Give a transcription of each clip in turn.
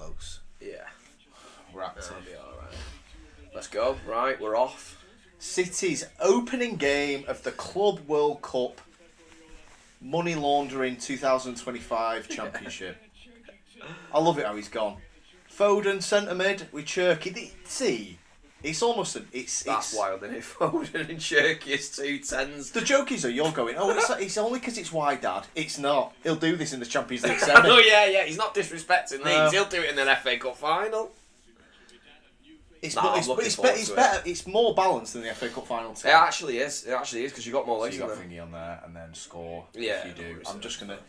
close. Yeah. We're active. That'll be alright. Let's go. Right, we're off. City's opening game of the Club World Cup Money Laundering 2025 Championship. I love it how he's gone. Foden centre mid with Cherky. See, it's almost That's wild, isn't it? Foden and Cherky is 2 10s. The joke is that you're going, it's only because it's Wydad. It's not. He'll do this in the Champions League semi. Oh yeah. He's not disrespecting these. He'll do it in an FA Cup final. It's better. It's more balanced than the FA Cup final team. It actually is because you got more legs. So you got thingy on there and then score. Yeah, if you do. I'm just gonna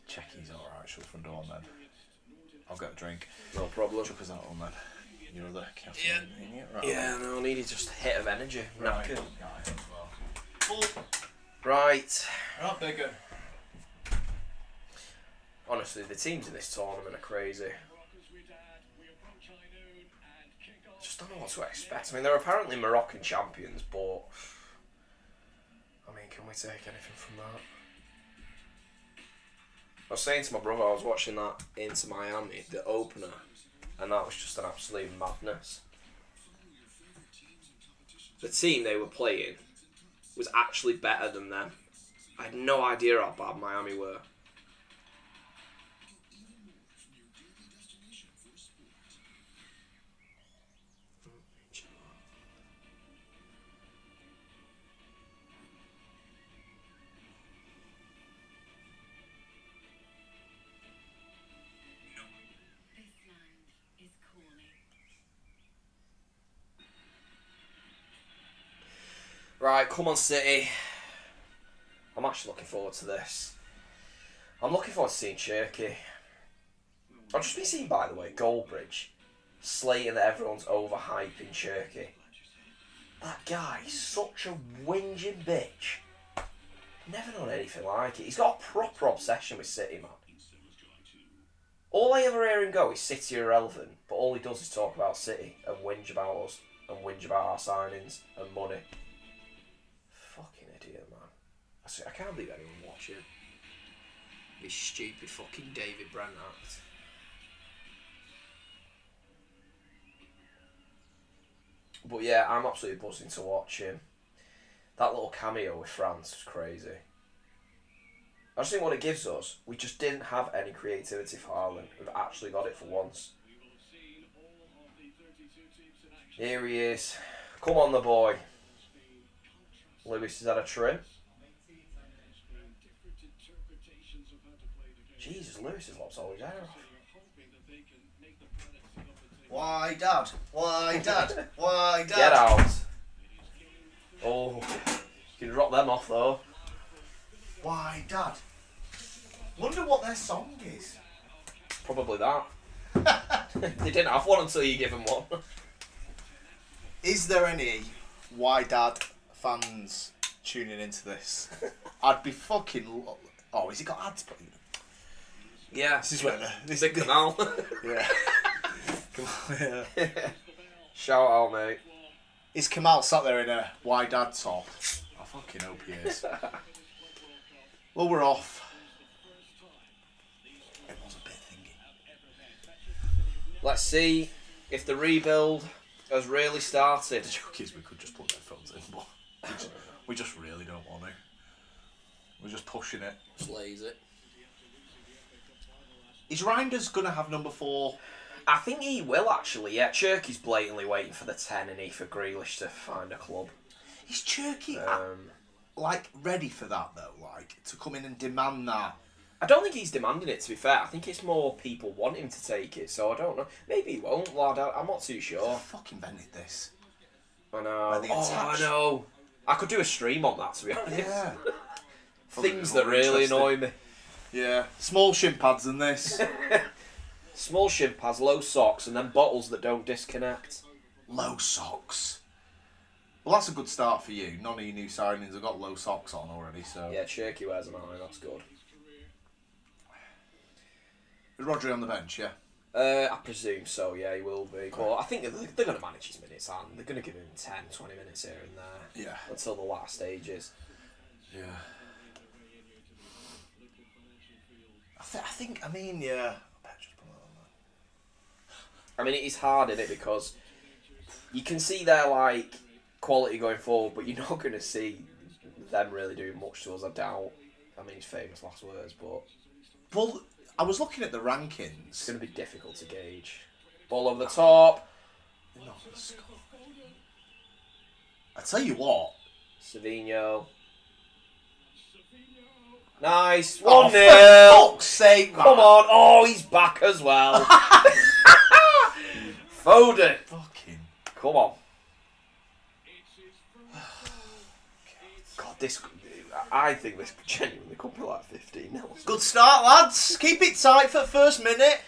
check he's all right. Shut the front door then. I'll get a drink. No problem. Chuck us out on then. Your other caffeine. Right. Yeah, no, I needed just a hit of energy. Right. Right. Not bigger. Honestly, the teams in this tournament are crazy. Just don't know what to expect. I mean, they're apparently Moroccan champions, but I mean, can we take anything from that? I was saying to my brother, I was watching that Inter Miami, the opener, and that was just an absolute madness. The team they were playing was actually better than them. I had no idea how bad Miami were. Right, come on City. I'm actually looking forward to this. I'm looking forward to seeing Cherky. I've just been seeing, by the way, Goldbridge slating that everyone's overhyping Cherky. That guy's such a whinging bitch. Never known anything like it. He's got a proper obsession with City, man. All I ever hear him go is City are irrelevant, but all he does is talk about City and whinge about us and whinge about our signings and money. Fucking idiot, man. I can't believe anyone watching. This stupid fucking David Brent act. But yeah, I'm absolutely buzzing to watch him. That little cameo with France was crazy. I just think what it gives us, we just didn't have any creativity for Haaland. We've actually got it for once. Here he is. Come on, the boy. Lewis has had a trim. Jesus, Lewis has lopped all his hair off. Why, Dad? Why, Dad? Why, Dad? Get out. Oh, you can drop them off though. Why, Dad? Wonder what their song is. Probably that. They didn't have one until you give them one. Is there any Why Dad fans tuning into this? I'd be fucking... Oh, has he got ads? Yeah. This is where this is canal. Yeah. Come on, yeah. Shout out, mate. Is Kamal sat there in a Why Dad top? I fucking hope he is. Well, we're off. It was a bit thingy. Let's see if the rebuild has really started. The joke is we could just put their phones in, but we just really don't want to. We're just pushing it. Just lazy. Is Reinders going to have number 4? I think he will actually, yeah. Cherky's blatantly waiting for the 10 and he for Grealish to find a club. Is Cherky ready for that though? Like to come in and demand that? I don't think he's demanding it, to be fair. I think it's more people want him to take it, so I don't know. Maybe he won't, lad. I'm not too sure. I fucking invented this. I know. I know. I could do a stream on that, to be honest. Yeah. Things that really annoy me. Yeah. Small shin pads than this. Small shin pads, low socks, and then bottles that don't disconnect. Low socks. Well, that's a good start for you. None of your new signings have got low socks on already, so... Yeah, Cherky wears an eye, that's good. Is Rodri on the bench, yeah? I presume so, yeah, he will be. But I think they're going to manage his minutes, aren't they? They're going to give him 10, 20 minutes here and there. Yeah. Until the last stages. Yeah. I think, yeah... I mean, it is hard, isn't it? Because you can see their like quality going forward, but you're not going to see them really doing much to us. I doubt. I mean, it's famous last words, but Well, I was looking at the it's rankings. going to be difficult to gauge. Ball over the top. They're not gonna score. I tell you what. Savinho. Nice. 1-0. Oh, for fuck's sake, man. Come on. Oh, he's back as well. Foden. Fucking. Come on. God, this. I think this genuinely could be like 15-0. Good start, lads. Keep it tight for the first minute.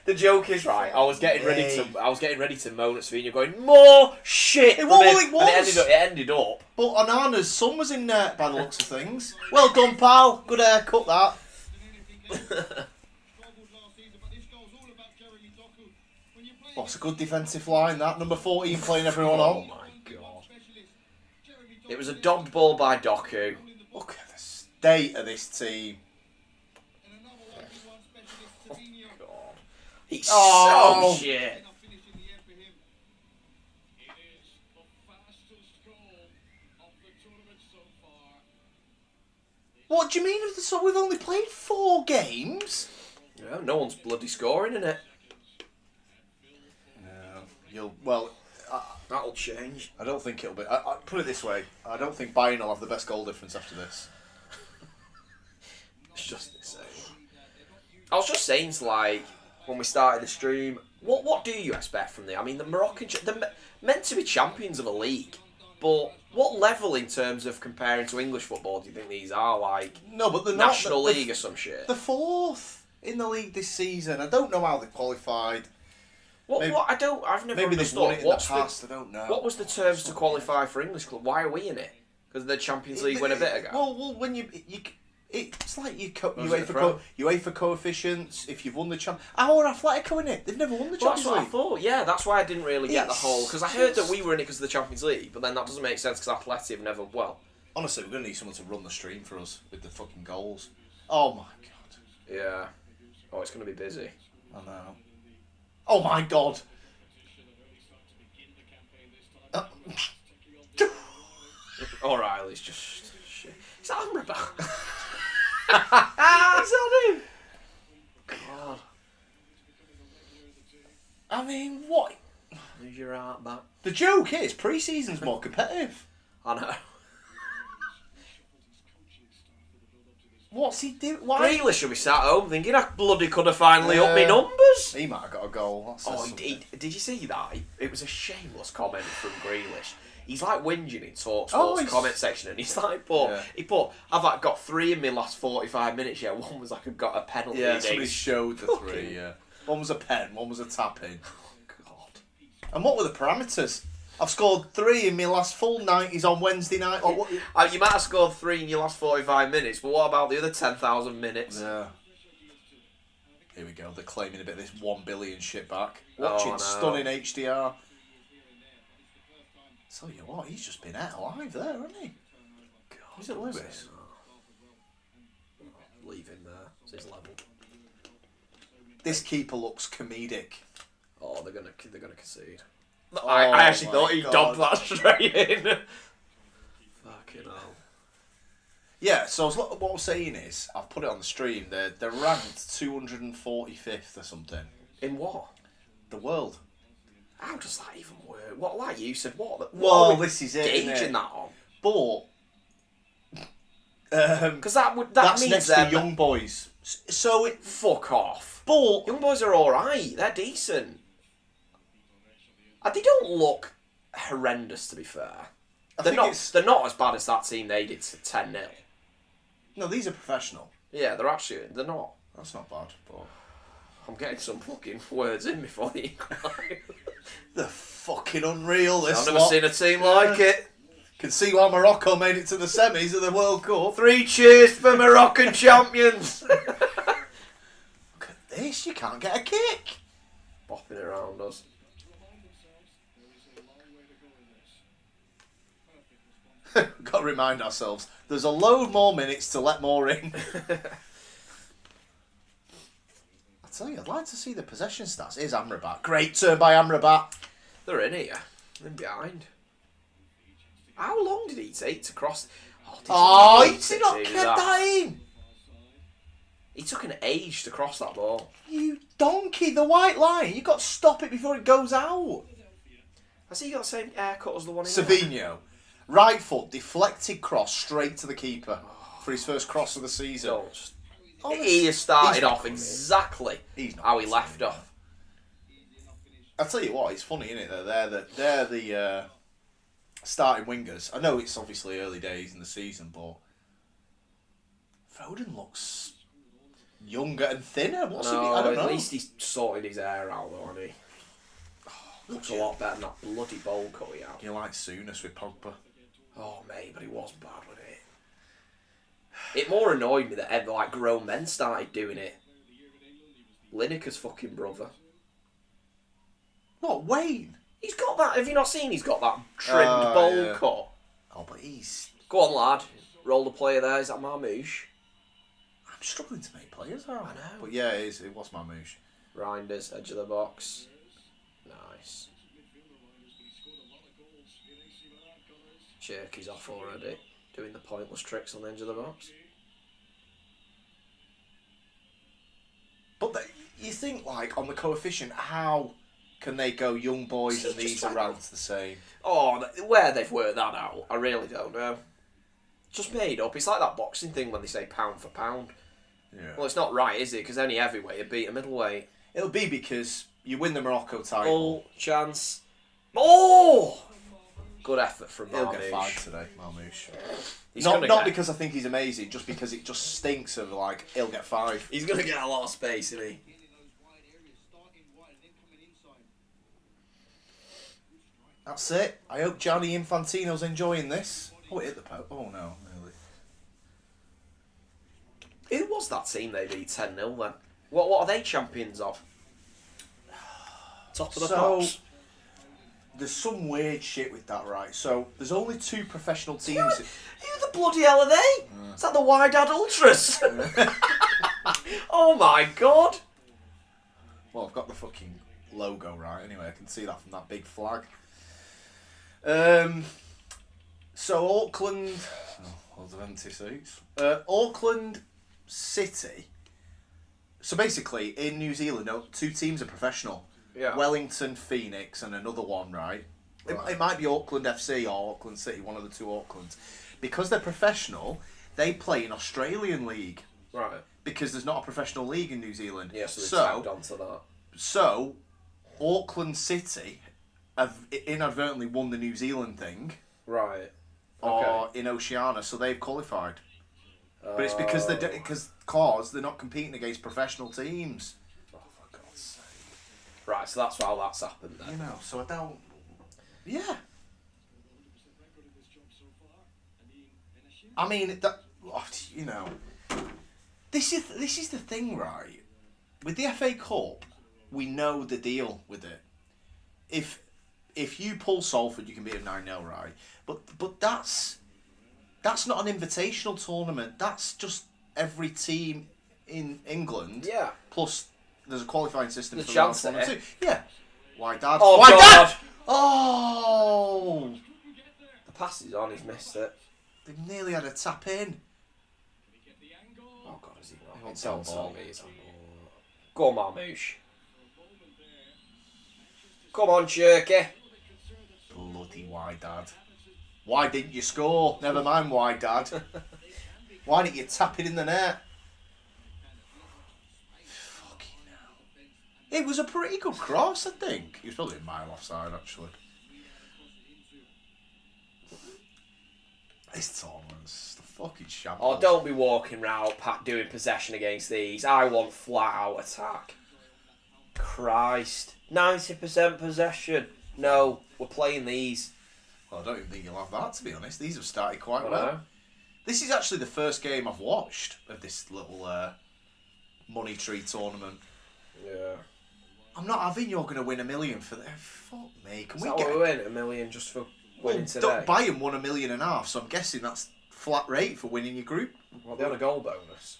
The joke is right. I was getting ready to moan at Savinho, going more shit. It from was, him, it was. and it ended up. But Onana's son was in there by the looks of things. Well done, pal. Good haircut, that. Oh, it's a good defensive line, that. Number 14 playing everyone Oh on. my god! It was a dogged ball by Doku. Look at the state of this team. Oh god! He's Oh. so shit. What do you mean? So we've only played 4 games? Yeah, no one's bloody scoring in it. That'll change. I don't think it'll be. I put it this way: I don't think Bayern will have the best goal difference after this. It's just insane. I was just saying to like when we started the stream, what do you expect from them? I mean, the Moroccan, they're meant to be champions of a league, but what level in terms of comparing to English football do you think these are? Like No, but they're National not, League or some shit. The 4th in the league this season. I don't know how they qualified. I've never Maybe they've won understood. it in the past. I don't know. What was the terms to qualify for English club? Why are we in it? Because the Champions League went a bit ago. Well, when it's like Was it pro? UEFA coefficients. If you've won the our Atletico in it, they've never won the Well, Champions that's what I League. thought. Yeah, that's why I didn't really get the It's whole. Because I heard that we were in it because of the Champions League, but then that doesn't make sense because Athletic have never. Well, Honestly, we're gonna need someone to run the stream for us with the fucking goals. Oh my god. yeah. Oh, it's going to be busy. I know. Oh my god. O'Reilly's just shit. Is that Amrabat? Is that him? God. I mean, what? Who's your heart back? The joke is pre-season's more competitive. I know. What's he doing? Why? Grealish should be sat home thinking I bloody could have finally upped my numbers. He might have got a goal. Did you see that? It was a shameless comment from Grealish. He's like whinging in Talksport's comment section, and he's like, I've got 3 in my last 45 minutes. Yeah, one was like I got a penalty. Yeah, somebody showed the 3. Yeah, one was a pen, one was a tap in. Oh, God. And what were the parameters? I've scored 3 in my last full 90s on Wednesday night. Or what? You might have scored 3 in your last 45 minutes, but what about the other 10,000 minutes? Yeah. Here we go. They're claiming a bit of this 1 billion shit back. Watching stunning HDR. Tell you what, he's just been out alive there, hasn't he? God, Who's at Lewis? Leave him there. It's his level. This keeper looks comedic. Oh, they're gonna concede. Oh I actually my thought he God. dobbed that straight in. Fucking hell. Yeah, so what I'm saying is, I've put it on the stream, they're ranked 245th or something. In what? The world. How does that even work? What, like you said, what Well, are we this is it, isn't gauging it? that on? But Because that that's means next they're to Young Boys. So it. fuck off. But Young Boys are alright. They're decent. They don't look horrendous, to be fair. They're not as bad as that team they did to 10-0. no, these are professional. Yeah, they're not. That's not bad. But I'm getting some fucking words in before the equaliser. they're fucking unreal. This I've never lot. seen a team like it. Can see why Morocco made it to the semis of the World Cup. 3 cheers for Moroccan champions. Look at this. You can't get a kick. Bopping around us. Got to remind ourselves. There's a load more minutes to let more in. I tell you, I'd like to see the possession stats. Here's Amrabat. Great turn by Amrabat. They're in here. They're behind. How long did he take to cross? Oh, he did not kept that in. He took an age to cross that ball. You donkey, the white line. You got to stop it before it goes out. Has he got the same haircut as the one in Savinho. Right foot, deflected cross straight to the keeper for his first cross of the season. He has started off exactly how he left off. I'll tell you what, it's funny, isn't it? They're the starting wingers. I know it's obviously early days in the season, but Foden looks younger and thinner. What's he? I don't know. At least he's sorted his hair out, though, hasn't he? Looks a lot better than that bloody bowl cut he had. You like Souness with Pogba? Oh, mate, but he was bad, wasn't it? It more annoyed me that ever like grown men started doing it. Lineker's fucking brother. What, Wayne? He's got that. Have you not seen? He's got that trimmed bowl cut. Oh, but he's. Go on, lad. Roll the player there. Is that Marmouche? I'm struggling to make players out. I know. But yeah, it was Marmouche. Reinders, edge of the box. Nice. Cherky's off already, doing the pointless tricks on the edge of the box. But you think, like, on the coefficient, how can they go young boys and these are ranked the same? Oh, where they've worked that out, I really don't know. Just made up. It's like that boxing thing when they say pound for pound. Yeah. Well, it's not right, is it? Because any heavyweight would beat a middleweight. It'll be because you win the Morocco title. Full chance. Oh! Good effort from Marmouche. He'll get 5 today, Marmouche. Not because I think he's amazing, just because it just stinks of, like, he'll get 5. He's going to get a lot of space, isn't he? That's it. I hope Gianni Infantino's enjoying this. Oh, it hit the post. Oh, no, really. Who was that team they beat 10-0 then? What are they champions of? Top of the pops? There's some weird shit with that, right? So, there's only 2 professional teams. Who the bloody hell are they? Is that the Wydad Ultras? Oh my god! Well, I've got the fucking logo right. Anyway, I can see that from that big flag. So, Auckland... Oh, loads of empty seats. Auckland City... So, basically, in New Zealand, 2 teams are professional. Yeah. Wellington, Phoenix, and another one, right? It might be Auckland FC or Auckland City, one of the 2 Aucklands. Because they're professional, they play in Australian League. Right. Because there's not a professional league in New Zealand. Yeah, so they tagged onto that. So, Auckland City have inadvertently won the New Zealand thing. Right. Or in Oceania, so they've qualified. But it's because they're not competing against professional teams. Oh, for God's sake. Right, so that's how that's happened then. You know, so I don't... Yeah. I mean, you know... This is the thing, right? With the FA Cup, we know the deal with it. If you pull Salford, you can beat them 9-0, right? But that's not an invitational tournament. That's just every team in England. Yeah. Plus, there's a qualifying system the for chance round 1 and 2. Yeah. Wydad. Oh, Wydad! God! Oh! The pass is on, he's missed it. They nearly had a tap in. Oh, God, is he not? It's Don't on tell ball. me he's on ball. Go on, Marmouche. Come on, Cherky. Bloody Wydad. Why didn't you score? Never mind Wydad. Why didn't you tap it in the net? Fucking hell. It was a pretty good cross, I think. He was probably a mile offside, actually. This tournament's the fucking shambles. Oh, don't be walking round doing possession against these. I want flat out attack. Christ. 90% possession. No, we're playing these. Well, I don't even think you'll have that, to be honest. These have started quite I well. know. This is actually the first game I've watched of this little money tree tournament. Yeah. I'm not having you're going to win $1 million for that. Fuck me. Can Is we that get what we win? $1 million just for winning today? Bayern won $1.5 million, so I'm guessing that's flat rate for winning your group. Well, they had a goal bonus.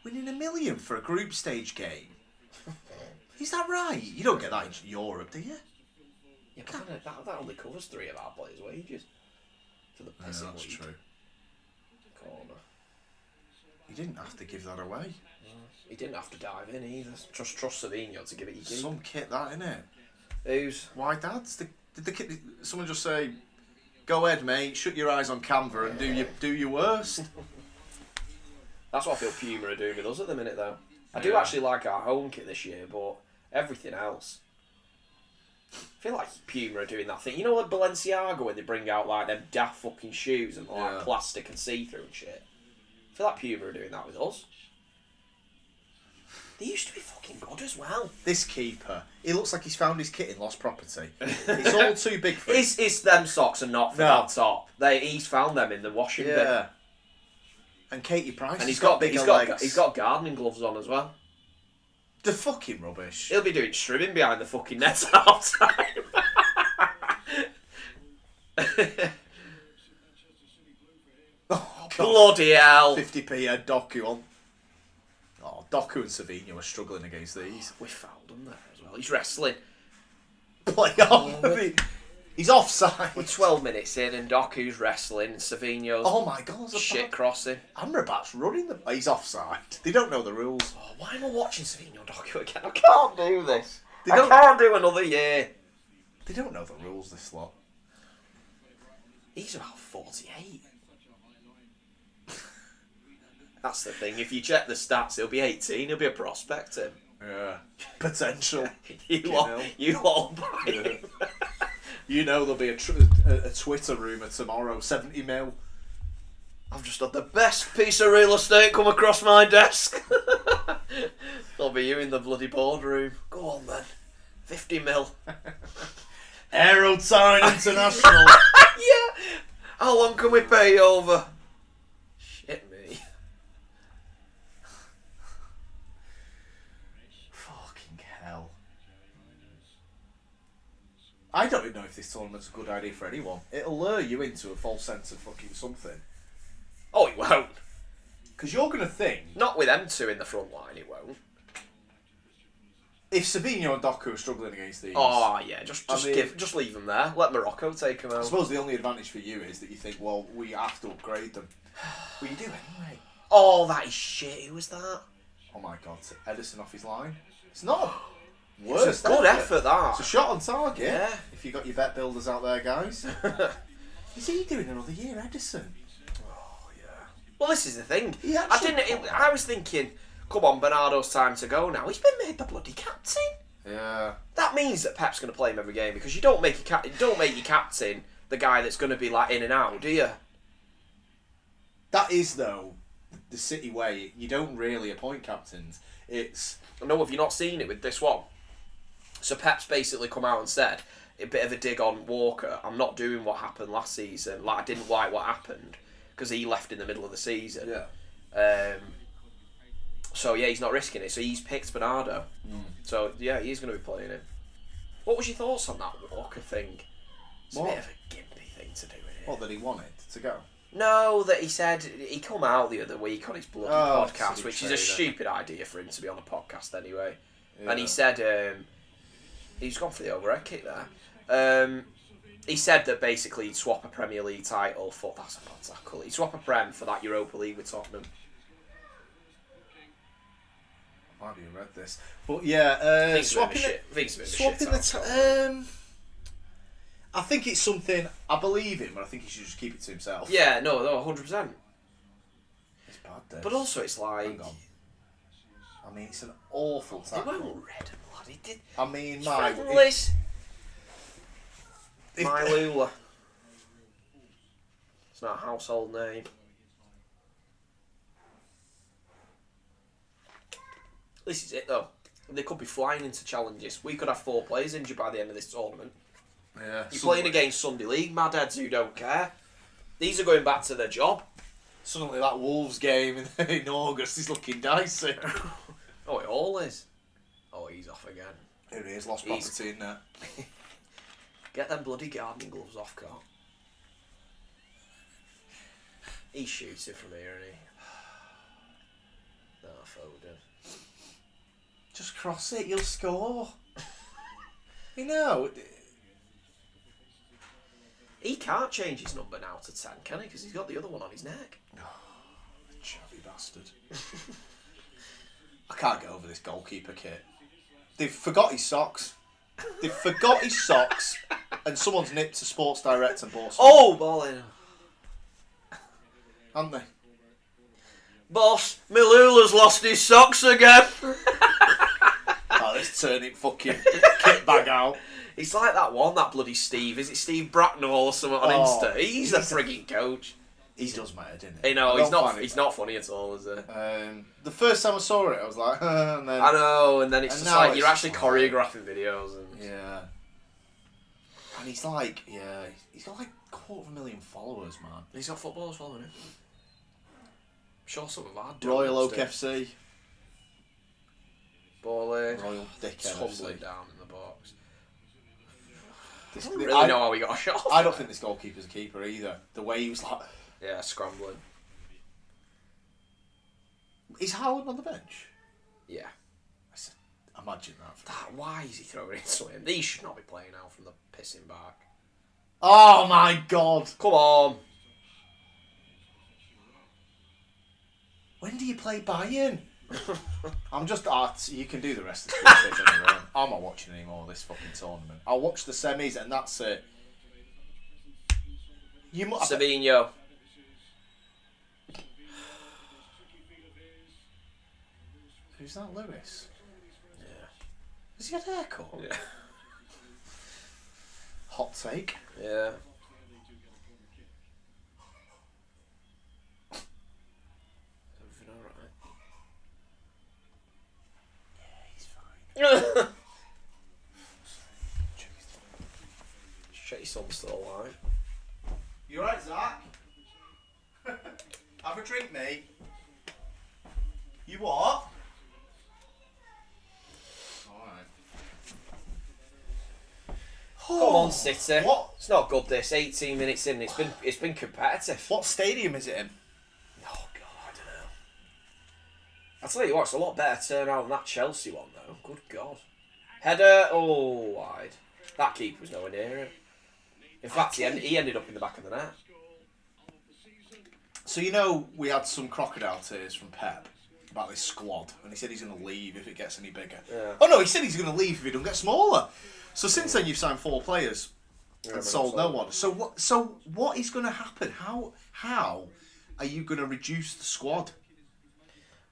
Winning $1 million for a group stage game. Is that right? You don't get that in Europe, do you? Yeah, but that only covers 3 of our players' wages for the Yeah, pissing that's league. true. Corner. You didn't have to give that away. He didn't have to dive in either. Just trust Savinho to give it your keep. Some kit that, innit? Who's? Wydad's? Did the kid? Someone just say, "Go ahead, mate. Shut your eyes on Canva and do your worst." That's what I feel Puma are doing with us at the minute, though. I do Yeah. actually like our home kit this year, but everything else. I feel like Puma are doing that thing. You know, like Balenciaga when they bring out like them daft fucking shoes and like plastic and see-through and shit. I feel like Puma are doing that with us. They used to be fucking good as well. This keeper, he looks like he's found his kit in lost property. It's all too big for him. It's them socks and not for that top. He's found them in the washing bin. And Katie Price, And he's got bigger legs. He's got gardening gloves on as well. The fucking rubbish. He'll be doing strimming behind the fucking net at half time. Oh, God. Bloody hell. 50p head Doku on. Oh, Doku and Savinho are struggling against these. We fouled him there as well. He's wrestling. Play on. He's offside. We're 12 minutes in and Doku's wrestling and Savinho's Oh my God. shit crossing. Amrabat's running the... He's offside. They don't know the rules. Oh, why am I watching Savinho Doku again? I can't do this. They I don't- can't do another year. They don't know the rules, this lot. He's about 48. That's the thing. If you check the stats, he'll be 18. He'll be a prospect, him. Yeah. Potential. You all buy him. You know there'll be a Twitter rumour tomorrow, 70 mil. I've just had the best piece of real estate come across my desk. There'll be you in the bloody boardroom. Go on then. 50 mil. Aerotime International. Yeah. How long can we pay you over? Shit me. Fucking hell. I don't even know if this tournament's a good idea for anyone. It'll lure you into a false sense of fucking something. Oh, it won't. Because you're going to think, Not with them two in the front line, it won't. if Savinho and Doku are struggling against these, Oh, yeah, just I mean- just leave them there. Let Morocco take them I out. suppose the only advantage for you is that you think, well, we have to upgrade them. Well, you do anyway. Oh, that is shit. Who was that? Oh my God, Edison off his line. It's not a It's worst a good effort, that. It's a shot on target. Yeah. If you got your bet builders out there, guys. Is he doing another year, Edison? Oh, yeah. Well, this is the thing. He actually- I was thinking, come on, Bernardo's time to go now. He's been made the bloody captain. Yeah. That means that Pep's going to play him every game because you don't make your captain the guy that's going to be like in and out, do you? That is, though, the City way. You don't really appoint captains. It's... No, have you not seen it with this one? So Pep's basically come out and said, a bit of a dig on Walker, I'm not doing what happened last season. Like, I didn't like what happened because he left in the middle of the season. Yeah. So, yeah, he's not risking it. So he's picked Bernardo. So, yeah, he's going to be playing him. What was your thoughts on that Walker thing? It's What? a bit of a gimpy thing to do with it. What, that he wanted to go? No, that he said he come out the other week on his bloody podcast, silly which is a trader. stupid idea for him to be on a podcast anyway. Yeah. And he said he's gone for the overhead kick there. He said that basically he'd swap a Premier League title for that's a bad tackle. He'd swap a Prem for that Europa League with Tottenham. I might have read this, but yeah, swapping the I think it's something I believe in, but I think he should just keep it to himself. Yeah, no, 100%. It's bad, Dave. But also, it's like Hang on. I mean, it's an awful they tackle. won't red him, lad. He did. I mean, Liz. My Lula. It's not a household name. This is it though. They could be flying into challenges. We could have 4 players injured by the end of this tournament. Yeah, You're playing against Sunday League madheads who don't care. These are going back to their job. Suddenly, that Wolves game in August is looking dicey. Oh, it all is. Oh, he's off again. Here he is, lost property in there. Get them bloody gardening gloves off, Carl. He's shooting from here, isn't he? No, Foden. Just cross it, you'll score. You know. He can't change his number now to 10, can he? Because he's got the other one on his neck. Chavvy bastard. I can't get over this goalkeeper kit. They've forgot his socks. And someone's nipped to Sports Direct and bought some. Oh, ball in. Haven't they? Boss, Milula's lost his socks again. Oh, let's turn it fucking kit bag out. It's like that one, that bloody Steve. Is it Steve Bracknell or something on Insta? He's a frigging coach. He does matter, doesn't he? You know, he's not funny at all, is he? The first time I saw it, I was like, and then... I know, and then it's just like, you're actually like, choreographing videos. And... Yeah. And he's like, he's got like 250,000 followers, man. He's got footballers following him. I'm sure some of our Royal Oak FC. Bally. Royal Dick Tumbling FC. down in the box. I don't really know how he got a shot. I don't think this goalkeeper's a keeper either. The way he was like... Yeah, scrambling. Is Howland on the bench? Yeah. Imagine that. Why is he throwing it into him? He should not be playing out from the pissing back. Oh my god! Come on. When do you play Bayern? I'm just... you can do the rest of the stage on your own. I'm not watching any more of this fucking tournament. I'll watch the semis and that's it. Savinho. Who's that, Lewis? Yeah. Has he had a haircut? Yeah. Hot take. Yeah. Everything alright? Yeah, he's fine. Check your son's still alive. You alright, Zach? Have a drink, mate. You what? Come on, City. What? It's not good. This 18 minutes in, it's been competitive. What stadium is it in? Oh God, I don't know. I tell you what, it's a lot better turnout than that Chelsea one though. Good God. Header, wide. That keeper was nowhere near it. In fact, he ended up in the back of the net. So you know we had some crocodile tears from Pep about this squad, and he said he's going to leave if it gets any bigger. Yeah. Oh no, he said he's going to leave if it don't get smaller. So since then you've signed 4 players and sold no one. So what is going to happen? How are you going to reduce the squad?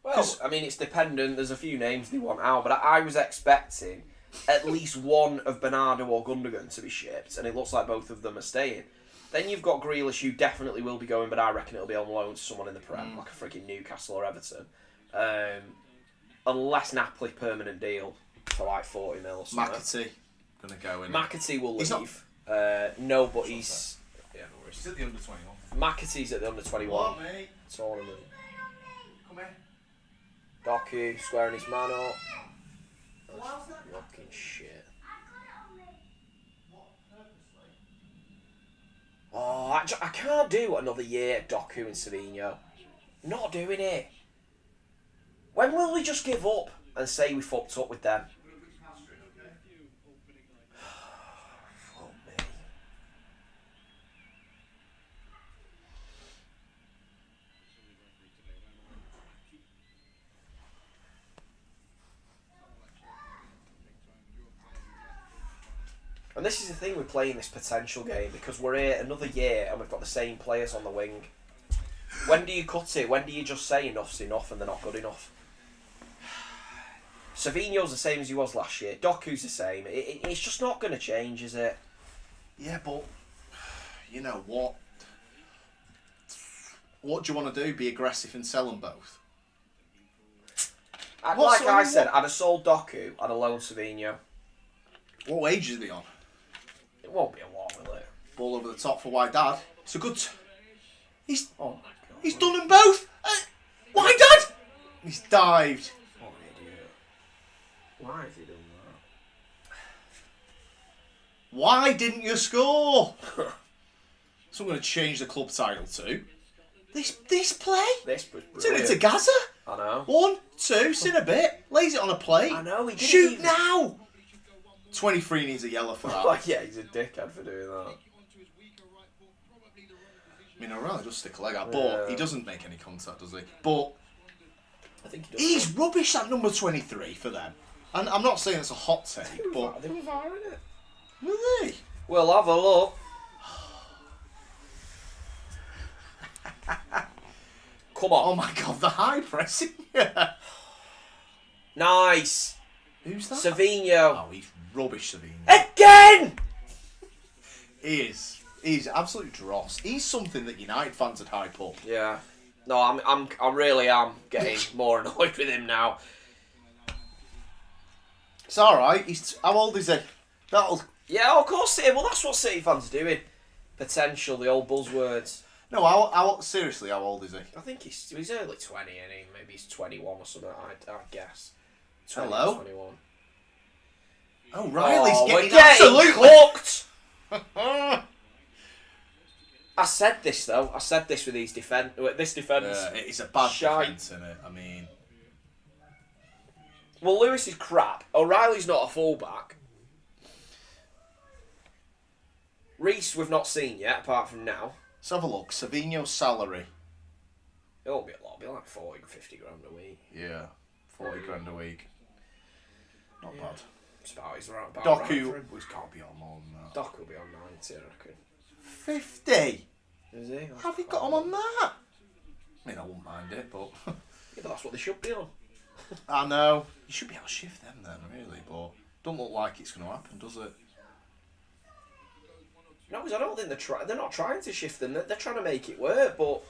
Well, I mean, it's dependent. There's a few names they want out, but I was expecting at least one of Bernardo or Gundogan to be shipped, and it looks like both of them are staying. Then you've got Grealish, who definitely will be going, but I reckon it'll be on loan to someone in the Prem, like a freaking Newcastle or Everton. Unless Napoli permanent deal for like 40 mil or something. McAtee going to go in. McAtee will He's leave. No, but he's... Yeah, no worries. He's at the under 21. McAtee's at the under 21 What, mate? tournament. Come here. Doku squaring his man up. Fucking shit. Oh, I can't do another year at Doku and Savinho. Not doing it. When will we just give up and say we fucked up with them? Fuck me. And this is the thing with playing this potential game, because we're here another year and we've got the same players on the wing. When do you cut it? When do you just say enough's enough and they're not good enough? Savinho's the same as he was last year. Doku's the same. It's just not going to change, is it? Yeah, but you know what? What do you want to do? Be aggressive and sell them both? I'd have sold Doku, I'd have loaned Savinho. What wage is he on? It won't be a lot, will it? Ball over the top for Wydad. It's a good... He's Oh my God. He's done them both! Wydad! He's dived. What an idiot. Why has he done that? Why didn't you score? So I'm going to change the club title to... This play? This was Turn it brilliant. to Gaza? I know. 1, 2, sin a bit. Lays it on a plate. I know, he didn't Shoot even... now! 23 needs a yellow for that. Oh, yeah, he's a dickhead for doing that. I mean, O'Reilly does stick a leg out, Yeah. but he doesn't make any contact, does he? But I think he does. he's rubbish at number 23 for them. And I'm not saying it's a hot take, but... They were firing it. Were they? We'll have a look. Come on. Oh my god, the high pressing. Nice. Who's that? Savinho. Oh, he's rubbish, Savine. Again! He is. He's absolute dross. He's something that United fans would hype up. Yeah. No, I really am getting more annoyed with him now. It's alright. How old is he? That'll... Yeah, of course it is. Well, that's what City fans are doing. Potential, the old buzzwords. No, seriously, how old is he? I think he's early 20, and maybe he's 21 or something, I'd guess. 20, Hello? 21. Oh, Riley's we're getting absolutely cooked! I said this, though. I said this with this defence. It's a bad shite. defence, isn't it? I mean... Well, Lewis is crap. O'Reilly's not a fullback. Reece we've not seen yet, apart from now. Let's have a look. Savinho's salary. It won't be a lot. It'll be like 40, 50 grand a week. Yeah. 40 grand a week. Not bad. It's about, he's right, about Doku, right for him. he's got to be on more than that. Doc will be on 90, I reckon. 50? Is he? Have you got him on that? I mean, I wouldn't mind it, but... Yeah, but that's what they should be on. I know. You should be able to shift them then, really, but... Don't look like it's going to happen, does it? No, because I don't think they're not trying to shift them. They're trying to make it work, but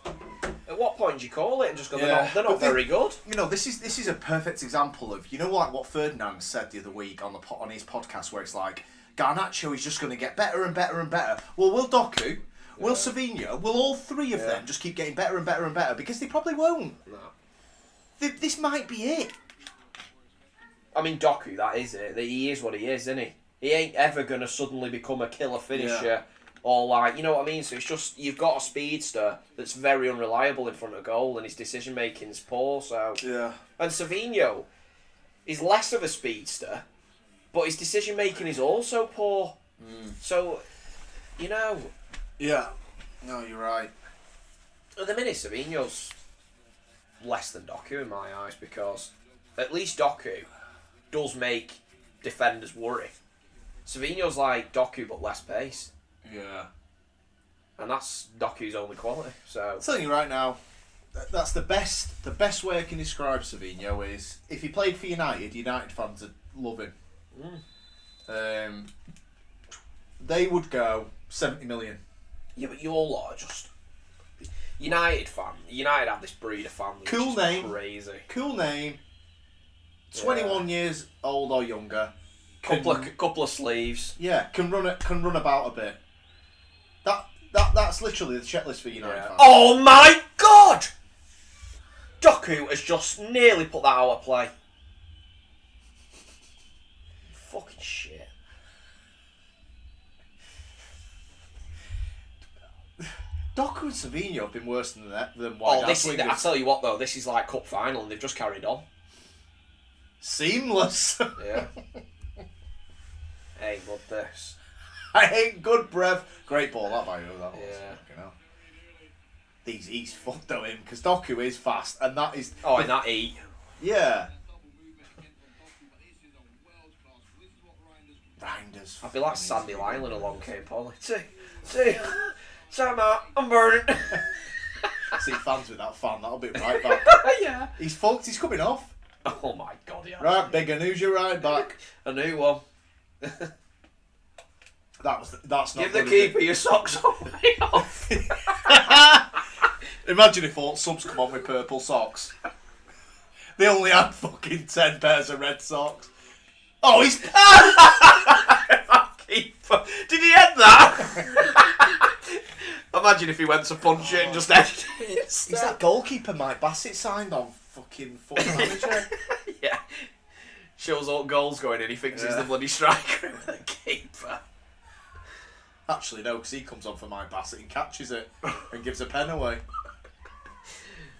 at what point do you call it and just go, they're not very good? You know, this is a perfect example of, you know, like what Ferdinand said the other week on his podcast, where it's like, Garnacho is just going to get better and better and better. Well, will Doku, will Savinho, will all three of them just keep getting better and better and better? Because they probably won't. No. This might be it. I mean, Doku, that is it. He is what he is, isn't he? He ain't ever going to suddenly become a killer finisher or like, you know what I mean? So it's just, you've got a speedster that's very unreliable in front of goal and his decision-making's poor, so... Yeah. And Savinho is less of a speedster, but his decision-making is also poor. So, you know... Yeah. No, you're right. At the minute, Savinho's less than Doku in my eyes, because at least Doku does make defenders worry. Savinho's like Doku but less pace, Yeah. and that's Doku's only quality. So I'm telling you right now, that's the best way I can describe Savinho is if he played for United fans would love him. They would go 70 million. yeah, but you all lot are just United fan. United have this breed of fan. That's Cool just name. crazy. Cool name. 21 years old or younger. Couple of sleeves. Yeah, can run about a bit. That's literally the checklist for United fans. Oh my god! Doku has just nearly put that out of play. Fucking shit. Doku and Savinho have been worse than Wydad. Oh, I tell you what though, this is like cup final and they've just carried on. Seamless. Yeah. Hey, love this. I ain't good, brev. Great ball that by you. That was. Yeah. Fucking hell. He's fucked though him because Doku is fast and that is. Oh, and that heat. Yeah. Reinders. I'd be like Sandy Lyland along came Polly. See, time out, I'm burning. See fans with that fan, that'll be right back. Yeah. He's fucked, he's coming off. Oh my god, yeah. Right, big and who's your right back? A new one. That's not Give the good, is it? keeper your socks off. Imagine if all subs come on with purple socks. They only had fucking 10 pairs of red socks. Oh, he's... Keeper. Did he end that? Imagine if he went to punch it and just ended it. Is that goalkeeper Mike Bassett signed on fucking Foot Manager? Yeah. Shows all goals going in, he thinks he's the bloody striker with the keeper. Actually, no, because he comes on for Mike Bassett and catches it and gives a pen away.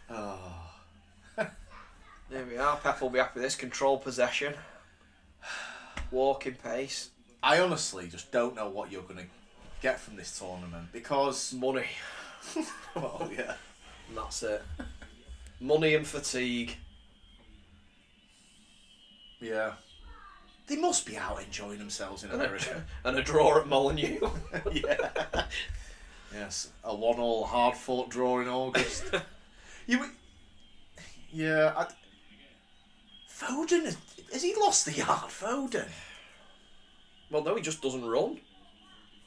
Oh. There we are. Pep will be happy with this. Control possession. Walking pace. I honestly just don't know what you're going to get from this tournament because... Money. Well, yeah. And that's it. Money and fatigue. Yeah. They must be out enjoying themselves in America. And a draw at Molineux. Yeah. Yes, a 1-1 hard-fought draw in August. Foden, has he lost the yard, Foden? Well, no, he just doesn't run.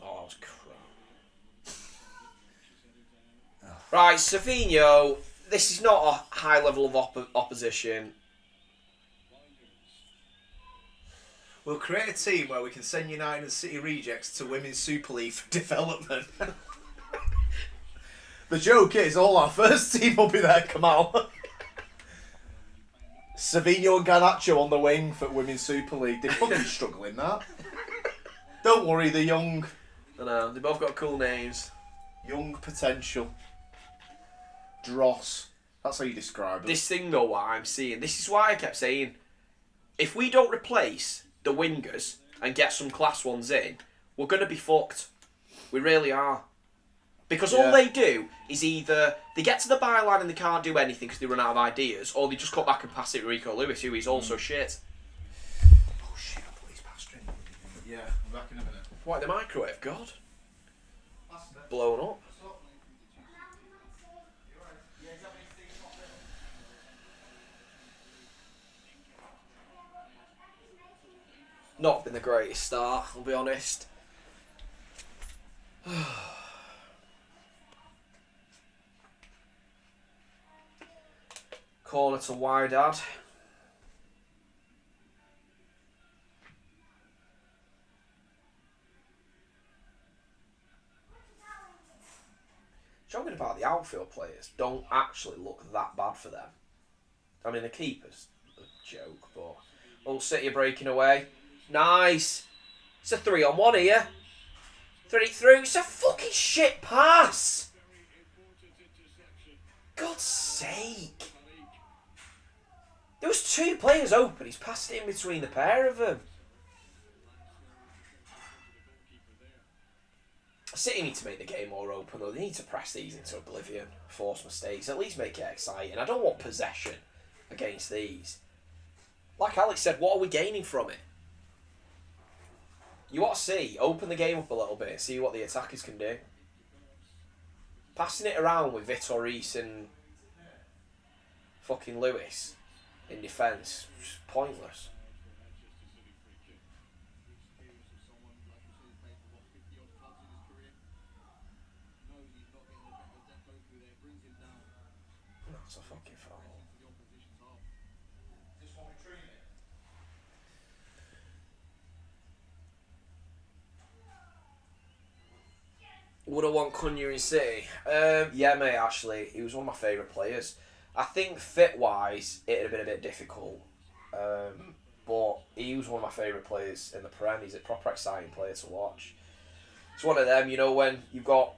Oh, that was crap. Right, Savinho, this is not a high level of opposition. We'll create a team where we can send United and City rejects to Women's Super League for development. The joke is, all our first team will be there, Kamal. Savinho and Garnacho on the wing for Women's Super League. They're probably struggling that. Don't worry, they're young. I know, they both got cool names. Young potential. Dross. That's how you describe it. This thing, though, what I'm seeing, this is why I kept saying, if we don't replace the wingers and get some class ones in, we're going to be fucked. We really are. Because all they do is either they get to the byline and they can't do anything because they run out of ideas, or they just come back and pass it to Rico Lewis, who is also shit. Oh shit, I put his pass in. Yeah, I'm back in a minute. What, the microwave? God. Blown up. Not been the greatest start, I'll be honest. Corner to Wydad. Joking about the outfield players don't actually look that bad for them. I mean, the keeper's a joke, but Hull City are breaking away. Nice. It's a 3-on-1 here. 3 through. It's a fucking shit pass. God's sake. There was 2 players open. He's passed it in between the pair of them. City need to make the game more open, though. They need to press these into oblivion, force mistakes, at least make it exciting. I don't want possession against these. Like Alex said, what are we gaining from it? You want to see, open the game up a little bit, see what the attackers can do. Passing it around with Vitor Reis and fucking Lewis in defence, just pointless. That's a fucking foul. Would I want Cunha in City? Yeah, mate, actually. He was one of my favourite players. I think fit-wise, it would have been a bit difficult. But he was one of my favourite players in the Prem. He's a proper exciting player to watch. It's one of them, you know, when you've got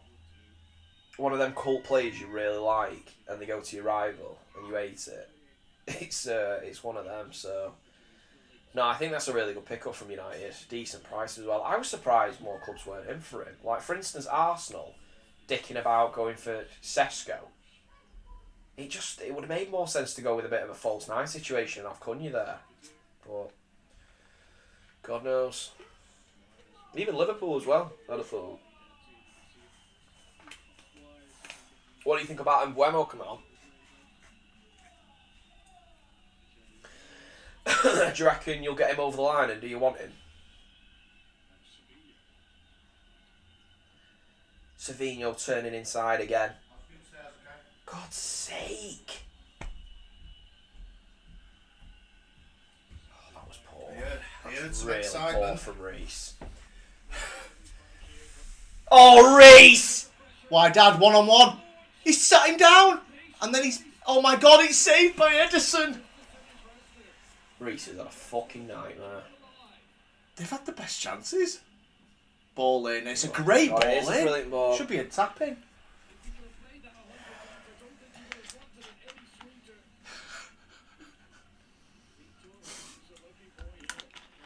one of them cult players you really like and they go to your rival and you hate it. It's one of them, so... No, I think that's a really good pickup from United. Decent price as well. I was surprised more clubs weren't in for him. Like, for instance, Arsenal dicking about going for Sesko. It would have made more sense to go with a bit of a false nine situation and have Cunha there. But God knows. Even Liverpool as well, I'd have thought. What do you think about Mbuemo coming on? Do you reckon you'll get him over the line, and do you want him? Savinho turning inside again. God's sake. Oh, that was poor. That's really poor from Reis. Oh, Reis! Why, Dad, 1-on-1. He sat him down. And then he's... Oh, my God, he's saved by Ederson. Reis has had a fucking nightmare. They've had the best chances. Ball in. It's a great ball It's a brilliant ball. Should be a tap in.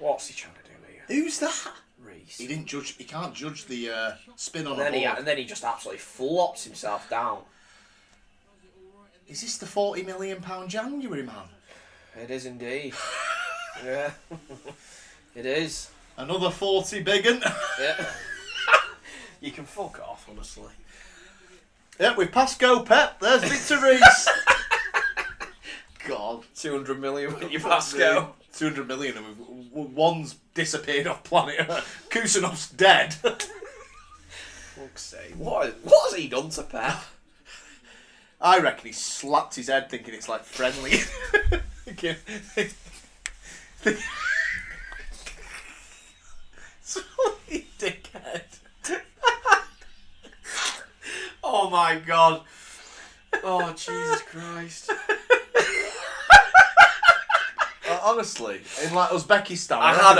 What's he trying to do here? Who's that? Reese. He didn't judge. He can't judge the spin on And the then, board. and then he just absolutely flops himself down. Is this the £40 million January man? It is indeed. Yeah. It is. Another 40 big un. Yeah. You can fuck off, honestly. Yeah, we've passed go Pep. There's Victor Reese. God. 200 million when you pass go. 200 million and one's disappeared off planet Earth. Kusanov's dead. Fuck's sake. What has he done to Pep? I reckon he slapped his head thinking it's like friendly. Sorry, dickhead. Oh my god. Oh, Jesus Christ. Honestly, in like Uzbekistan, I had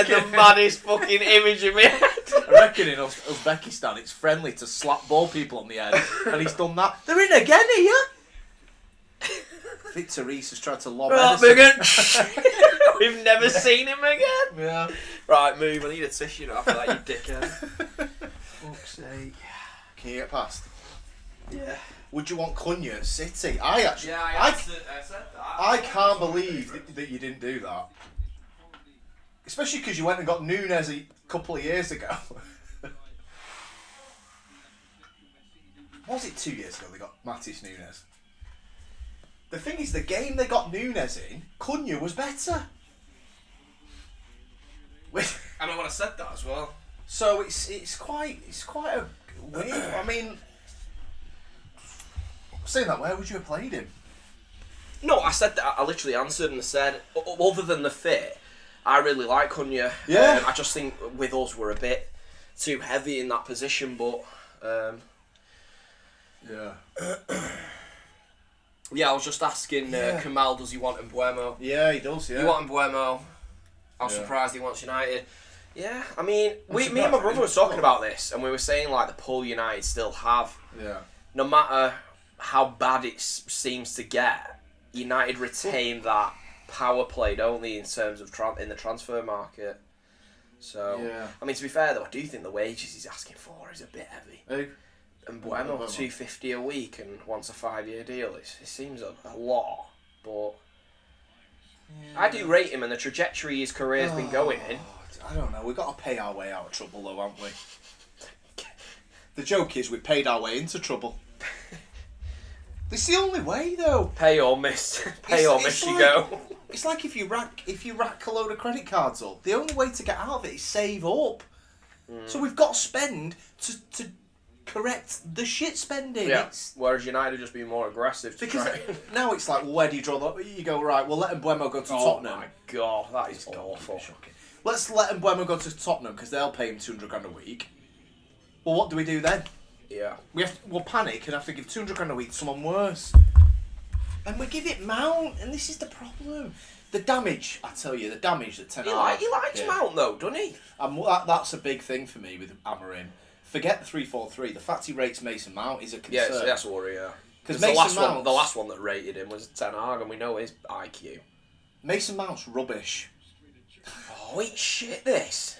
the maddest fucking image in my head. I reckon in Uzbekistan it's friendly to slap ball people on the head, and he's done that. They're in again here. Victor Reese has tried to lob again. We've never seen him again. Yeah. Right, move. I need a tissue now after that, you dickhead. Fuck's sake. Can you get past? Yeah. Would you want Cunha at City? I said that. I can't believe that you didn't do that. Especially because you went and got Nunes a couple of years ago. Was it 2 years ago they got Matis Nunes? The thing is, the game they got Nunes in, Cunha was better. I know when I said that as well. So it's quite a weird. I mean, saying that, where would you have played him? No, I said that. I literally answered and said, other than the fit, I really like Cunha. Yeah. I just think with us we're a bit too heavy in that position, but Yeah. Yeah, I was just asking Kamal, does he want Mbuemo? Yeah, he does. Yeah. You want Mbuemo? I'm surprised he wants United. Yeah, I mean, me and my brother were talking about this, and we were saying like the pull United still have. Yeah. No matter how bad it seems to get, United retain that power play, don't they, in terms of in the transfer market. So, I mean, to be fair though, I do think the wages he's asking for is a bit heavy. Who? And Bueno, $250 a week and wants a 5-year deal. It seems a lot, but I do rate him and the trajectory his career's been going in. I don't know. We've got to pay our way out of trouble, though, haven't we? The joke is we paid our way into trouble. It's the only way, though. Pay or miss. Pay or miss you go. It's like if you rack a load of credit cards up, the only way to get out of it is save up. So we've got to spend to correct the shit spending. Yeah. Whereas United have just been more aggressive to Because try. now it's like, well, where do you draw the... You go, right, well, let Mbuemo go to Tottenham. Oh my god, that is awful. Shocking. Let's let Mbuemo go to Tottenham because they'll pay him $200 a week. Well, what do we do then? Yeah. We'll panic and have to give $200 a week to someone worse. And we give it Mount, and this is the problem. The damage, I tell you, the damage that Ten Hag... He likes Mount though, doesn't he? That's a big thing for me with Amorim. Forget the 3-4-3. The fact he rates Mason Mount is a concern. Yeah, that's a worry, yeah. Because the last one that rated him was Ten Hag, and we know his IQ. Mason Mount's rubbish. Oh, it's shit, this.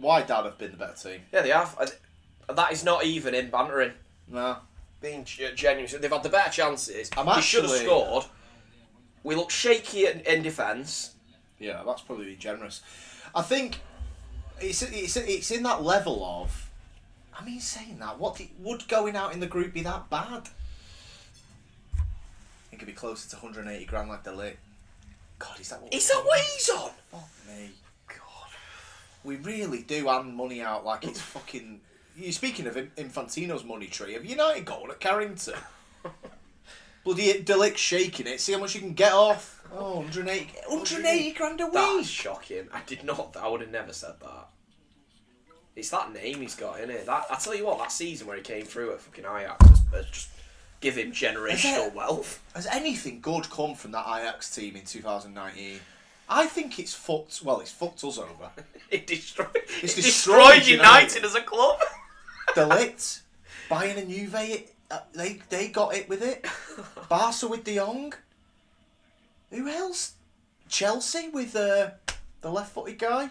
Wydad have been the better team. Yeah, they have. That is not even in bantering. No. Being genuine. They've had the better chances. They should have scored. We look shaky in defence. Yeah, that's probably generous. I think it's in that level of... I mean, saying that, would going out in the group be that bad? I think it'd be closer to 180 grand like the lit. God, is that what he's on? Fuck me. God. We really do hand money out like it's fucking... You're speaking of Infantino's money tree. Have United got at Carrington? Bloody Delic shaking it. See how much you can get off. Oh, 180 grand a week. That's shocking. I would have never said that. It's that name he's got, isn't it? I tell you what, that season where he came through at fucking Ajax has just give him generational wealth. Has anything good come from that Ajax team in 2019? I think it's fucked. Well, it's fucked us over. It destroyed United as a club. De Ligt, Bayern and Juve, they got it with it. Barca with De Jong. Who else? Chelsea with the left-footed guy.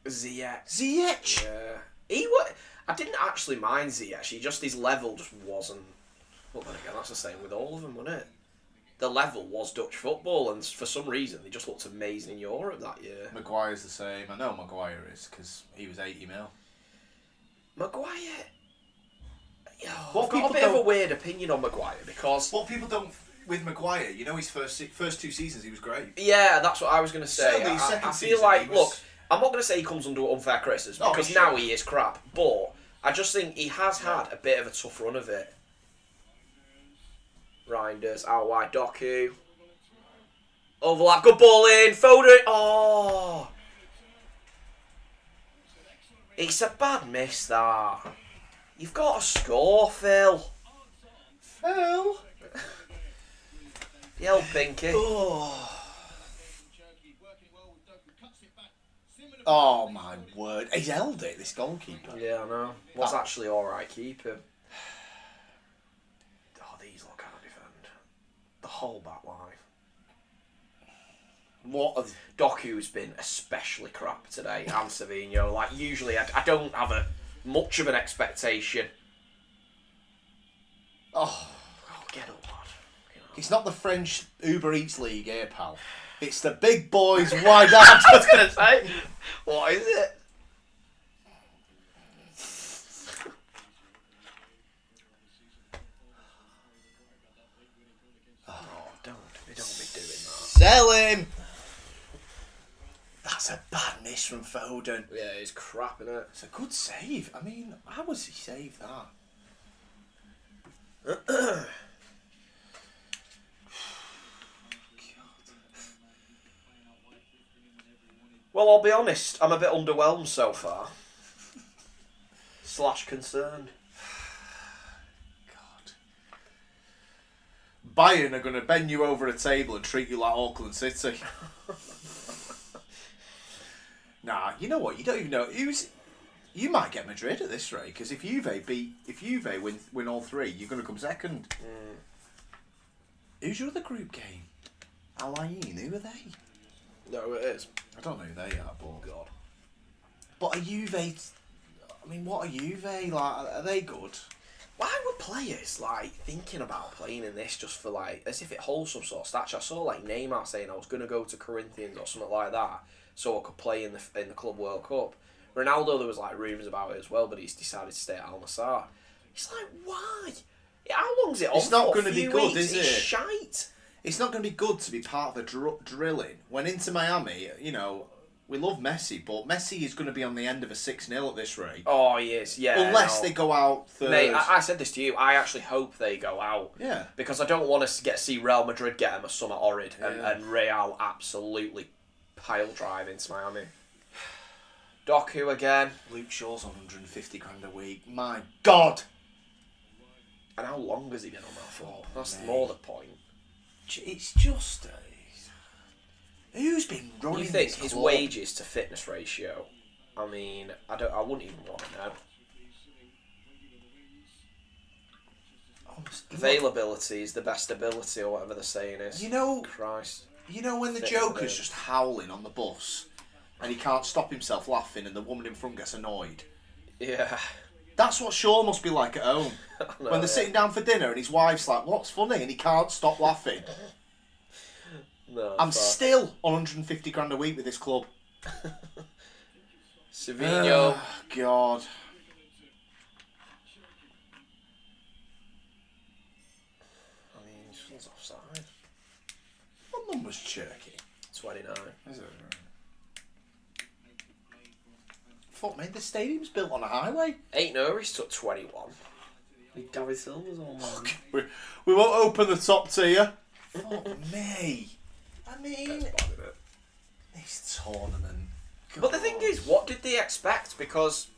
Ziyech. Yeah. I didn't actually mind Ziyech. His level just wasn't. Well, then again, that's the same with all of them, wasn't it? The level was Dutch football, and for some reason they just looked amazing in Europe that year. Maguire's the same. I know Maguire is because he was 80 mil. Maguire. I've got a bit of a weird opinion on Maguire because what people don't with Maguire, you know, his first 2 seasons he was great. Yeah, that's what I was going to say. Certainly his second I feel season, like he was... look, I'm not going to say he comes under unfair criticism because now he is crap, but I just think he has had a bit of a tough run of it. Reinders out wide, Doku. Overlap, good ball in, Foden. Oh, it's a bad miss that. You've got to score, Phil. Phil. Yell, Pinky. Oh my word! He's held it. This goalkeeper. Yeah, I know. Was actually all right keeping. Oh, these lot can't defend. The whole back line. Doku's been especially crap today, and Savinho. Like usually, I don't have much of an expectation. Oh, get up, lad. It's not the French Uber Eats League here, pal. It's the big boys Wydad. I was going to say, what is it? Oh, don't be doing that. Sell him. That's a bad miss from Foden. Yeah, he's crap, isn't it? It's a good save. I mean, how was he saved that? Well, I'll be honest, I'm a bit underwhelmed so far. / concerned. God. Bayern are going to bend you over a table and treat you like Auckland City. Nah, you know what? You don't even know who's. You might get Madrid at this rate because if Juve win all 3, you're going to come second. Mm. Who's your other group game? Al Ain, who are they? No, it is. I don't know who they are, but God. But are Juve? I mean, what are Juve like? Are they good? Why were players like thinking about playing in this just for like as if it holds some sort of stature? I saw like Neymar saying I was going to go to Corinthians or something like that so I could play in the Club World Cup. Ronaldo, there was like rumours about it as well, but he's decided to stay at Al Nassr. It's like, why? How long's it on? It's not going to be good, is it? It's shite. It's not going to be good to be part of the drilling. When Inter Miami, you know, we love Messi, but Messi is going to be on the end of a 6-0 at this rate. Oh, he is, yeah. Unless they go out third. Mate, I said this to you. I actually hope they go out. Yeah. Because I don't want to see Real Madrid get them a summer horrid and Real absolutely pile drive into Miami. Doku again. Luke Shaw's on 150 grand a week. My God! And how long has he been on that for? That's more the point. It's just... who's been running You think this his club? wages to fitness ratio? I mean, I wouldn't even want to know. Availability is the best ability, or whatever the saying is. You know... Christ. You know when the Joker's just howling on the bus and he can't stop himself laughing and the woman in front gets annoyed? Yeah. That's what Shaw must be like at home. When they're sitting down for dinner and his wife's like, what's funny? And he can't stop laughing. No, I'm still on 150 grand a week with this club. Savinho. Oh, God. I mean, he's offside. What number's Cherky? 29. Is it? Fuck me, the stadium's built on a highway. Ain't no, he's took 21. David Silva's on man. We won't open the top tier. Fuck me. I mean, That's bad, isn't it? this tournament. But the thing is, what did they expect? Because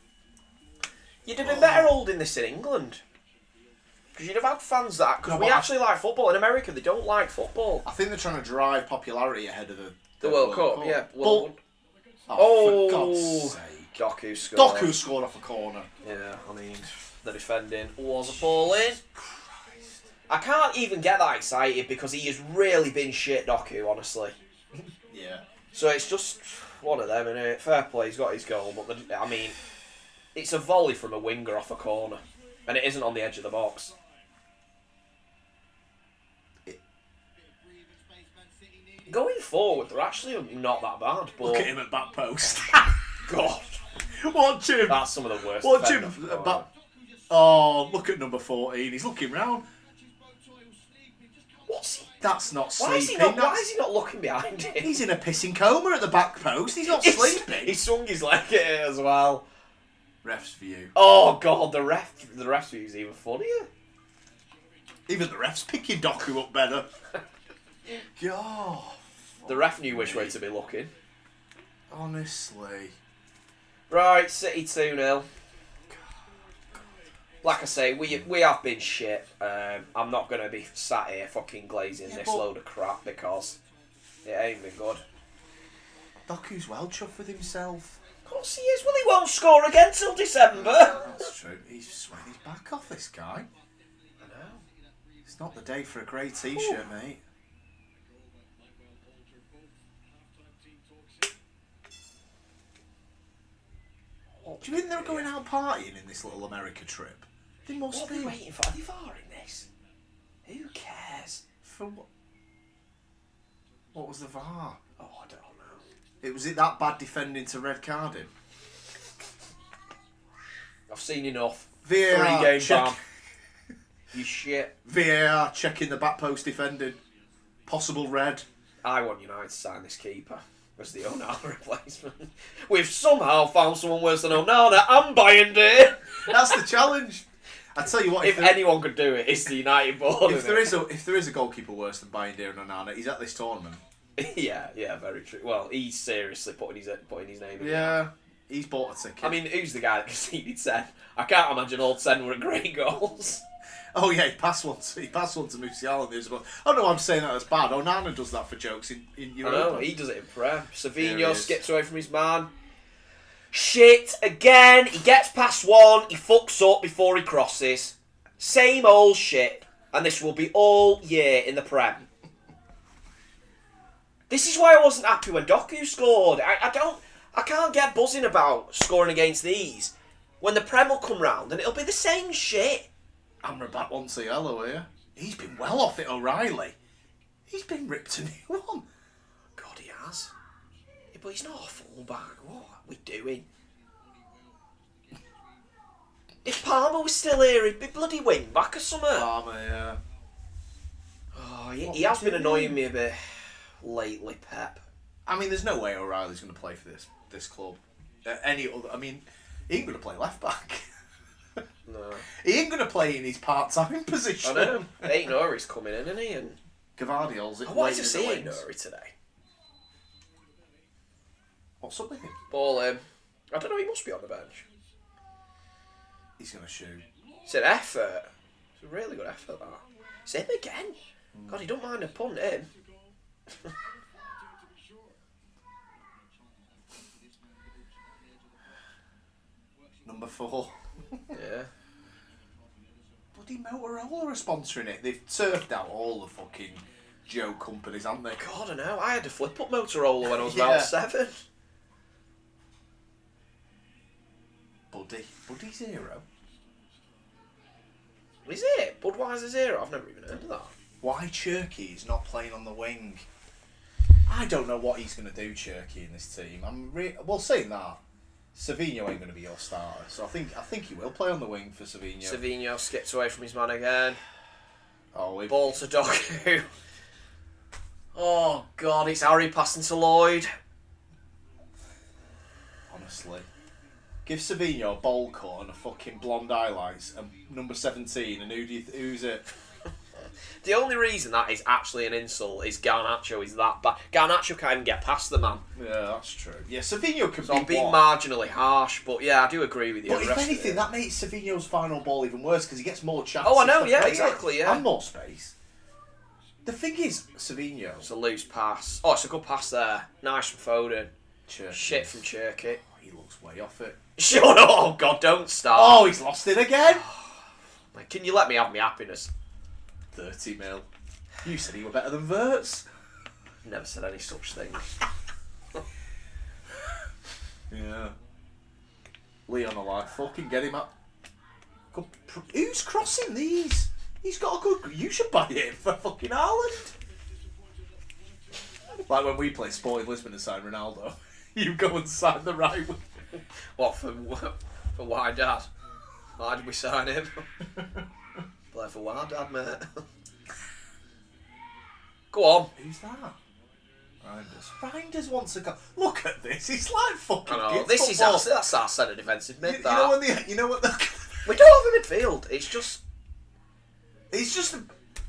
you'd have been better holding this in England. Because you'd have had fans that... Because we actually like football. In America, they don't like football. I think they're trying to drive popularity ahead of the World Cup, yeah. For God's sake. Doku scored. Doku scored off a corner. Yeah, I mean, the defending was appalling. I can't even get that excited because he has really been shit, Doku, honestly. Yeah. So it's just one of them, innit? Fair play, he's got his goal, but I mean, it's a volley from a winger off a corner, and it isn't on the edge of the box. Going forward, they're actually not that bad. But Look at him at back post. God, Watch him. that's some of the worst. Watch him at back. Oh, look at number 14. He's looking round. What's he? That's not sleeping. Why is he not looking behind him? He's in a pissing coma at the back post. He's not sleeping. He swung his leg at it as well. Ref's view. Oh God, the ref's view is even funnier. Even the ref's picking Doku up better. God. The ref knew which way to be looking. Honestly. Right, City 2-0. Like I say, we have been shit. I'm not going to be sat here fucking glazing this load of crap because it ain't been good. Doku's well chuffed with himself. Of course he is. Well, he won't score again till December. That's true. He's sweating his back off, this guy. I know. It's not the day for a grey t-shirt, mate. Do you think they're going out partying in this little America trip? They must What be. are they waiting for? Are they VARing this? Who cares? For what? What was the VAR? Oh, I don't know. Was it that bad defending to red card him? I've seen enough. VAR 3-game check. ban. You shit. VAR checking the back post defending. Possible red. I want United to sign this keeper as the Onana replacement. We've somehow found someone worse than Onana. I'm buying it. That's the challenge. I tell you what, If anyone could do it, it's the United board. if there is a goalkeeper worse than Bayindir and Onana, he's at this tournament. yeah, very true. Well, he's seriously putting his name in. Yeah, he's bought a ticket. I mean, who's the guy that conceded 10? I can't imagine all 10 were great goals. Oh yeah, he passed one to Musiala. Oh no, I'm saying that as bad. Onana does that for jokes in Europe. I know, he does it in Prem. There he Savinho is. skips away from his man. Shit, again. He gets past one, he fucks up before he crosses. Same old shit. And this will be all year in the Prem. This is why I wasn't happy when Doku scored. I can't get buzzing about scoring against these. When the Prem will come round and it'll be the same shit. Amrabat wants a yellow here. He's been well off it, O'Reilly. He's been ripped a new one. God, he has. Yeah, but he's not a full-back. What are we doing? If Palmer was still here, he'd be bloody wing-back or something. Palmer, yeah. Oh, he has been annoying me a bit lately, Pep. I mean, there's no way O'Reilly's going to play for this club. Any other? I mean, he ain't going to play left back. No. He ain't going to play in his part-time I position. know. Ain't Nori's coming in, isn't he? And Gvardiol's it. I wanted waiting to in the see wings. Nori today. What's up with him? Ball in. I don't know, he must be on the bench. He's going to shoot. It's an effort. It's a really good effort, that. It's him again. God, he don't mind a punt, him. Number 4. Yeah. Bloody Motorola are sponsoring it. They've turfed out all the fucking Joe companies, haven't they? God, I know. I had a flip-up Motorola when I was Yeah. about 7. Buddy 0. Is it? Budweiser 0? I've never even heard of that. Why Cherky is not playing on the wing? I don't know what he's going to do, Cherky, in this team. Well, saying that, Savinho ain't going to be your starter, so I think he will play on the wing for Savinho. Savinho skips away from his man again. Oh, Ball to Doku. Oh, God, it's Harry passing to Lloyd. honestly, give Savinho a bowl cut and a fucking blonde highlights and number 17, and who's it? The only reason that is actually an insult is Garnacho is that bad. Garnacho can't even get past the man. Yeah, that's true. Yeah, Savinho can So be I'm being one. marginally harsh, but yeah, I do agree with you. But The if rest of anything, it- that makes Savinho's final ball even worse because he gets more chances. Oh, I know, to yeah, play it exactly, yeah. and more space. The thing is, Savinho. It's a loose pass. Oh, it's a good pass there. Nice from Foden. Cherky. Shit from Cherky. Oh, he looks way off it. Shut up! Oh, God, don't start. Oh, he's lost it again. Like, can you let me have my happiness? 30 mil. You said he were better than Verts. Never said any such thing. Yeah. Leon are like, fucking get him up. Who's crossing these? He's got a good... You should buy him for fucking Haaland. Like when we play Sporting Lisbon and sign Ronaldo. You go and sign the right one. What, for Wydad? Why did we sign him? Play for Wydad, mate. Go on. Who's that? Reinders wants to go. Look at this. He's like fucking. I know. kids This is football. that's our centre defensive mid. You know what? We don't have a midfield. It's just.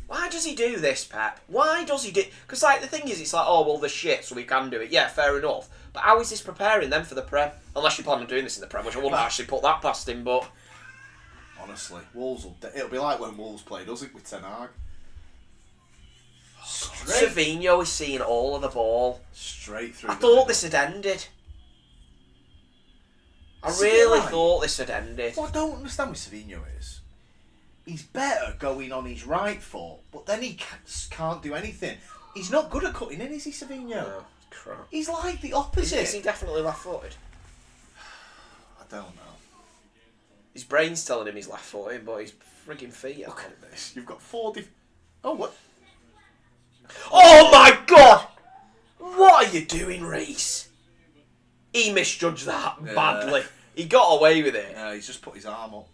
Why does he do this, Pep? Why does he do? Because like the thing is, it's like, oh well, they're shit, so we can do it. Yeah, fair enough. But how is this preparing them for the Prem? Unless you plan on doing this in the Prem, which I wouldn't actually put that past him. But honestly, it'll be like when Wolves played us with Ten Hag. Savinho is seeing all of the ball. Straight through. I thought this had ended. I really thought this had ended. What I don't understand with Savinho is, he's better going on his right foot, but then he can't do anything. He's not good at cutting in, is he, Savinho? No, crap. He's like the opposite. Is he definitely left-footed? I don't know. His brain's telling him he's left-footed, but his frigging feet are. Look at this. You've got 4 Oh, what? Oh my god! What are you doing, Reese? He misjudged that badly. He got away with it. Yeah, he's just put his arm up.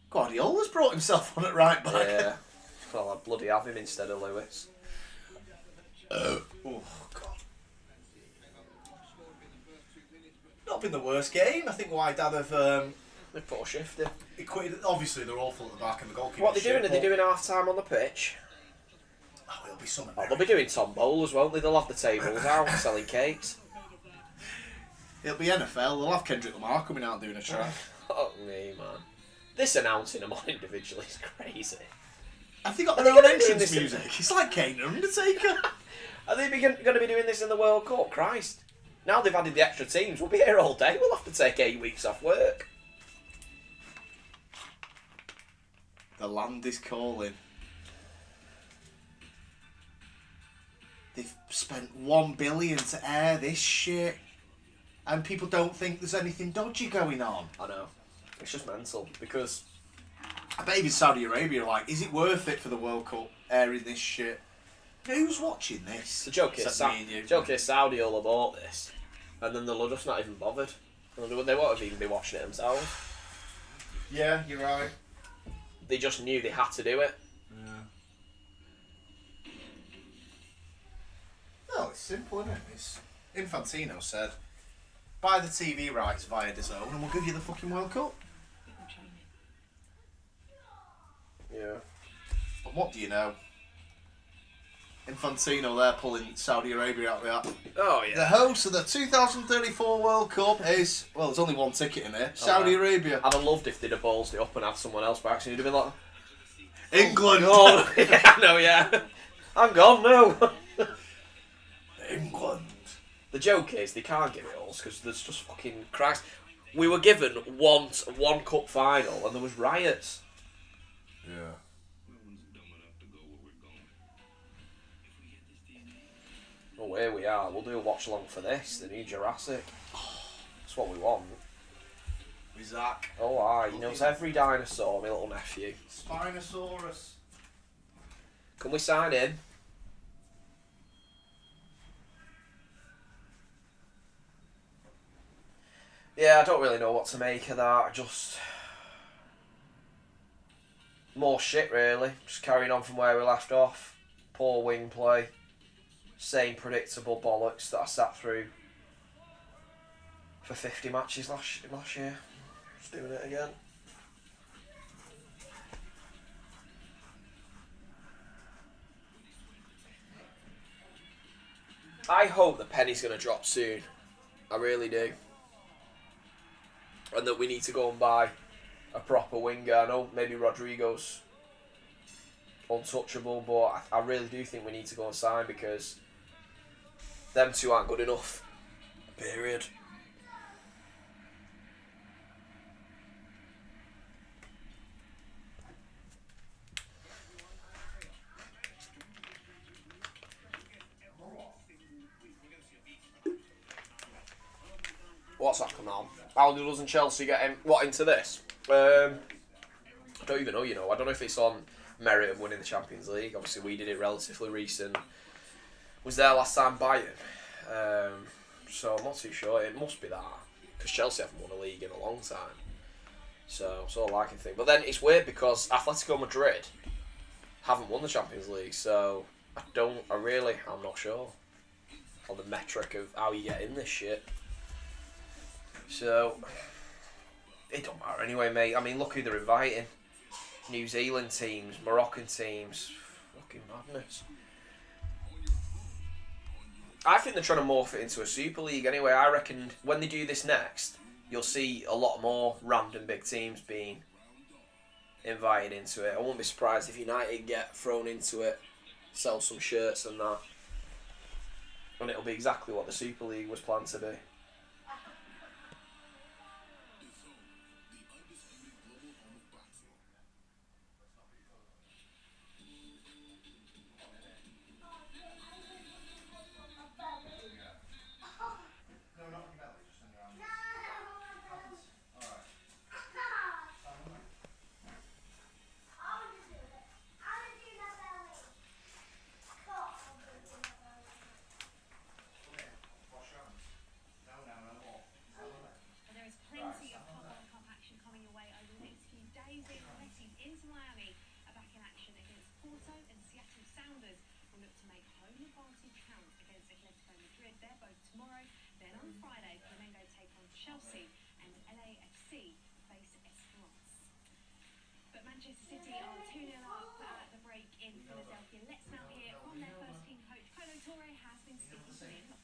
Guardiola's brought himself on at right back. Yeah. Well, I'd bloody have him instead of Lewis. Oh, God. Not been the worst game. I think Wydad have... They put a shift in. Obviously, they're awful at the back and the goalkeeper. What are they doing? Are they doing half-time on the pitch? Oh, it'll be something. Oh, they'll be doing Tom Bowlers, won't they? They'll have the tables out, selling cakes. It'll be NFL. They'll have Kendrick Lamar coming out doing a track. Oh, me, man. This announcing them on individually is crazy. Have they got their own entrance music? It's like Kane and Undertaker. Are they going to be doing this in the World Cup? Christ. Now they've added the extra teams, we'll be here all day. We'll have to take 8 weeks off work. The land is calling. They've spent $1 billion to air this shit, and people don't think there's anything dodgy going on. I know. It's just mental because I bet even Saudi Arabia are like, is it worth it for the World Cup airing this shit? Who's watching this? the joke is Saudi will have bought this, and then they'll just not even bothered. They won't even be watching it themselves. Yeah, you're right. They just knew they had to do it. Yeah. No, it's simple, isn't it? Infantino said, buy the TV rights via DAZN and we'll give you the fucking World Cup. Yeah. But what do you know? Infantino there pulling Saudi Arabia out of that. Oh, yeah. The host of the 2034 World Cup is, well, there's only one ticket in here, Saudi Arabia. I'd have loved if they'd have ballsed it up and had someone else back, so you'd have been like... England! Oh, yeah, no, yeah. Hang on, no. England. The joke is they can't give it us because there's just fucking Christ. We were given one cup final and there was riots. Yeah. Oh, here we are. We'll do a watch along for this. The new Jurassic. That's what we want. With Zach. Oh, aye. He knows every dinosaur, my little nephew. Spinosaurus. Can we sign in? Yeah, I don't really know what to make of that. Just more shit, really. Just carrying on from where we left off. Poor wing play. Same predictable bollocks that I sat through for 50 matches last year. Just doing it again. I hope the penny's going to drop soon. I really do. And that we need to go and buy a proper winger. I know maybe Rodrigo's untouchable, but I really do think we need to go and sign because them two aren't good enough. Period. what's that coming on? How doesn't Chelsea get into this? I don't even know, you know. I don't know if it's on merit of winning the Champions League. Obviously, we did it relatively recent. Was there last time Bayern? So I'm not too sure. It must be that. Because Chelsea haven't won a league in a long time. So it's all I can think. But then it's weird because Atletico Madrid haven't won the Champions League. So I'm not sure on the metric of how you get in this shit. So it don't matter anyway, mate. I mean, look who they're inviting. New Zealand teams, Moroccan teams. Fucking madness. I think they're trying to morph it into a Super League anyway. I reckon when they do this next, you'll see a lot more random big teams being invited into it. I won't be surprised if United get thrown into it, sell some shirts and that. And it'll be exactly what the Super League was planned to be. Chelsea and LAFC face Esperance. But Manchester City are 2-0 up at the break in Philadelphia. Let's now hear from their first team coach. Colo Torre has been speaking to him.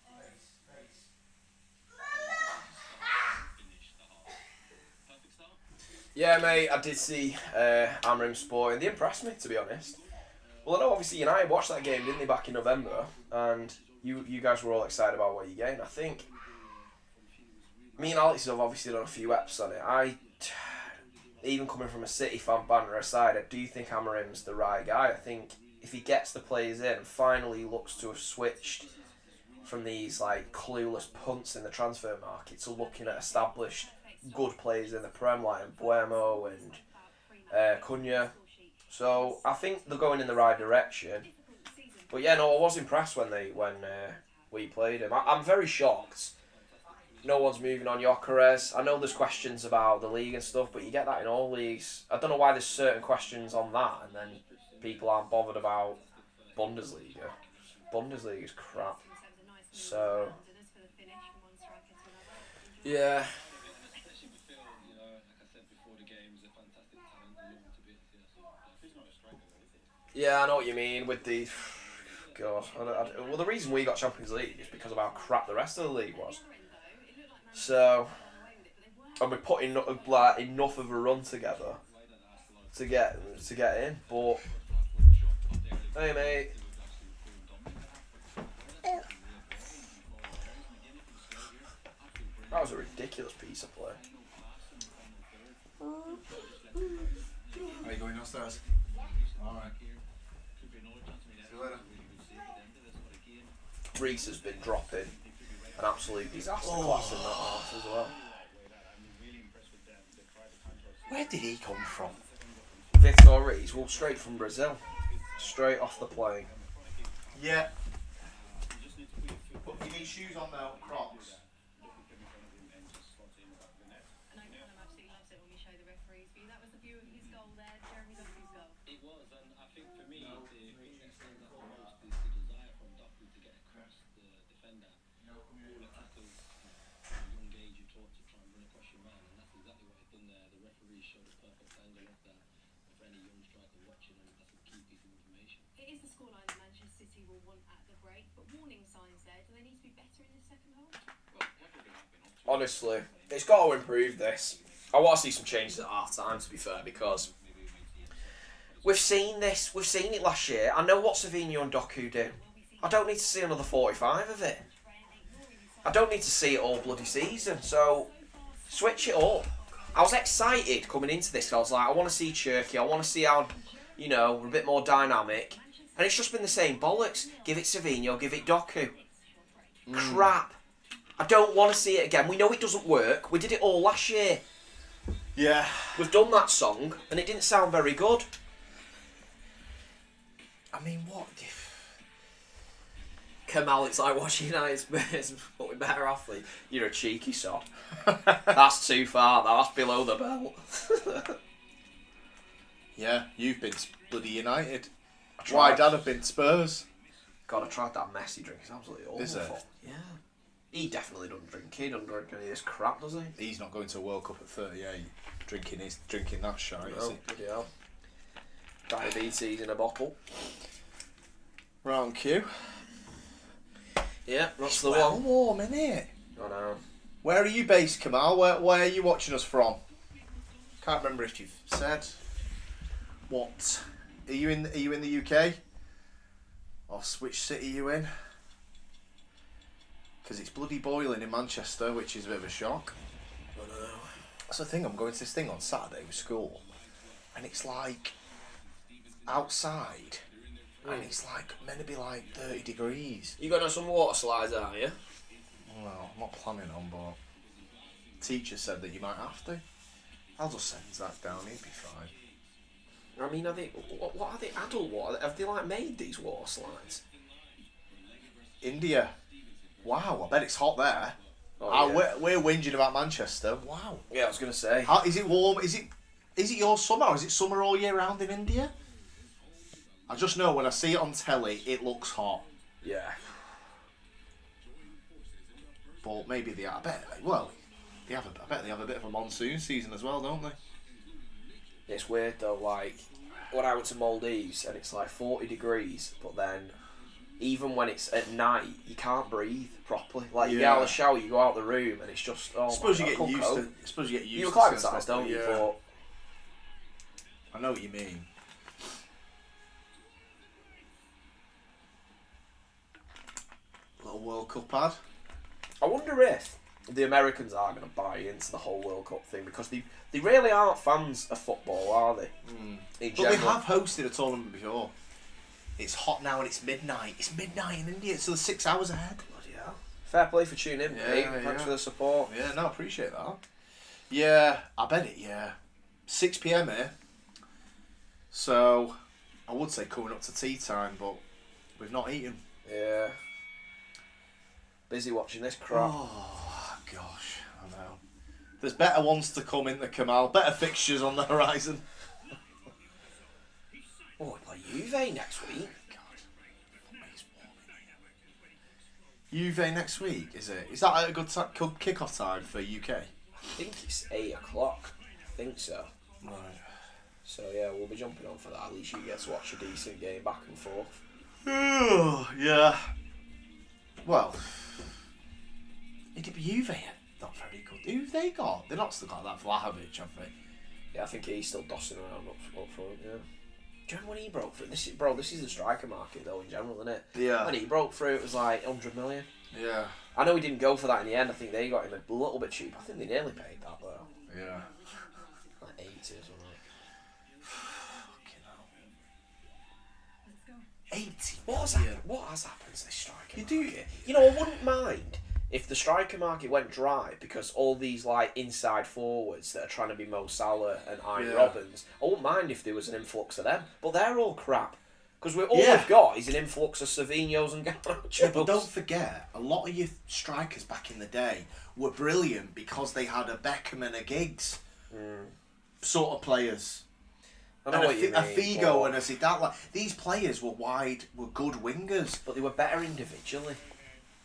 Yeah, mate, I did see Amorim Sport, and they impressed me, to be honest. Well, I know obviously United watched that game, didn't they, back in November, and you guys were all excited about what you gained. I think me and Alex have obviously done a few eps on it. Even coming from a City fan banter aside, I do think Amorim's the right guy. I think if he gets the players in and finally looks to have switched from these like clueless punts in the transfer market to looking at established good players in the Prem like Buemo and Cunha. So I think they're going in the right direction. But yeah, no, I was impressed when we played him. I'm very shocked. No one's moving on Gyökeres. I know there's questions about the league and stuff, but you get that in all leagues. I don't know why there's certain questions on that, and then people aren't bothered about Bundesliga. Bundesliga is crap. So yeah. Yeah, I know what you mean with the... God. Well, the reason we got Champions League is because of how crap the rest of the league was. So... And we put in like enough of a run together to get in, but... Hey, mate. That was a ridiculous piece of play. Are you going downstairs? Alright. See you later. Reese has been dropping an absolute disaster class in that half as well. Where did he come from? Vitor Reese, well, straight from Brazil. Straight off the plane. Yeah. But you need shoes on now, Crocs. It is the scoreline that Manchester City will want at the break, but warning signs there. Do they need to be better in the second half? Honestly, it's got to improve this. I want to see some changes at half time, to be fair, because we've seen this. We've seen it last year. I know what Savinho and Doku do. I don't need to see another 45 of it. I don't need to see it all bloody season. So, switch it up. I was excited coming into this. I was like, I want to see Cherky. I want to see how, we're a bit more dynamic. And it's just been the same bollocks. Give it Savinho, give it Doku. Crap. I don't want to see it again. We know it doesn't work. We did it all last year. Yeah. We've done that song, and it didn't sound very good. I mean, what? Kamal, it's like watching United Spurs, but with better athlete. You're a cheeky sod. That's too far. That's below the belt. Yeah, you've been bloody United. tried. Wydad have been Spurs. God, I tried that messy drink. It's absolutely awful. Is it? Yeah. He definitely doesn't drink. He doesn't drink any of this crap, does he? He's not going to a World Cup at 38 drinking that shite, is No, he? bloody hell. Diabetes in a bottle. Round Q. Yeah, that's the well one. warm, isn't it? I know. Where are you based, Kamal? Where are you watching us from? Can't remember if you've said. What? Are you in the UK? Or which city are you in? Because it's bloody boiling in Manchester, which is a bit of a shock. I know. That's the thing, I'm going to this thing on Saturday with school, and it's like outside, and it's like meant to be like 30 degrees. You got on some water slides, are you? Well, I'm not planning on, but teacher said that you might have to. I'll just send Zach down, he'd be fine. I mean, are they? What are they? Adult water? Have they like made these water slides? India. Wow, I bet it's hot there. Oh, yeah. We're whinging about Manchester. Wow. Yeah, I was gonna say. How, is it warm? Is it your summer? Or is it summer all year round in India? I just know when I see it on telly, it looks hot. Yeah. But maybe I bet they have a bit of a monsoon season as well, don't they? It's weird though. Like when I went to Maldives and it's like 40 degrees, but then even when it's at night, you can't breathe properly. Like you get out of the shower, you go out the room, and it's just. Oh, Suppose my you God, get I used can't to. Suppose you get used. You to acclimatise, certain don't you? stuff, But I know what you mean. Little World Cup ad. I wonder if the Americans are going to buy into the whole World Cup thing, because they really aren't fans of football, are they? In But general. they have hosted a tournament before. It's hot now and it's midnight. It's midnight in India, so they're 6 hours ahead. Bloody hell. Fair play for tuning in, Yeah, mate. yeah. Thanks for the support. Yeah, no, I appreciate that. Yeah, I bet it, yeah. 6 PM here. So, I would say coming up to tea time, but we've not eaten. Yeah. Busy watching this crap. Oh, gosh, I know. There's better ones to come in the Kamal. Better fixtures on the horizon. Oh, we play Juve next week. Juve next week, is it? Is that a good kick-off time for UK? I think it's 8 o'clock. I think so. Right. So yeah, we'll be jumping on for that. At least you get to watch a decent game back and forth. Yeah. Well, Juve are not very good. Who have they got? They're not still got that Vlahovic, have they? Yeah, I think he's still dossing around up front, yeah. Do you remember when he broke through? This is the striker market though in general, isn't it? Yeah. When he broke through, it was like 100 million. Yeah. I know he didn't go for that in the end. I think they got him a little bit cheap. I think they nearly paid that though. Yeah. Like 80 or something. Fucking hell. Let's go. 80 What has happened to this striker You do- market? You know, I wouldn't mind if the striker market went dry because all these like inside forwards that are trying to be Mo Salah and Ian Yeah. Robbins, I wouldn't mind if there was an influx of them. But they're all crap. Because all Yeah. we've got is an influx of Savinhos and Garnachos. Yeah, but don't forget, a lot of your strikers back in the day were brilliant because they had a Beckham and a Giggs sort of players. I know And what you mean. a Figo but- and a Zidane. Like, these players were good wingers. But they were better individually.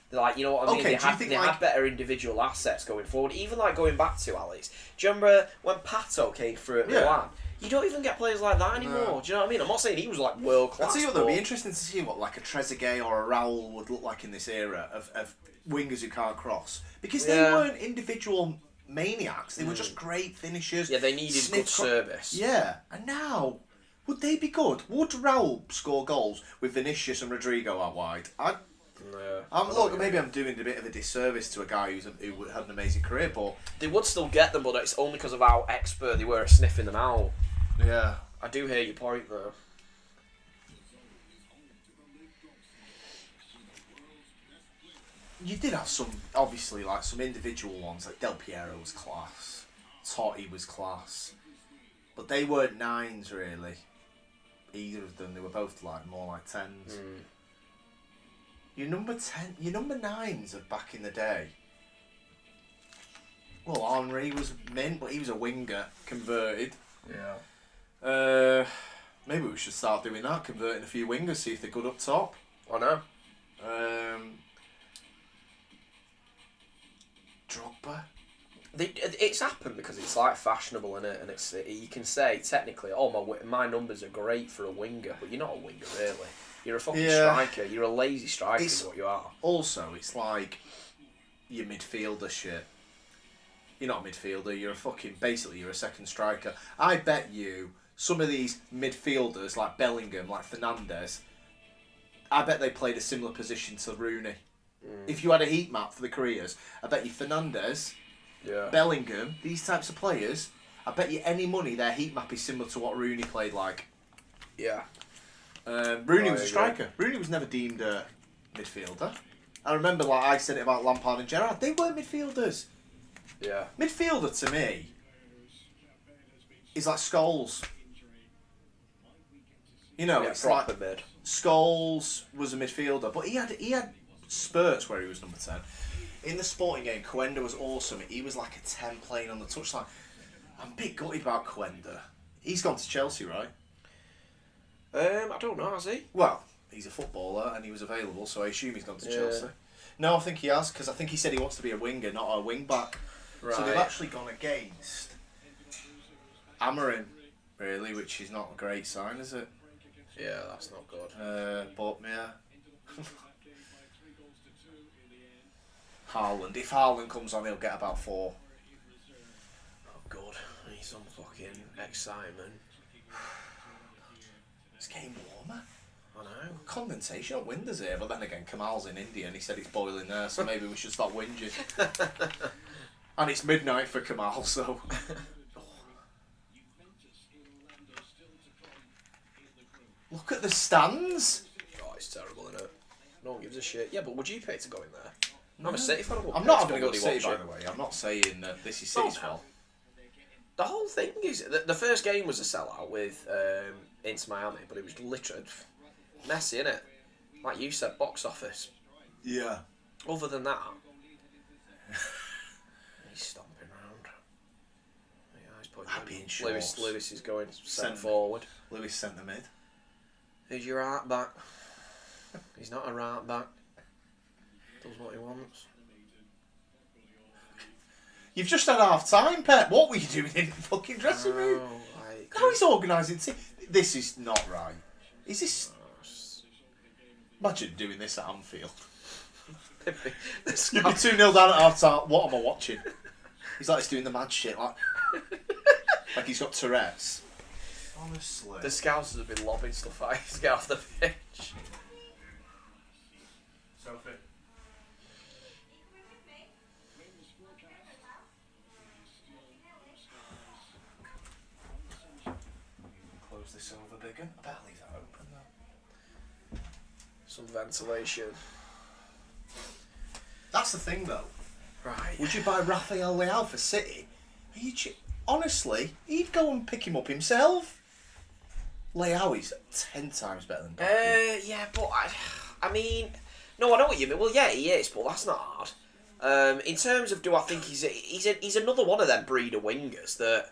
They're like, you know what I mean? Okay, they do you had, think, they like- had better individual assets going forward. Even like going back to Alex, do you remember when Pato came through at Yeah. Milan? You don't even get players like that anymore. No. Do you know what I mean? I'm not saying he was like world class. I'll tell you what, though, it'd be interesting to see what like a Trezeguet or a Raul would look like in this era of wingers who can't cross. Because they Yeah. weren't individual maniacs, they were just great finishers. Yeah, they needed good service. Yeah, and now, would they be good? Would Raul score goals with Vinicius and Rodrigo out wide? Look, maybe I'm doing a bit of a disservice to a guy who had an amazing career, but They would still get them, but it's only because of how expert they were at sniffing them out. yeah. I do hear your point though. You did have some, obviously, like some individual ones, like Del Piero was class, Totti was class, but they weren't nines really. Either of them, they were both like more like tens. Your number nines of back in the day. Well, Henry was mint, but he was a winger converted. Yeah. Maybe we should start doing that, converting a few wingers, see if they're good up top. I know. Drogba. It's happened because it's like fashionable, innit? And it's you can say technically, oh my numbers are great for a winger, but you're not a winger really. You're a fucking striker. You're a lazy striker, is what you are. Also, it's like your midfielder shit. You're not a midfielder. You're a fucking basically you're a second striker. I bet you some of these midfielders like Bellingham, like Fernandes, I bet they played a similar position to Rooney. If you had a heat map for the careers, I bet you Fernandes, Bellingham, these types of players, I bet you any money their heat map is similar to what Rooney played like. Yeah. Rooney was a striker. Rooney was never deemed a midfielder. I remember, like I said it about Lampard and Gerrard, they weren't midfielders. Yeah. Midfielder to me is like Scholes. You know, Yeah, it's proper like mid. Scholes was a midfielder, but he had spurts where he was number 10. In the Sporting game, Coenda was awesome. He was like a 10 playing on the touchline. I'm a bit gutted about Coenda. He's gone to Chelsea, right? I don't know, has he? Well, he's a footballer and he was available, so I assume he's gone to Chelsea. No, I think he has, because I think he said he wants to be a winger, not a wing back. Right. So they've actually gone against Amorim, really, which is not a great sign, is it? Yeah, that's not good. But yeah. Haaland. If Haaland comes on, he'll get about 4. Oh, good. I need some fucking excitement. It's getting warmer. I know. Condensation on windows here, but then again, Kamal's in India and he said it's boiling there, so maybe we should stop whinging. And it's midnight for Kamal, so. Look at the stands. Oh, it's terrible, isn't it? No one gives a shit. Yeah, but would you pay to go in there? I'm a City fan. I'm not having a go to City, by the way. I'm not saying that this is City's fault. The whole thing is the first game was a sellout with Inter Miami, but it was literally messy, innit? Like you said, box office. Yeah. Other than that, he's stomping around. Yeah, he's putting Happy in shorts. Lewis is going centre forward. Lewis centre mid. Who's your right back? He's not a right back. Does what he wants. You've just had half time, Pep. What were you doing in the fucking dressing room? How he's organising. This is not right. Is this? Imagine doing this at Anfield. You'd be 2-0 down at half time. What am I watching? He's like he's doing the mad shit, like he's got Tourette's. Honestly, the Scousers have been lobbing stuff at him to get off the pitch. Sophie. Close this over bigger. I better leave that open though. Some ventilation. That's the thing though. Right. Would you buy Rafael Leao for City? Are you honestly, he'd go and pick him up himself. Leao is 10 times better than Donkey. Yeah, but I mean, no, I know what you mean. Well, yeah, he is, but that's not hard. In terms of, do I think he's another one of them breed of wingers that,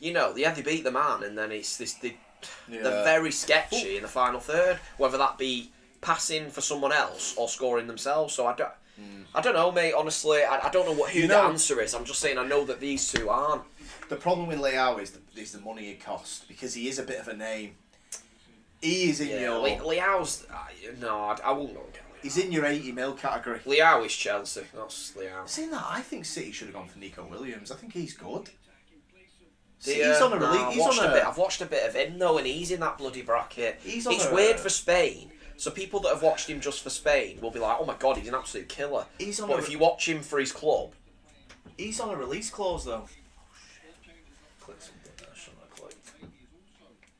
you know, they beat the man, and then it's they're very sketchy in the final third, whether that be passing for someone else or scoring themselves. So I don't know, mate. Honestly, I don't know who the answer is. I'm just saying I know that these two aren't. The problem with Leao is the money it costs, because he is a bit of a name. He is in your... Leao's... no, I won't go and get Leao. He's in your 80 mil category. Leao is Chelsea, that's Leao. Saying that, I think City should have gone for Nico Williams. I think he's good. He's on a release. I've watched a bit of him though, and he's in that bloody bracket. It's weird for Spain. So people that have watched him just for Spain will be like, "Oh my god, he's an absolute killer." But if you watch him for his club, he's on a release clause though. Click something there, shouldn't I click?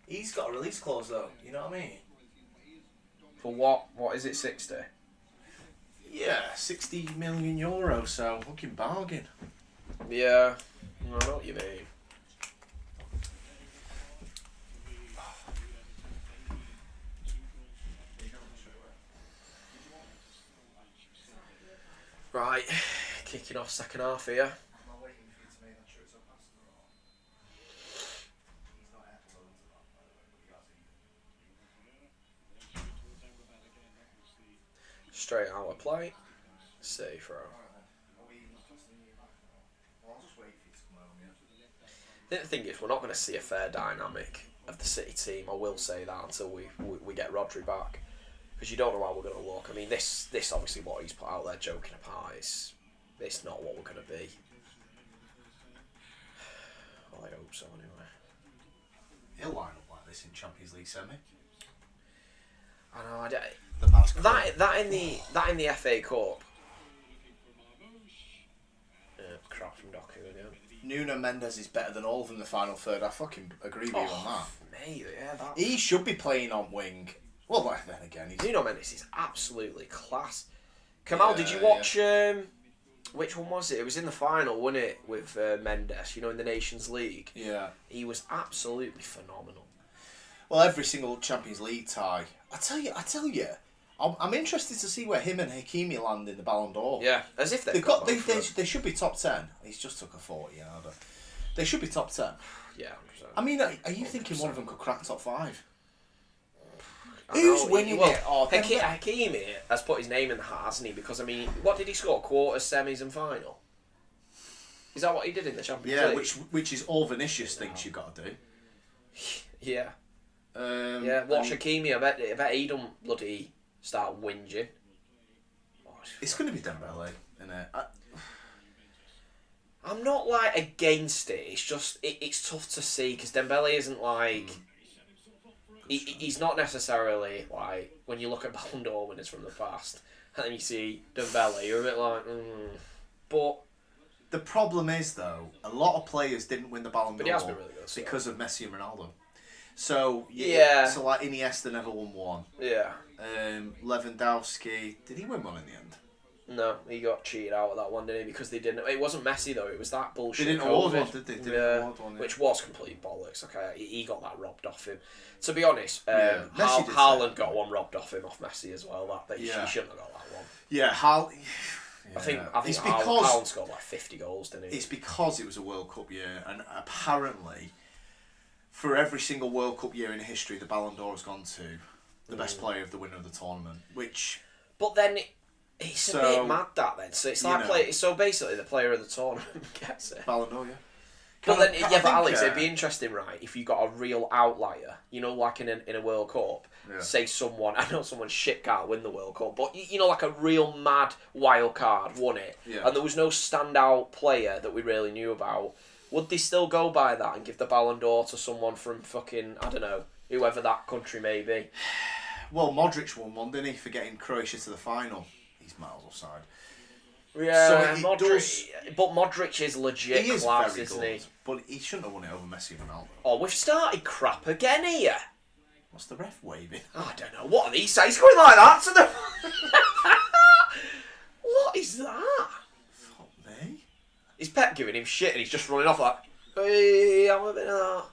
He's got a release clause though. You know what I mean? For what? What is it? 60. Yeah, 60 million euros, so fucking bargain. Yeah, I know what you mean. Right, kicking off second half here. Straight out of play. Safe throw. The thing is, we're not going to see a fair dynamic of the City team. I will say that until we get Rodri back, because you don't know how we're going to look. I mean, this obviously what he's put out there joking apart is it's not what we're going to be. Well, I hope so anyway. He'll line up like this in Champions League semi. I know. I don't, The mask. that in the FA Cup. Crap from Doku again. Nuno Mendes is better than all of them in the final third. I fucking agree with you on that. Mate, yeah, that. He should be playing on wing. Well, then again, he's... Nuno Mendes is absolutely class. Kamal, did you watch? Which one was it? It was in the final, wasn't it, with Mendes? You know, in the Nations League. Yeah. He was absolutely phenomenal. Well, every single Champions League tie. I tell you, I'm interested to see where him and Hakimi land in the Ballon d'Or. Yeah, as if They've got. They should be top 10. He's just took a 40-yarder. They should be top 10. Yeah, 100%. I mean, are you thinking one of them could crack top 5? I Who's know, winning well, it? Oh, Hakimi has put his name in the hat, hasn't he? Because, I mean, what did he score? Quarters, semis and final? Is that what he did in the Champions League? Yeah, which is all Vinicius thinks you've got to do. Yeah. Yeah, watch Hakimi. I bet he don't bloody start whinging. It's going to be Dembele, isn't it? I'm not like against it. It's just it's tough to see because Dembele isn't like he's not necessarily like when you look at Ballon d'Or winners from the past and then you see Dembele, you're a bit like, but the problem is though a lot of players didn't win the Ballon d'Or he has been really good, because of Messi and Ronaldo. So yeah, so like Iniesta never won one. Yeah. Lewandowski, did he win one in the end? No, he got cheated out of that one, didn't he? Because they didn't. It wasn't Messi though. It was that bullshit. They didn't award one, did they? They didn't award one, yeah. Which was complete bollocks. Okay, he got that robbed off him. To be honest, Messi did Haaland got one robbed off him off Messi as well. That he shouldn't have got that one. Yeah, I think it's Haaland scored like 50 goals, didn't he? It's because it was a World Cup year, and apparently, for every single World Cup year in history, the Ballon d'Or has gone to the best player of the winner of the tournament. Which, but then it's a bit mad that then. So it's like so basically the player of the tournament gets it. Ballon d'Or, yeah. But Alex, it'd be interesting, right? If you got a real outlier, you know, like in a World Cup, say someone, I know someone shit can't win the World Cup, but you know, like a real mad wild card won it, and there was no standout player that we really knew about. Would they still go by that and give the Ballon d'Or to someone from fucking, I don't know, whoever that country may be? Well, Modric won one, didn't he, for getting Croatia to the final? He's miles offside. Yeah, so Modric is legit he is class, very isn't good, he? But he shouldn't have won it over Messi and Ronaldo. Oh, we've started crap again here. What's the ref waving? I don't know. What are these sides going like that to them? What is that? Fuck me. Is Pep giving him shit and he's just running off like, hey, I'm a bit of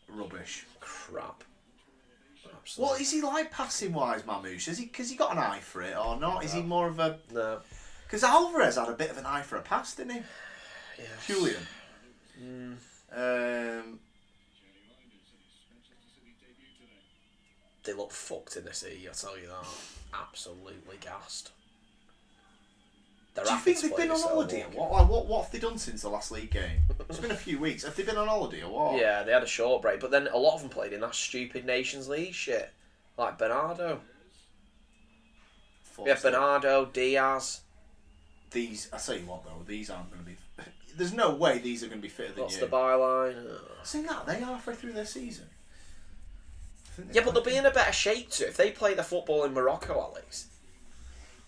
that. Rubbish. Crap. Absolutely. What is he like passing wise, Mamouche? Is he because he got an eye for it or not? Is he more of a no? Because Alvarez had a bit of an eye for a pass, didn't he? Yeah. Julian. They look fucked in this E, I tell you that. Absolutely gassed. Do you think they've been on holiday? What have they done since the last league game? It's been a few weeks. Have they been on holiday or what? Yeah, they had a short break, but then a lot of them played in that stupid Nations League shit. Like Bernardo. Yeah, Bernardo, Diaz. I tell you what though, these aren't going to be... There's no way these are going to be fitter than What's you. the byline? See that? They are halfway through their season. Yeah, but they'll be in a better shape too. If they play the football in Morocco, Alex.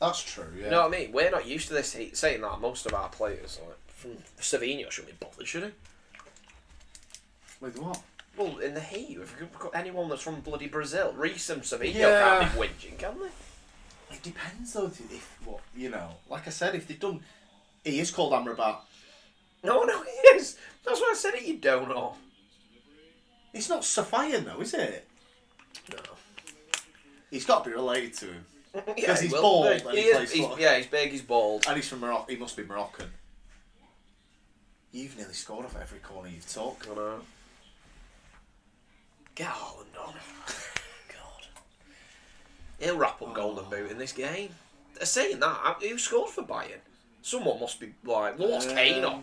That's true, yeah. You know what I mean? We're not used to this. Saying that, most of our players, like from Savinho, shouldn't be bothered, should he? With what? Well, in the heat, if you've got anyone that's from bloody Brazil, Reece and Savinho Yeah. can't be whinging, can they? It depends though. If what you know, like I said, if they've done, he is called Amrabat. No, he is. That's why I said it. You don't know. It's not Safayan though, is it? No. He's got to be related to him. Yeah, Because he's will. bald No, and he is- plays football. Yeah, he's big. He's bald. And he's from Morocco. He must be Moroccan. You've nearly scored off every corner you've took. I know. Get Haaland on. God. He'll wrap up Golden Boot in this game. Saying that, who scored for Bayern? Someone must be like, well, what's Kane on?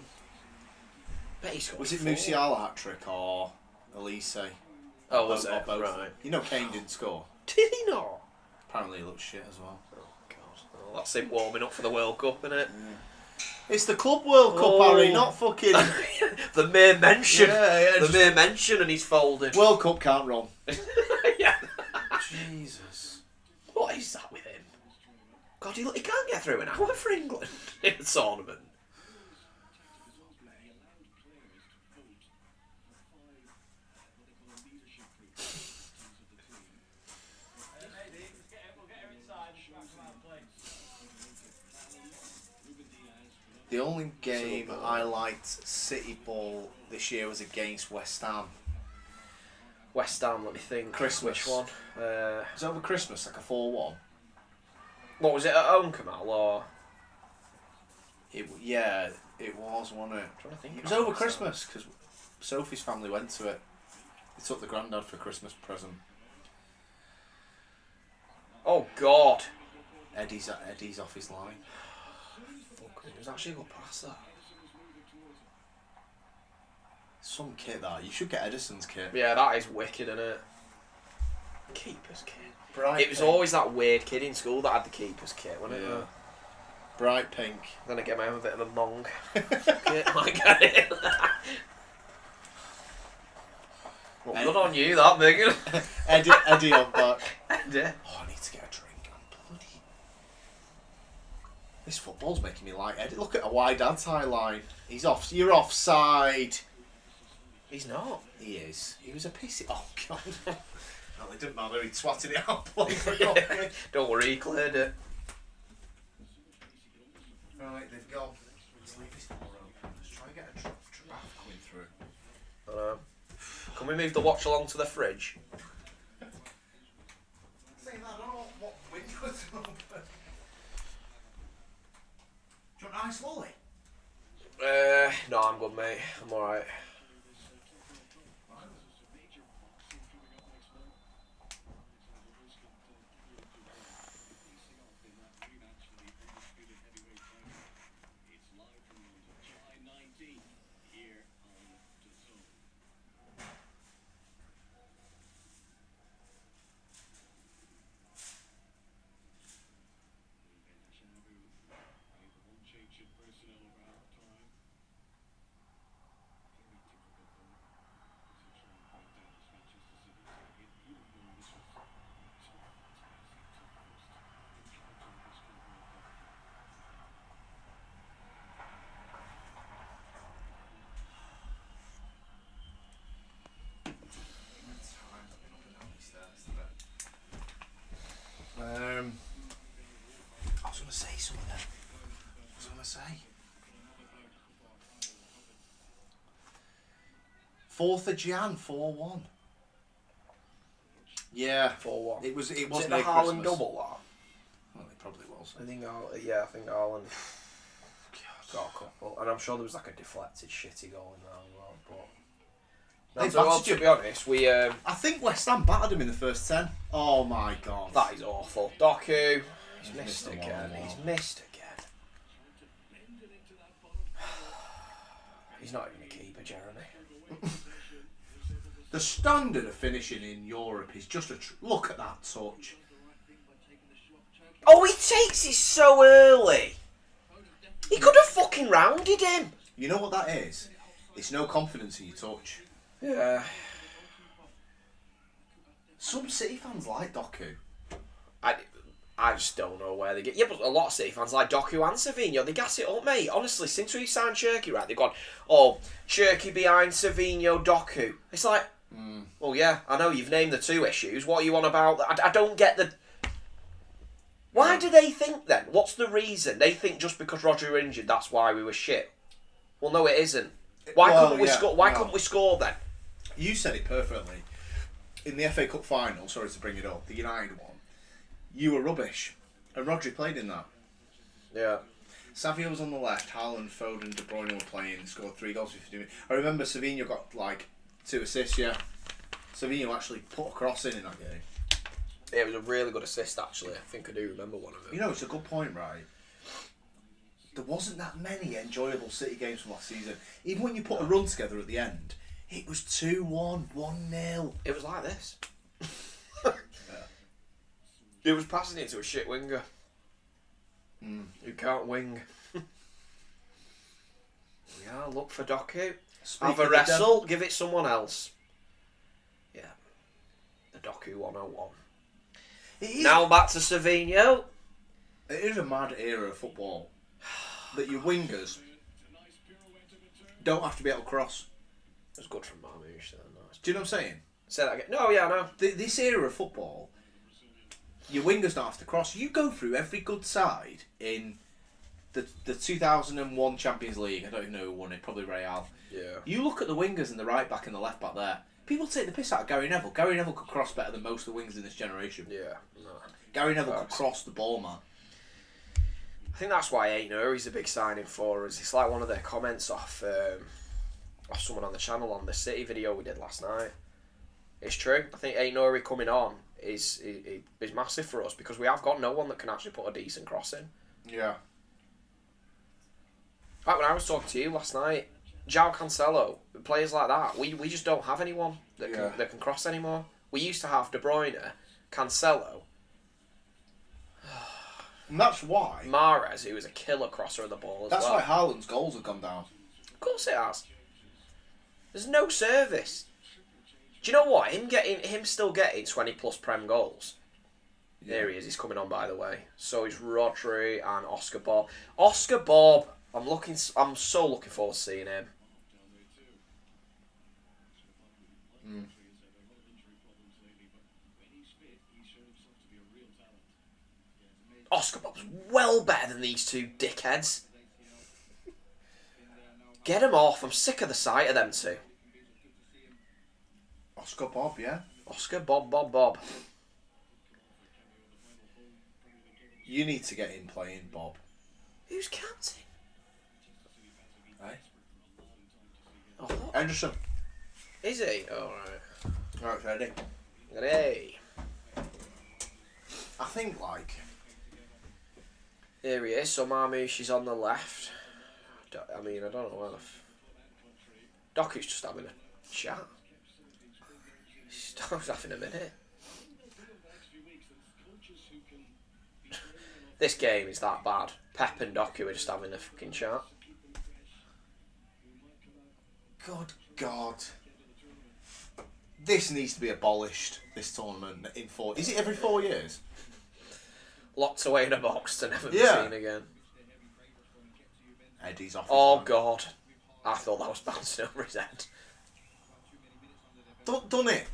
Bet he scored Was it 4. Musiala hat trick or Elise? Oh, was Or it? both. Right. You know Kane didn't score. Did he not? Apparently he looks shit as well. Oh, God. Well, that's him warming up for the World Cup, isn't it? It's the Club World Cup, Oh. Harry, not fucking... The mere mention. Yeah, the just- mere mention and he's folded. World Cup can't run. Yeah. Jesus. What is that with him? God, he can't get through an hour for England in a tournament. The only game I liked City ball this year was against West Ham. West Ham, let me think. Christmas. Which one? It was over Christmas, like a 4-1. What was it at home, Kamal? Or Yeah, it was, wasn't it? trying to think. It was over Christmas because Sophie's family went to it. They took the granddad for a Christmas present. Oh God! Eddie's off his line. Fuck, it was actually a good pass that. Some kit that you should get Edison's kit. Yeah, that is wicked, isn't it? Keeper's kit. Bright. It was pink. always that weird kid in school that had the keeper's kit, wasn't it? Yeah. Bright pink. Then again, I'm a bit of a mong. Kit, I get it. Well, good on you, that Megan. Eddie on back. Yeah. Oh, I need to get a drink. I'm bloody. This football's making me like Eddie. Look at a Wydad tie line. He's off. You're offside. He's not. He is. He was a pissy. Oh God. Well, it didn't matter. He swatted it out. Play for it. Don't worry, he cleared it. Right, they've gone. Let's leave this door open. Let's try and get a draft coming through. I know. Can we move the watch along to the fridge? Say that. I don't know what windows are open. Do you want ice lolly? No, I'm good, mate. I'm alright. I was going to say something then. What was I going to say? 4th of Jan, 4-1. Yeah. 4-1. It Was it wasn't the a Haaland Christmas. double, that? Well, it probably was. I think Haaland got a couple. And I'm sure there was like a deflected shitty goal in there as well. But They no, battered to you. be honest, we I think West Ham battered him in the first 10. Oh my God. that is awful. Doku, he's He's missed missed a again. one-on-one. He's missed again. He's not even a keeper, Jeremy. The standard of finishing in Europe is just look at that touch. Oh, he takes it so early. He could have fucking rounded him. You know what that is? It's no confidence in your touch. Yeah. Some City fans like Doku. I just don't know where they get. Yeah, but a lot of City fans like Doku and Savinho, they gas it up, mate. Honestly, since we signed Cherky, right, they've gone, oh, Cherky behind Savinho, Doku. It's like, Well, yeah, I know you've named the two issues. What are you on about? I don't get the... Why do they think then? What's the reason? They think just because Roger were injured, that's why we were shit. Well, no, it isn't. Why couldn't we score? Why couldn't we score then? You said it perfectly. In the FA Cup final, sorry to bring it up, the United one, you were rubbish, and Rodri played in that. Yeah. Savio was on the left, Haaland, Foden, De Bruyne were playing, scored 3 goals. I remember Savinho got like 2 assists, yeah. Savinho actually put a cross in that game. It was a really good assist, actually. I think I do remember one of them. You know, it's a good point, right? There wasn't that many enjoyable City games from last season. Even when you put a run together at the end, it was 2-1, 1-0. It was like this. It was passing into a shit winger. Who can't wing. Yeah, look for Doku. Have a wrestle, give it someone else. Yeah. The Doku 101. Now back to Savinho. It is a mad era of football that your wingers don't have to be able to cross. It was good from Marmouche. Nice. Do you know what I'm saying? Say that again. No, yeah, I know. This era of football, your wingers don't have to cross. You go through every good side in the 2001 Champions League. I don't even know who won it. Probably Real. Yeah. You look at the wingers and the right back and the left back there. People take the piss out of Gary Neville. Gary Neville could cross better than most of the wingers in this generation. Yeah. No. Gary Neville could cross the ball, man. I think that's why Ain't He's a big signing for us. It's like one of their comments off someone on the channel on the City video we did last night. It's true. I think Ain't coming on is massive for us because we have got no one that can actually put a decent cross in. Yeah. Like when I was talking to you last night, João Cancelo, players like that, we just don't have anyone that can cross anymore. We used to have De Bruyne, Cancelo, and that's why Mahrez, who was a killer crosser of the ball as well. That's why Haaland's goals have gone down. Of course it has. There's no service. Do you know what? Him still getting 20 plus Prem goals. Yeah. There he is. He's coming on, by the way. So is Rodri and Oscar Bob. Oscar Bob. I'm so looking forward to seeing him. Oscar Bob's well better than these two dickheads. Get him off. I'm sick of the sight of them two. Oscar Bob, yeah? Oscar Bob. You need to get him playing, Bob. Who's captain? Hey? Oh, Anderson. is he? Oh, right. Right, ready? Hey. I think, like... Here he is. So Marmouche is on the left. I mean, I don't know where the... Doku's just having a chat. He's having a minute. This game is that bad. Pep and Doku are just having a fucking chat. Good God. This needs to be abolished, this tournament, in 4... Is it every 4 years? Locked away in a box to never be seen again. Eddie's off. Oh, God. I thought that was bouncing over his head. Done it.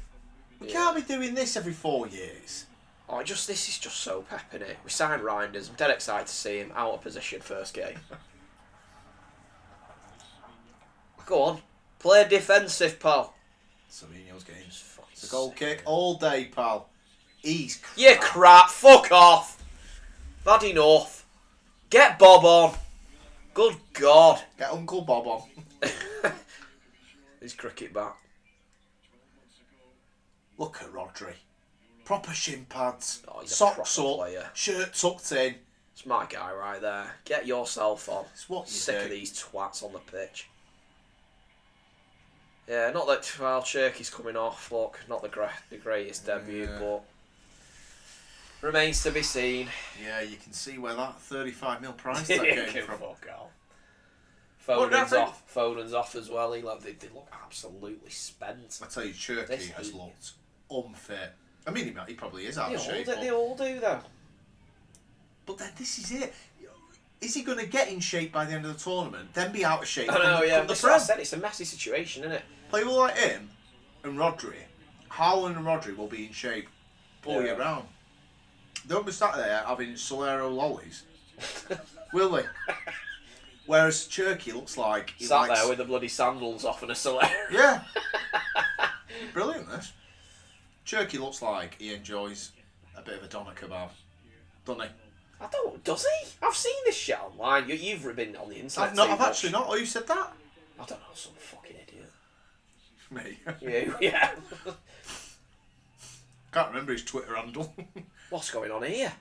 We can't be doing this every 4 years. Oh, this is just so Pep, innit? We signed Reinders. I'm dead excited to see him out of position first game. Go on. Play defensive, pal. Savinho's game. It's a goal kick all day, pal. He's crap. You crap. Fuck off. I've had enough. Get Bob on. Good God. Get Uncle Bob on. His cricket bat. Look at Rodri. Proper shin pads. Oh, he's a socks proper up. player. Shirt tucked in. It's my guy right there. Get yourself on. It's what you Sick do. of these twats on the pitch. Yeah, not that Cherky's coming off. Look, not the greatest debut, but remains to be seen. Yeah, you can see where that 35 mil price tag came from. Foden's off as well. They look absolutely spent. I tell you, Cherky has looked unfit. I mean, he probably is out of shape. They all do, though. But then this is it. Is he going to get in shape by the end of the tournament, then be out of shape? I know, yeah. The I said it's a messy situation, isn't it? Play all like him, and Rodri, Haaland and Rodri will be in shape all year round. They won't be sat there having Solero lollies, will they? Whereas Cherky looks like he Sat likes... there with the bloody sandals off and a Solero. Yeah. Brilliant, this. Cherky looks like he enjoys a bit of a doner kebab, doesn't he? I don't. Does he? I've seen this shit online. You've been on the internet. I've actually not. Oh, you said that? I don't know. Some fucking idiot. Me. Yeah. Can't remember his Twitter handle. What's going on here?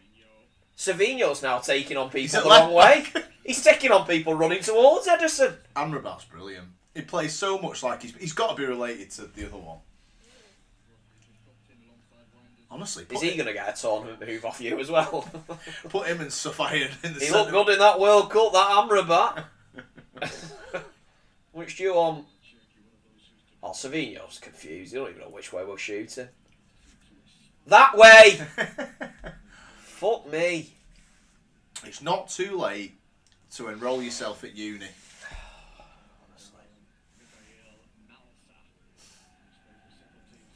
Savinho's now taking on people it the wrong way. He's taking on people running towards Ederson. Amrabat's brilliant. He plays so much like he's got to be related to the other one. Honestly, Is he going to get a tournament move off you as well? Put him and Sofian in the He centre. looked good in that World Cup, that Amrabat. Which do you want? Oh, Savinho's confused. You don't even know which way we're shooting. That way! Fuck me. It's not too late to enrol yourself at uni. Honestly.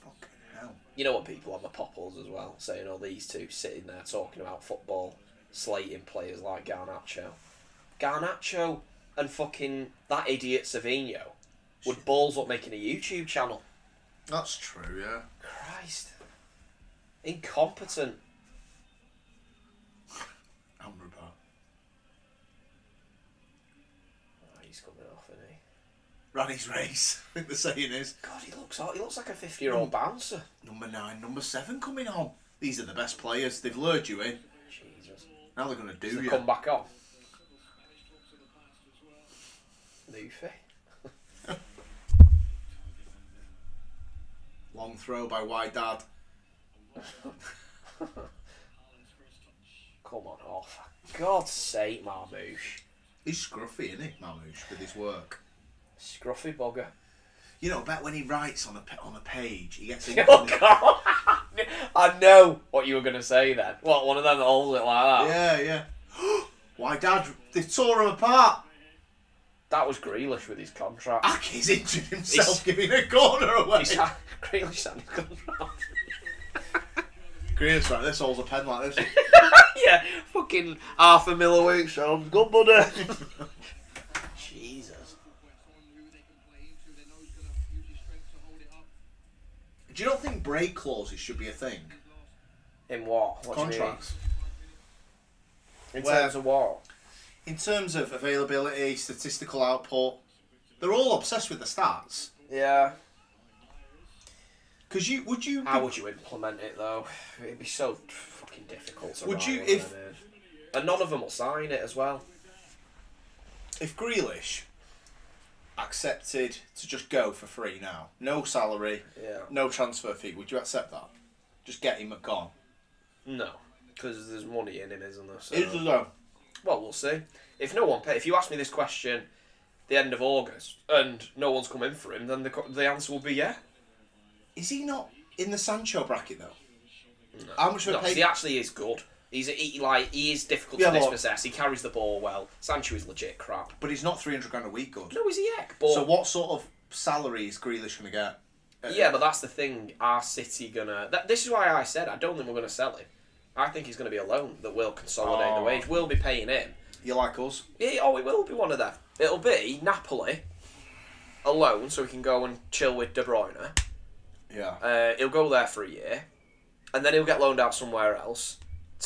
Fucking hell. You know what people on the popples as well, saying all these two sitting there talking about football, slating players like Garnacho. Garnacho and fucking that idiot Savinho would balls up making a YouTube channel. That's true, yeah. Christ. Incompetent. Amrabat. Oh, he's coming off, isn't he? Ran his race, I think the saying is. God, he looks like a 50-year-old bouncer. Number 9, number 7 coming on. These are the best players. They've lured you in. Jesus. Now they're going to do Does you. come back on? Luffy. Long throw by Wydad. Come on, oh, for God's sake, Marmouche. He's scruffy, isn't he, Mamouche, with his work? Scruffy bugger. You know, I bet when he writes on a page, he gets a... Oh, God. I know what you were going to say then. What, one of them that holds it like that? Yeah. Wydad, they tore him apart. That was Grealish with his contract. Aki's injured himself giving a corner away. Grealish signed his contract. Grealish like this, holds a pen like this. Yeah, fucking $500,000 a week, sounds good, buddy. Jesus. Do you not think break clauses should be a thing? In what? What Contracts. do you mean? In terms of what? In terms of availability, statistical output, they're all obsessed with the stats. Yeah. Because How would you implement it though? It'd be so fucking difficult to Would write you one if- in. And none of them will sign it as well. if Grealish accepted to just go for free now, no salary, Yeah. no transfer fee, would you accept that? Just get him gone. No. Because there's money in him, isn't there? So. Is there though? Well, we'll see. If no one if you ask me this question the end of August and no one's come in for him, then the answer will be yeah. Is he not in the Sancho bracket though? No. How much of a No, 'cause pay? he actually is good. He is difficult Yeah, to but- dispossess. He carries the ball well. Sancho is legit crap. But he's not $300,000 a week good. No, is he heck? But So what sort of salary is Grealish going to get? yeah, but that's the thing. Are City gonna? This is why I said I don't think we're gonna sell him. I think he's going to be a loan that will consolidate the wage. We'll be paying him. You like us? Yeah, it will be one of them. It'll be Napoli, a loan, so he can go and chill with De Bruyne. Yeah. He'll go there for a year, and then he'll get loaned out somewhere else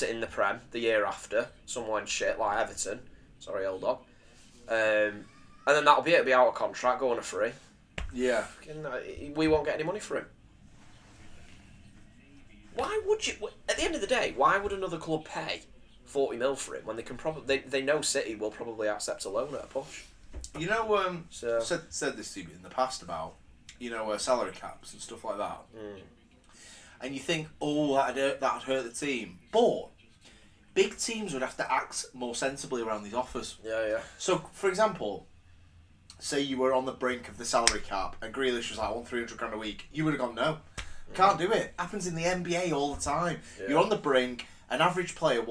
in the Prem the year after, somewhere in shit like Everton. Sorry, old dog. And then that'll be it. It'll be out of contract, go on a free. Yeah. We won't get any money for him. Why would you? At the end of the day, why would another club pay 40 mil for him when they can probably they know City will probably accept a loan at a push? You know, So- said this to you in the past about, salary caps and stuff like that. And you think, oh, that'd hurt the team. But big teams would have to act more sensibly around these offers. Yeah. So, for example, say you were on the brink of the salary cap and Grealish was like, I want $300,000 a week. You would have gone, no. Can't do it. Happens in the NBA all the time. Yeah. You're on the brink. An average player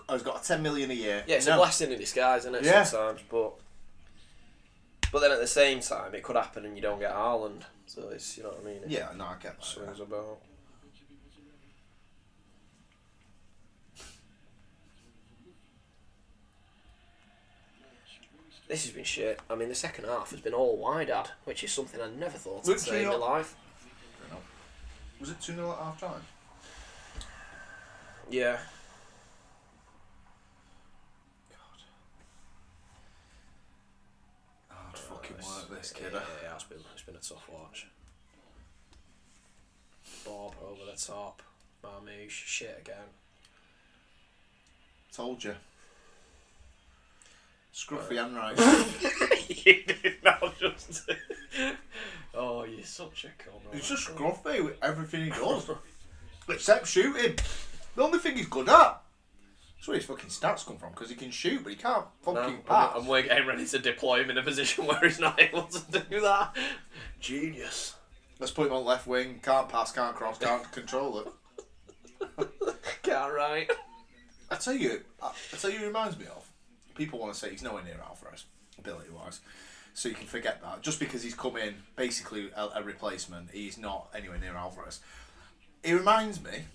has got $10 million a year. Yeah, it's a blessing in disguise, isn't it? Yeah. Sometimes, but then at the same time, it could happen and you don't get Haaland. So it's, you know what I mean? Yeah, no, I get that. Swings Yeah. about. This has been shit. I mean, the second half has been all Wydad, which is something I never thought I'd say in my life. Was it 2-0 at half time? Yeah. Hard fucking work, this kid. Yeah, it's been a tough watch. Bob over the top. Marmouche, shit again. Told you. Scruffy and right. You did not just. Oh, you're such a cunt. He's just scruffy with everything he does. Except shooting. The only thing he's good at. That's where his fucking stats come from, because he can shoot, but he can't fucking pass. And we're getting ready to deploy him in a position where he's not able to do that. Genius. Let's put him on left wing. Can't pass, can't cross, can't control it. Can't write. I tell you who he reminds me of. People want to say he's nowhere near Alvarez, ability-wise. So you can forget that. Just because he's come in, basically a replacement, he's not anywhere near Alvarez. He reminds me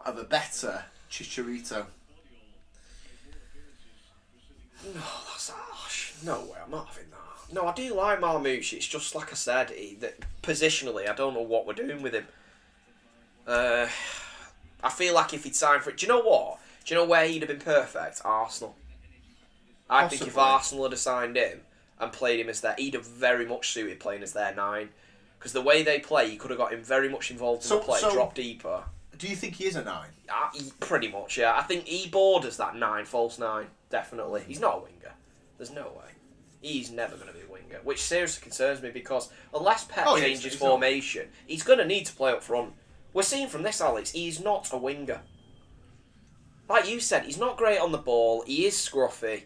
of a better Chicharito. No, that's harsh. No way, I'm not having that. No, I do like Marmouche. It's just like I said, positionally, I don't know what we're doing with him. I feel like if he'd signed for it... Do you know what? Do you know where he'd have been perfect? Arsenal. I think if Arsenal had signed him and played him as their... He'd have very much suited playing as their 9. Because the way they play, you could have got him very much involved in the play, drop deeper. Do you think he is a 9? Pretty much, yeah. I think he borders that 9, false 9, definitely. He's not a winger. There's no way. He's never going to be a winger, which seriously concerns me because unless Pep changes formation, he's going to need to play up front. We're seeing from this, Alex, he's not a winger. Like you said, he's not great on the ball. He is scruffy,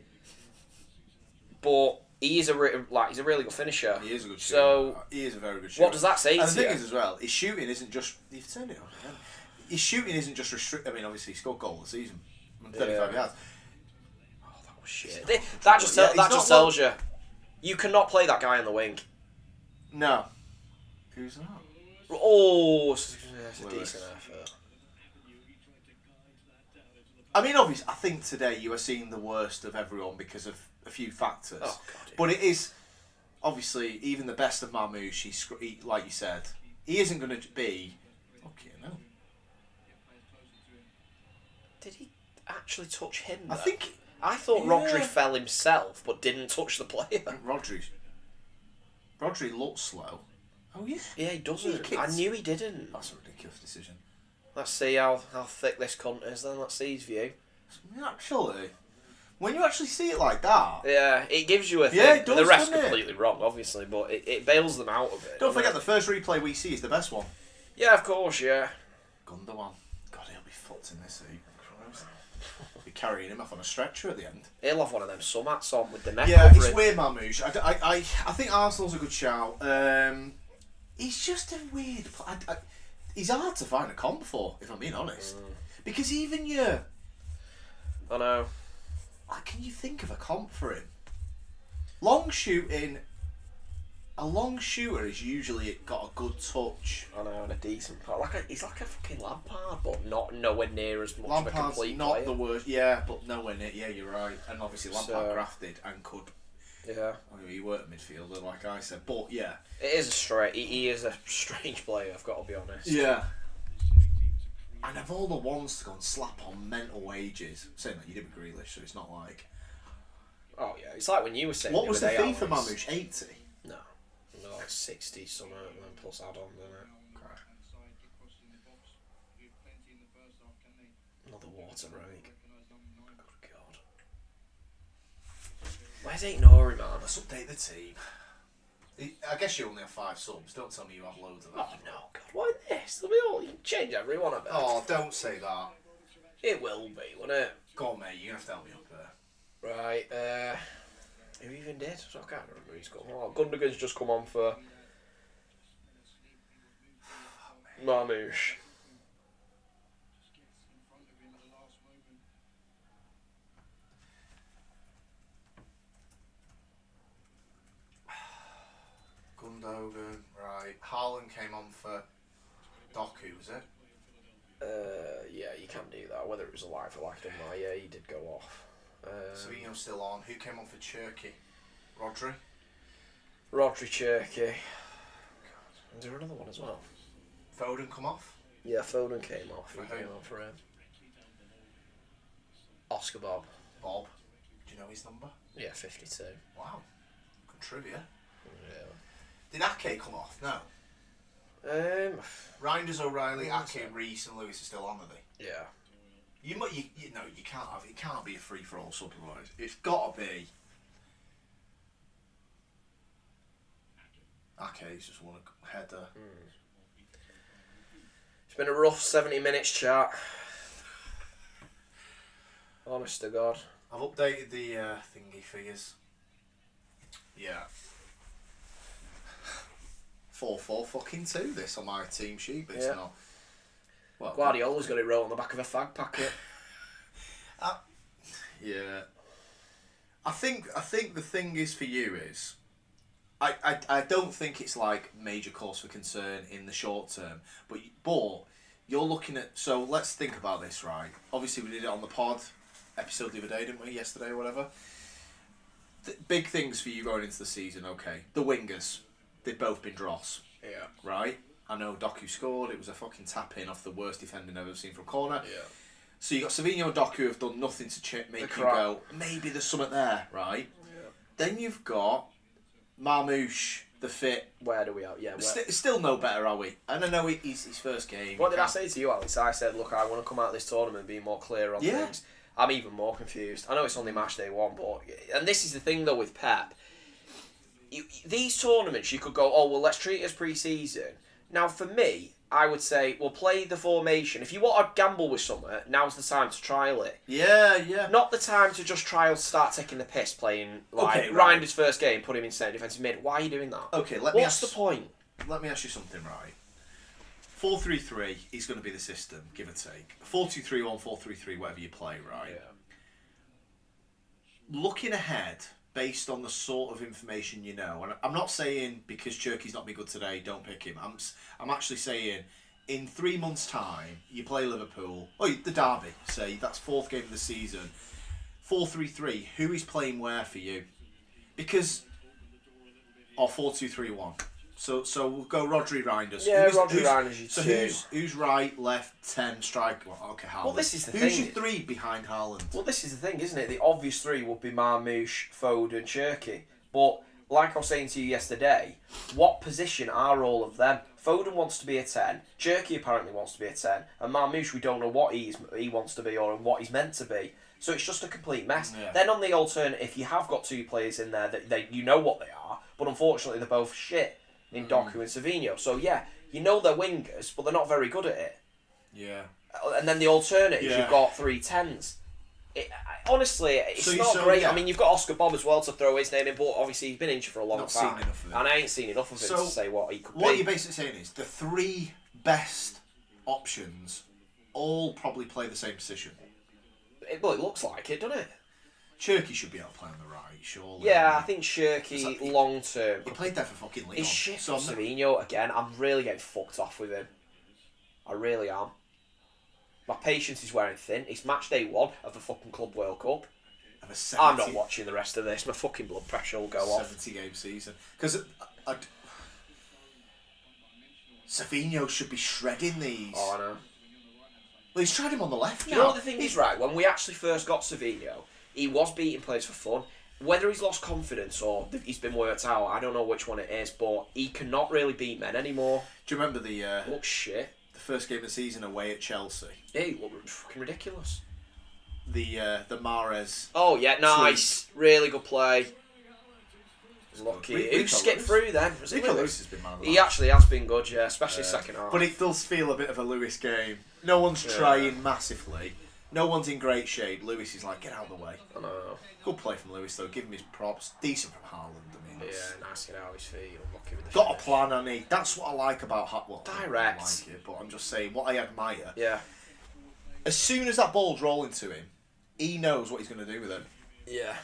but he is he's a really good finisher. He is a good shooter. So he is a very good shooter. What does that say to you? And the thing is, as well, his shooting isn't just... You've turned it on again. His shooting isn't just restricted. I mean, obviously, he scored goal this season. 35 yards. Oh, that was shit. That just tells you. You cannot play that guy on the wing. No. Who's that? Oh, it's a decent effort. I mean, obviously, I think today you are seeing the worst of everyone because of a few factors. Oh, God, yeah. But it is, obviously, even the best of Marmouche, he, like you said, he isn't going to be... Okay, no. Did he actually touch him, though? I thought Rodri fell himself, but didn't touch the player. Rodri looked slow. Oh, yeah? Yeah, he doesn't. I knew he didn't. That's a ridiculous decision. Let's see how thick this cunt is then. Let's see his view. Actually, when you actually see it like that... Yeah, it gives you a thing. Yeah, it does, the rest's doesn't it? completely wrong, obviously, but it bails them out of it. Don't forget, the first replay we see is the best one. Yeah, of course, yeah. Gundogan. God, he'll be fucked in this heat. Be carrying him off on a stretcher at the end. He'll have one of them summats on with the neck Yeah, over it's it. weird, Marmouche. I think Arsenal's a good shout. He's just a weird... he's hard to find a comp for, if I'm being honest. Because even I know. Can you think of a comp for him? Long shooting... A long shooter is usually got a good touch. I know, and a decent part. He's like a fucking Lampard, but not nowhere near as much Lampard's of a complete not player. the worst, yeah, but nowhere near. Yeah, you're right. And obviously Lampard grafted and could. Yeah. I mean, he weren't a midfielder, like I said, but yeah. It is he is a strange player. I've got to be honest. Yeah. And of all the ones to go and slap on mental wages, saying that you did with Grealish, so it's not like. Oh yeah, it's like when you were saying. What was the fee for Marmouche? 80. No, like 60 something, and then plus add-on, didn't it? Another water break. Good God. Where's Nori, man? Let's update the team. I guess you only have 5 subs. Don't tell me you have loads of them. Oh no, God, why this? They'll be all. You can change every one of it. Oh, don't say that. It will be, won't it? Go on, mate. You're going to have to help me up there. Right, who even did? So I can't remember who's come on. Gundogan's just come on for Marmouche. Gundogan, Haaland came on for Doku, was it? Yeah, you can do that. Whether it was a live or like that, yeah, he did go off. Savino's still on. Who came on for Turkey? Rodri? Rodri, Cherky. Is there another one as well? Foden come off? Yeah, Foden came off. For He who? came on for him. Oscar Bob. Bob. Do you know his number? Yeah, 52. Wow. Good trivia. Yeah. Did Ake come off? No. Reinders, O'Reilly, Ake, Reese and Lewis are still on, are they? Yeah. You know, you can't have it. Can't be a free for all otherwise. It's got to be. Ake's just won a header. It's been a rough 70 minutes, chat. Honest to God. I've updated the thingy figures. Yeah. 4-4 fucking 2 this on my team sheet, but it's Yeah. not. Well, Guardiola's got it wrote on the back of a fag packet. yeah. I think the thing is for you is, I don't think it's like major cause for concern in the short term, but you're looking at, so let's think about this, right? Obviously we did it on the pod episode the other day, didn't we? Yesterday or whatever. Big things for you going into the season, okay. The wingers, they've both been dross. Yeah. Right? I know Doku scored, it was a fucking tap in off the worst defending I've ever seen from a corner. Yeah. So you got Savinho and Doku who have done nothing to make you go, maybe there's something there, right? Yeah. Then you've got Marmouche, the fit. Where do we have? Yeah. Still no better, are we? And I know he's his first game. What did I say to you, Alex? I said, look, I want to come out of this tournament being more clear on things. I'm even more confused. I know it's only match day 1, but... And this is the thing, though, with Pep. These tournaments, you could go, oh, well, let's treat it as pre-season. Now, for me, I would say, well, play the formation. If you want to gamble with something, now's the time to trial it. Yeah. Not the time to just start taking the piss, playing, like, Okay, right. Reinder's first game, put him in centre defensive mid. Why are you doing that? Okay, What's the point? Let me ask you something, right? 4-3-3 is going to be the system, give or take. 4-2-3-1, 4-3-3, whatever you play, right? Yeah. Looking ahead, based on the sort of information you know, and I'm not saying because Cherky's not been good today, don't pick him. I'm actually saying in 3 months' time, you play Liverpool, the derby, say, that's 4th game of the season. 4-3-3, who is playing where for you? Because, or 4-2-3-1. So we'll go Rodri Reinders. Yeah, Rodri Reinders. So who's right, left, 10, striker? Well, okay, Haaland. Well, this is the Who's thing. your 3 behind Haaland? Well, this is the thing, isn't it? The obvious 3 would be Marmouche, Foden, Cherky. But, like I was saying to you yesterday, what position are all of them? Foden wants to be a 10, Cherky apparently wants to be a 10, and Marmouche, we don't know what he wants to be or what he's meant to be. So it's just a complete mess. Yeah. Then on the alternative, you have got 2 players in there that you know what they are, but unfortunately they're both shit in Doku and Savino. So yeah, you know they're wingers, but they're not very good at it. Yeah. And then the alternatives, Yeah. you've got 3 10s. Honestly, it's So not great. yeah. I mean, you've got Oscar Bob as well to throw his name in, but obviously he's been injured for a long Not time. seen enough of him. And I ain't seen enough of him to say what he could What be. you're basically saying is the 3 best options all probably play the same position. It looks like it, doesn't it? Cherky should be able to play on the right, surely. Yeah, I think Cherky, It's like- long term. He played there for fucking Leon. He's shit So for I'm not- Savino again. I'm really getting fucked off with him. I really am. My patience is wearing thin. It's match day 1 of the fucking Club World Cup. of a 70, I'm not watching the rest of this. My fucking blood pressure will go off. 70-game season. Because Savino should be shredding these. Oh, I know. Well, he's tried him on the left You now. know what the thing is, right? When we actually first got Savino, he was beating players for fun. Whether he's lost confidence or he's been worked out, I don't know which one it is, but he cannot really beat men anymore. Do you remember the Looks shit. first game of the season away at Chelsea? Yeah, he looked fucking ridiculous. The Mahrez. Oh, yeah, nice. Really good play. Lucky. Who Rico skipped Lewis. through then? Was it Rico Lewis? Lewis has been man of the He match. actually has been good, yeah, especially second half. But it does feel a bit of a Lewis game. No one's trying massively. No one's in great shape. Lewis is like, get out of the way. I know. Good play from Lewis, though. Give him his props. Decent from Haaland. I mean, Yeah, nice to get out his feet. Unlucky with the got a finish. plan, hasn't he? That's what I like about Hotwell. Direct. I like it, but I'm just saying, what I admire. Yeah. As soon as that ball's rolling to him, he knows what he's going to do with it. Yeah.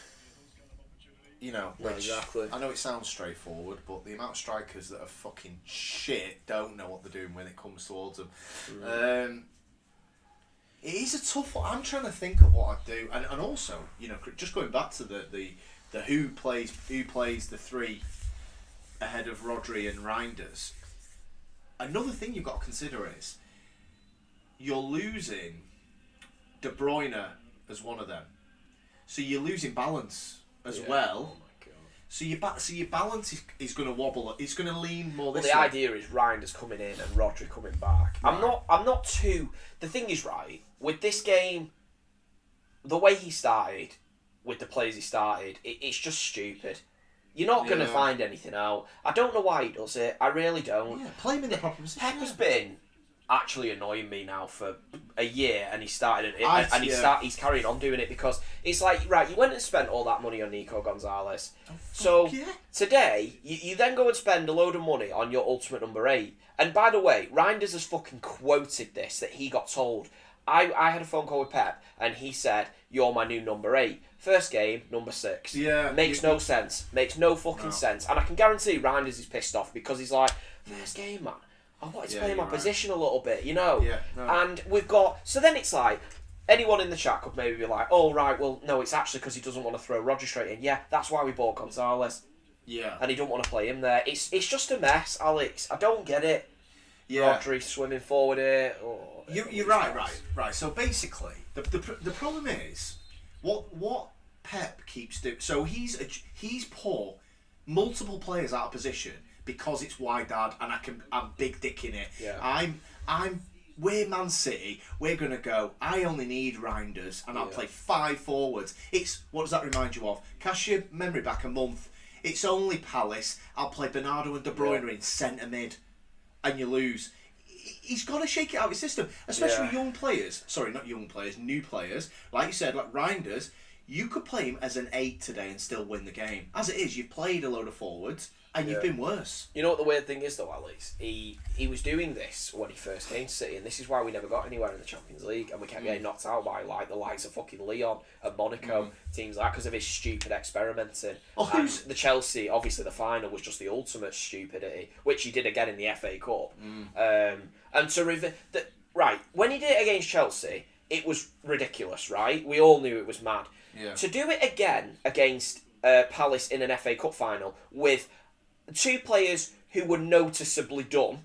You know, No, which exactly. I know it sounds straightforward, but the amount of strikers that are fucking shit don't know what they're doing when it comes towards them. It is a tough one. I'm trying to think of what I'd do, and also, you know, just going back to the who plays the three ahead of Rodri and Reinders. Another thing you've got to consider is you're losing De Bruyne as one of them, so you're losing balance as well. Oh my God. So your balance is going to wobble. It's going to lean more Well, this the way. idea is Reinders coming in and Rodri coming back. Right. I'm not too. The thing is, right, with this game, the way he started, with the players he started, it's just stupid. You're not going to find anything out. I don't know why he does it. I really don't. Yeah, play him in the proper position. Pep has been actually annoying me now for a year, and he started it, and he's carrying on doing it because it's like, right, you went and spent all that money on Nico Gonzalez. So today you then go and spend a load of money on your ultimate number 8. And by the way, Reinders has fucking quoted this, that he got told. I had a phone call with Pep, and he said, "You're my new number 8." First game, number 6. Yeah, makes no sense. Makes no fucking sense. And I can guarantee Reinders is pissed off because he's like, first game, man. I wanted to play my position a little bit, you know. Yeah, no. And we've got. So then it's like, anyone in the chat could maybe be like, "Oh right, well no, it's actually because he doesn't want to throw Rodri straight in." Yeah, that's why we bought Gonzalez. Yeah. And he don't want to play him there. It's just a mess, Alex. I don't get it. Yeah. Rodri swimming forward here. Oh, You're right. So basically, the problem is what Pep keeps doing. So he's put multiple players out of position because it's Wydad, and I'm big dick in it. Yeah. We're Man City. We're gonna go. I only need Reinders, and I'll play 5 forwards. It's what does that remind you of? Cast your memory back a month. It's only Palace. I'll play Bernardo and De Bruyne in centre mid, and you lose. He's got to shake it out of his system, especially with young players. Sorry, not young players, new players. Like you said, like Reinders, you could play him as an 8 today and still win the game. As it is, you've played a load of forwards and you've been worse. You know what the weird thing is though, Alex? He was doing this when he first came to City, and this is why we never got anywhere in the Champions League, and we kept getting knocked out by like the likes of fucking Lyon and Monaco, teams like that, because of his stupid experimenting. And the Chelsea, obviously the final was just the ultimate stupidity, which he did again in the FA Cup. And to right, when he did it against Chelsea, it was ridiculous, right? We all knew it was mad. Yeah. To do it again against Palace in an FA Cup final with 2 players who were noticeably done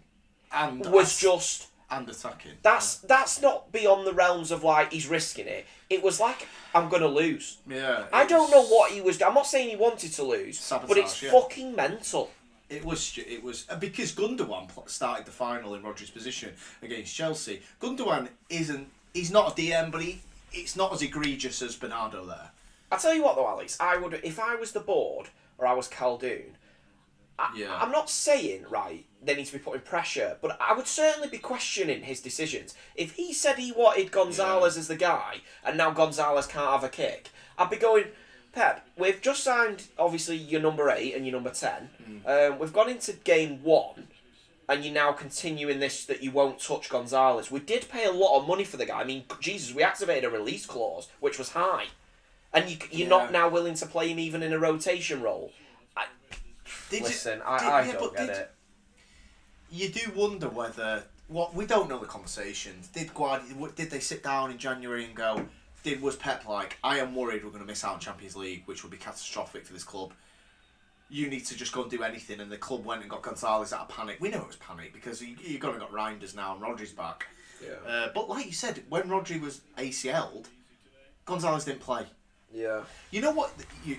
And attacking. That's not beyond the realms of like he's risking it. It was like, I'm gonna lose. Yeah. I don't know what he was. I'm not saying he wanted to lose, Sabotage, but it's fucking mental. It was because Gundogan started the final in Rodri's position against Chelsea. Gundogan he's not a DM, but it's not as egregious as Bernardo there. I tell you what though, Alex, I would, if I was the board or I was Khaldoon, I'm not saying, right, they need to be putting pressure, but I would certainly be questioning his decisions. If he said he wanted Gonzalez as the guy, and now Gonzalez can't have a kick, I'd be going, Pep, we've just signed, obviously, your number 8 and your number 10. We've gone into game 1, and you're now continuing this, that you won't touch Gonzalez. We did pay a lot of money for the guy. I mean, Jesus, we activated a release clause, which was high. And you're not now willing to play him even in a rotation role. I don't get it. You do wonder whether we don't know the conversations. Did they sit down in January and go? Was Pep like, I am worried we're going to miss out on Champions League, which would be catastrophic for this club. You need to just go and do anything, and the club went and got Gonzalez out of panic. We know it was panic because you've got Reinders now and Rodri's back. Yeah. But like you said, when Rodri was ACL'd, Gonzalez didn't play. Yeah. You know what?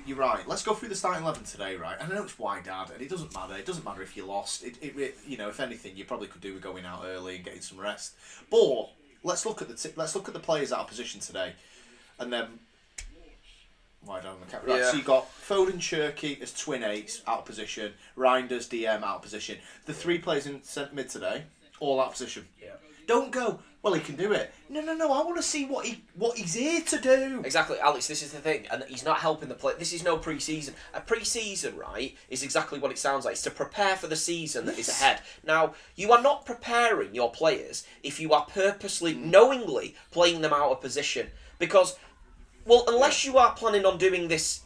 You're right. Let's go through the starting 11 today, right? And I know it's Wydad, and it doesn't matter. It doesn't matter if you lost. If anything, you probably could do with going out early and getting some rest. But let's look at the players out of position today, and then Wydad on the cap. Right. Yeah. So you got Foden, Cherky as twin 8s out of position. Reinders, DM out of position. The 3 players in centre mid today, all out of position. Yeah. Don't go, well, he can do it. No. I want to see what he's here to do. Exactly, Alex. This is the thing, and he's not helping the play. This is no pre-season. A pre-season, right, is exactly what it sounds like. It's to prepare for the season that is ahead. Now, you are not preparing your players if you are purposely, knowingly playing them out of position, because, well, unless you are planning on doing this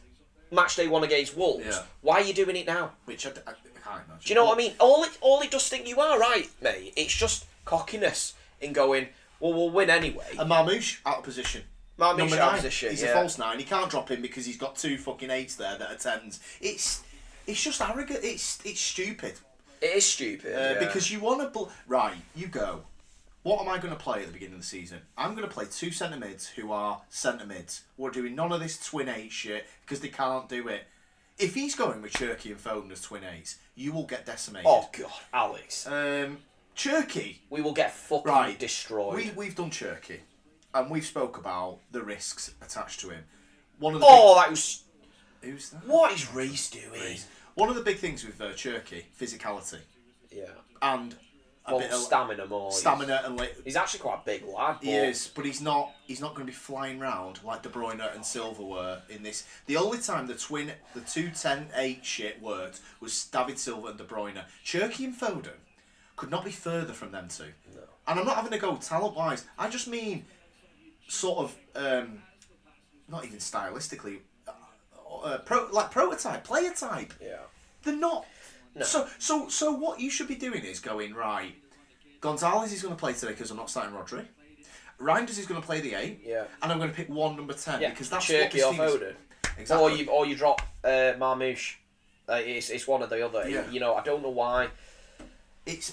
match day one against Wolves. Yeah. Why are you doing it now? Which I can't imagine. Do you know what I mean? All it does think you are right, mate. It's just cockiness in going, well, we'll win anyway. And Marmoush out of position. Marmoush Number out of 9. position, He's yeah. a false 9. He can't drop him because he's got 2 fucking 8s there that are 10s. It's just arrogant. It's stupid. It is stupid. Yeah. Because you want to... Right, you go. What am I going to play at the beginning of the season? I'm going to play 2 centre mids who are centre mids. We're doing none of this twin 8 shit because they can't do it. If he's going with Cherky and Foden as twin 8s, you will get decimated. Oh, God, Alex. Cherky. We will get fucking destroyed. We've done Cherky, and we've spoke about the risks attached to him. One of the that was... who's that? What is Reece doing? One of the big things with Cherky, physicality, Yeah. and a bit of stamina more. stamina and He's actually quite a big lad. he is, but he's not going to be flying round like De Bruyne and Silva were in this. The only time the 2-10-8 shit worked was David Silva and De Bruyne. Cherky and Foden could not be further from them two. No. And I'm not having to go talent-wise. I just mean sort of, not even stylistically, prototype, player type. Yeah. They're not. No. So what you should be doing is going, right, Gonzalez is going to play today because I'm not starting Rodri. Reinders is going to play the 8. Yeah. And I'm going to pick one number 10 Yeah, because that's Cherky or what this team Foden. is. Exactly. Or you drop Marmoush. It's one or the other. Yeah. You know, I don't know why. It's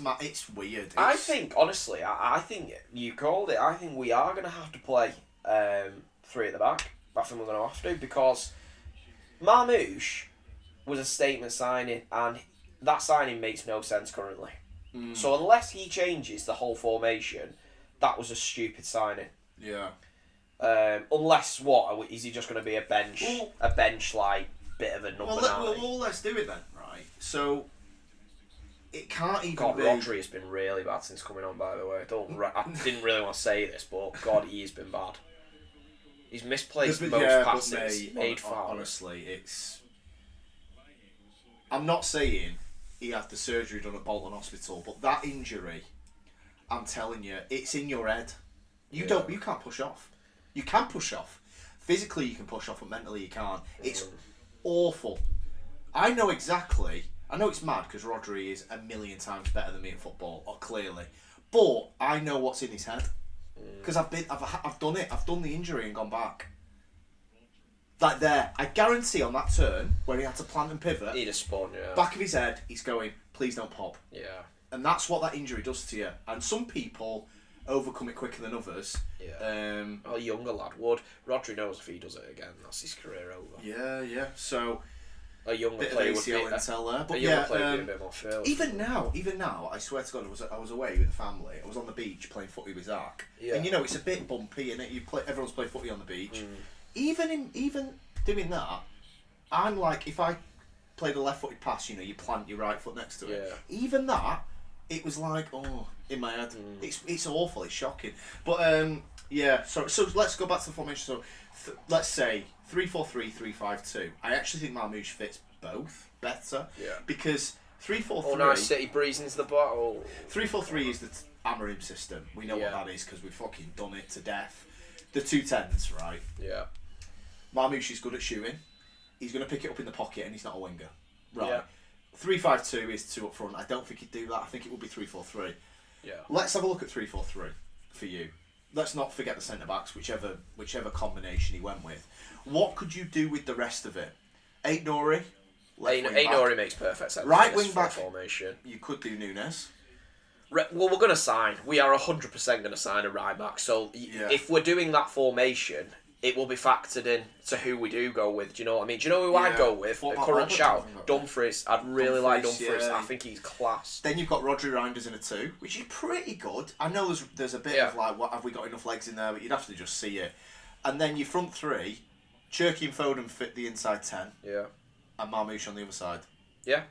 weird. I think, honestly, I think you called it. I think we are going to have to play 3 at the back. I think we're going to have to because Marmoush was a statement signing and that signing makes no sense currently. So unless he changes the whole formation, that was a stupid signing. Yeah. Unless is he just going to be a bench like bit of a number 9? Well, let's do it then, right? So it can't even God, be. Rodri has been really bad since coming on. By the way, I didn't really want to say this, but God, he has been bad. He's misplaced most passes, made fouls. Honestly, it's. I'm not saying he had the surgery done at Bolton Hospital, but that injury, I'm telling you, it's in your head. You can't push off. You can push off. Physically you can push off, but mentally you can't. It's awful. I know exactly. I know it's mad because Rodri is a million times better than me at football, clearly. But I know what's in his head because I've done it. I've done the injury and gone back. Like there, I guarantee on that turn where he had to plant and pivot, he'd have spun, yeah. back of his head, he's going, please don't pop. Yeah. And that's what that injury does to you. And some people overcome it quicker than others. Yeah. A younger lad would. Rodri knows if he does it again, that's his career over. Yeah. So a younger bit player of would be intel there. But a younger player would be a bit more fearless. Even now, I swear to God, I was away with the family. I was on the beach playing footy with Zach. Yeah. And it's a bit bumpy, and everyone's played footy on the beach. Even doing that, I'm like, if I played a left-footed pass, you plant your right foot next to it. Yeah. Even that, it was like, in my head. It's awful. It's shocking. But So let's go back to the formation. So let's say 3-4-3, 3-5-2. I actually think Marmoush fits both better. Yeah. Because 3-4-3. Oh, nice City breeze into the bottle. 3-4-3 is the Amorim system. We know what that is because we've fucking done it to death. The 2-10s, right? Yeah. Marmoush is good at shooting. He's going to pick it up in the pocket and he's not a winger. Right. Yeah. 3-5-2 is 2 up front. I don't think he'd do that. I think it would be 3-4-3. Yeah. Let's have a look at 3-4-3 for you. Let's not forget the centre backs, whichever combination he went with. What could you do with the rest of it? Eight Nori. Nori makes perfect sense. Right wing back formation. You could do Nunes. Well, we're going to sign. We are 100% going to sign a right back. So if we're doing that formation, it will be factored in to who we do go with. Do you know what I mean? Do you know who I'd go with? What The about current Robert? shout, Dumfries. I'd really like Dumfries, Dumfries. yeah. I think he's class. Then you've got Rodri Reinders in a 2, which is pretty good. I know there's a bit of like, what have we got enough legs in there? But you'd have to just see it. And then your front 3, Cherky and Foden fit the inside 10. Yeah. And Marmoush on the other side. Yeah.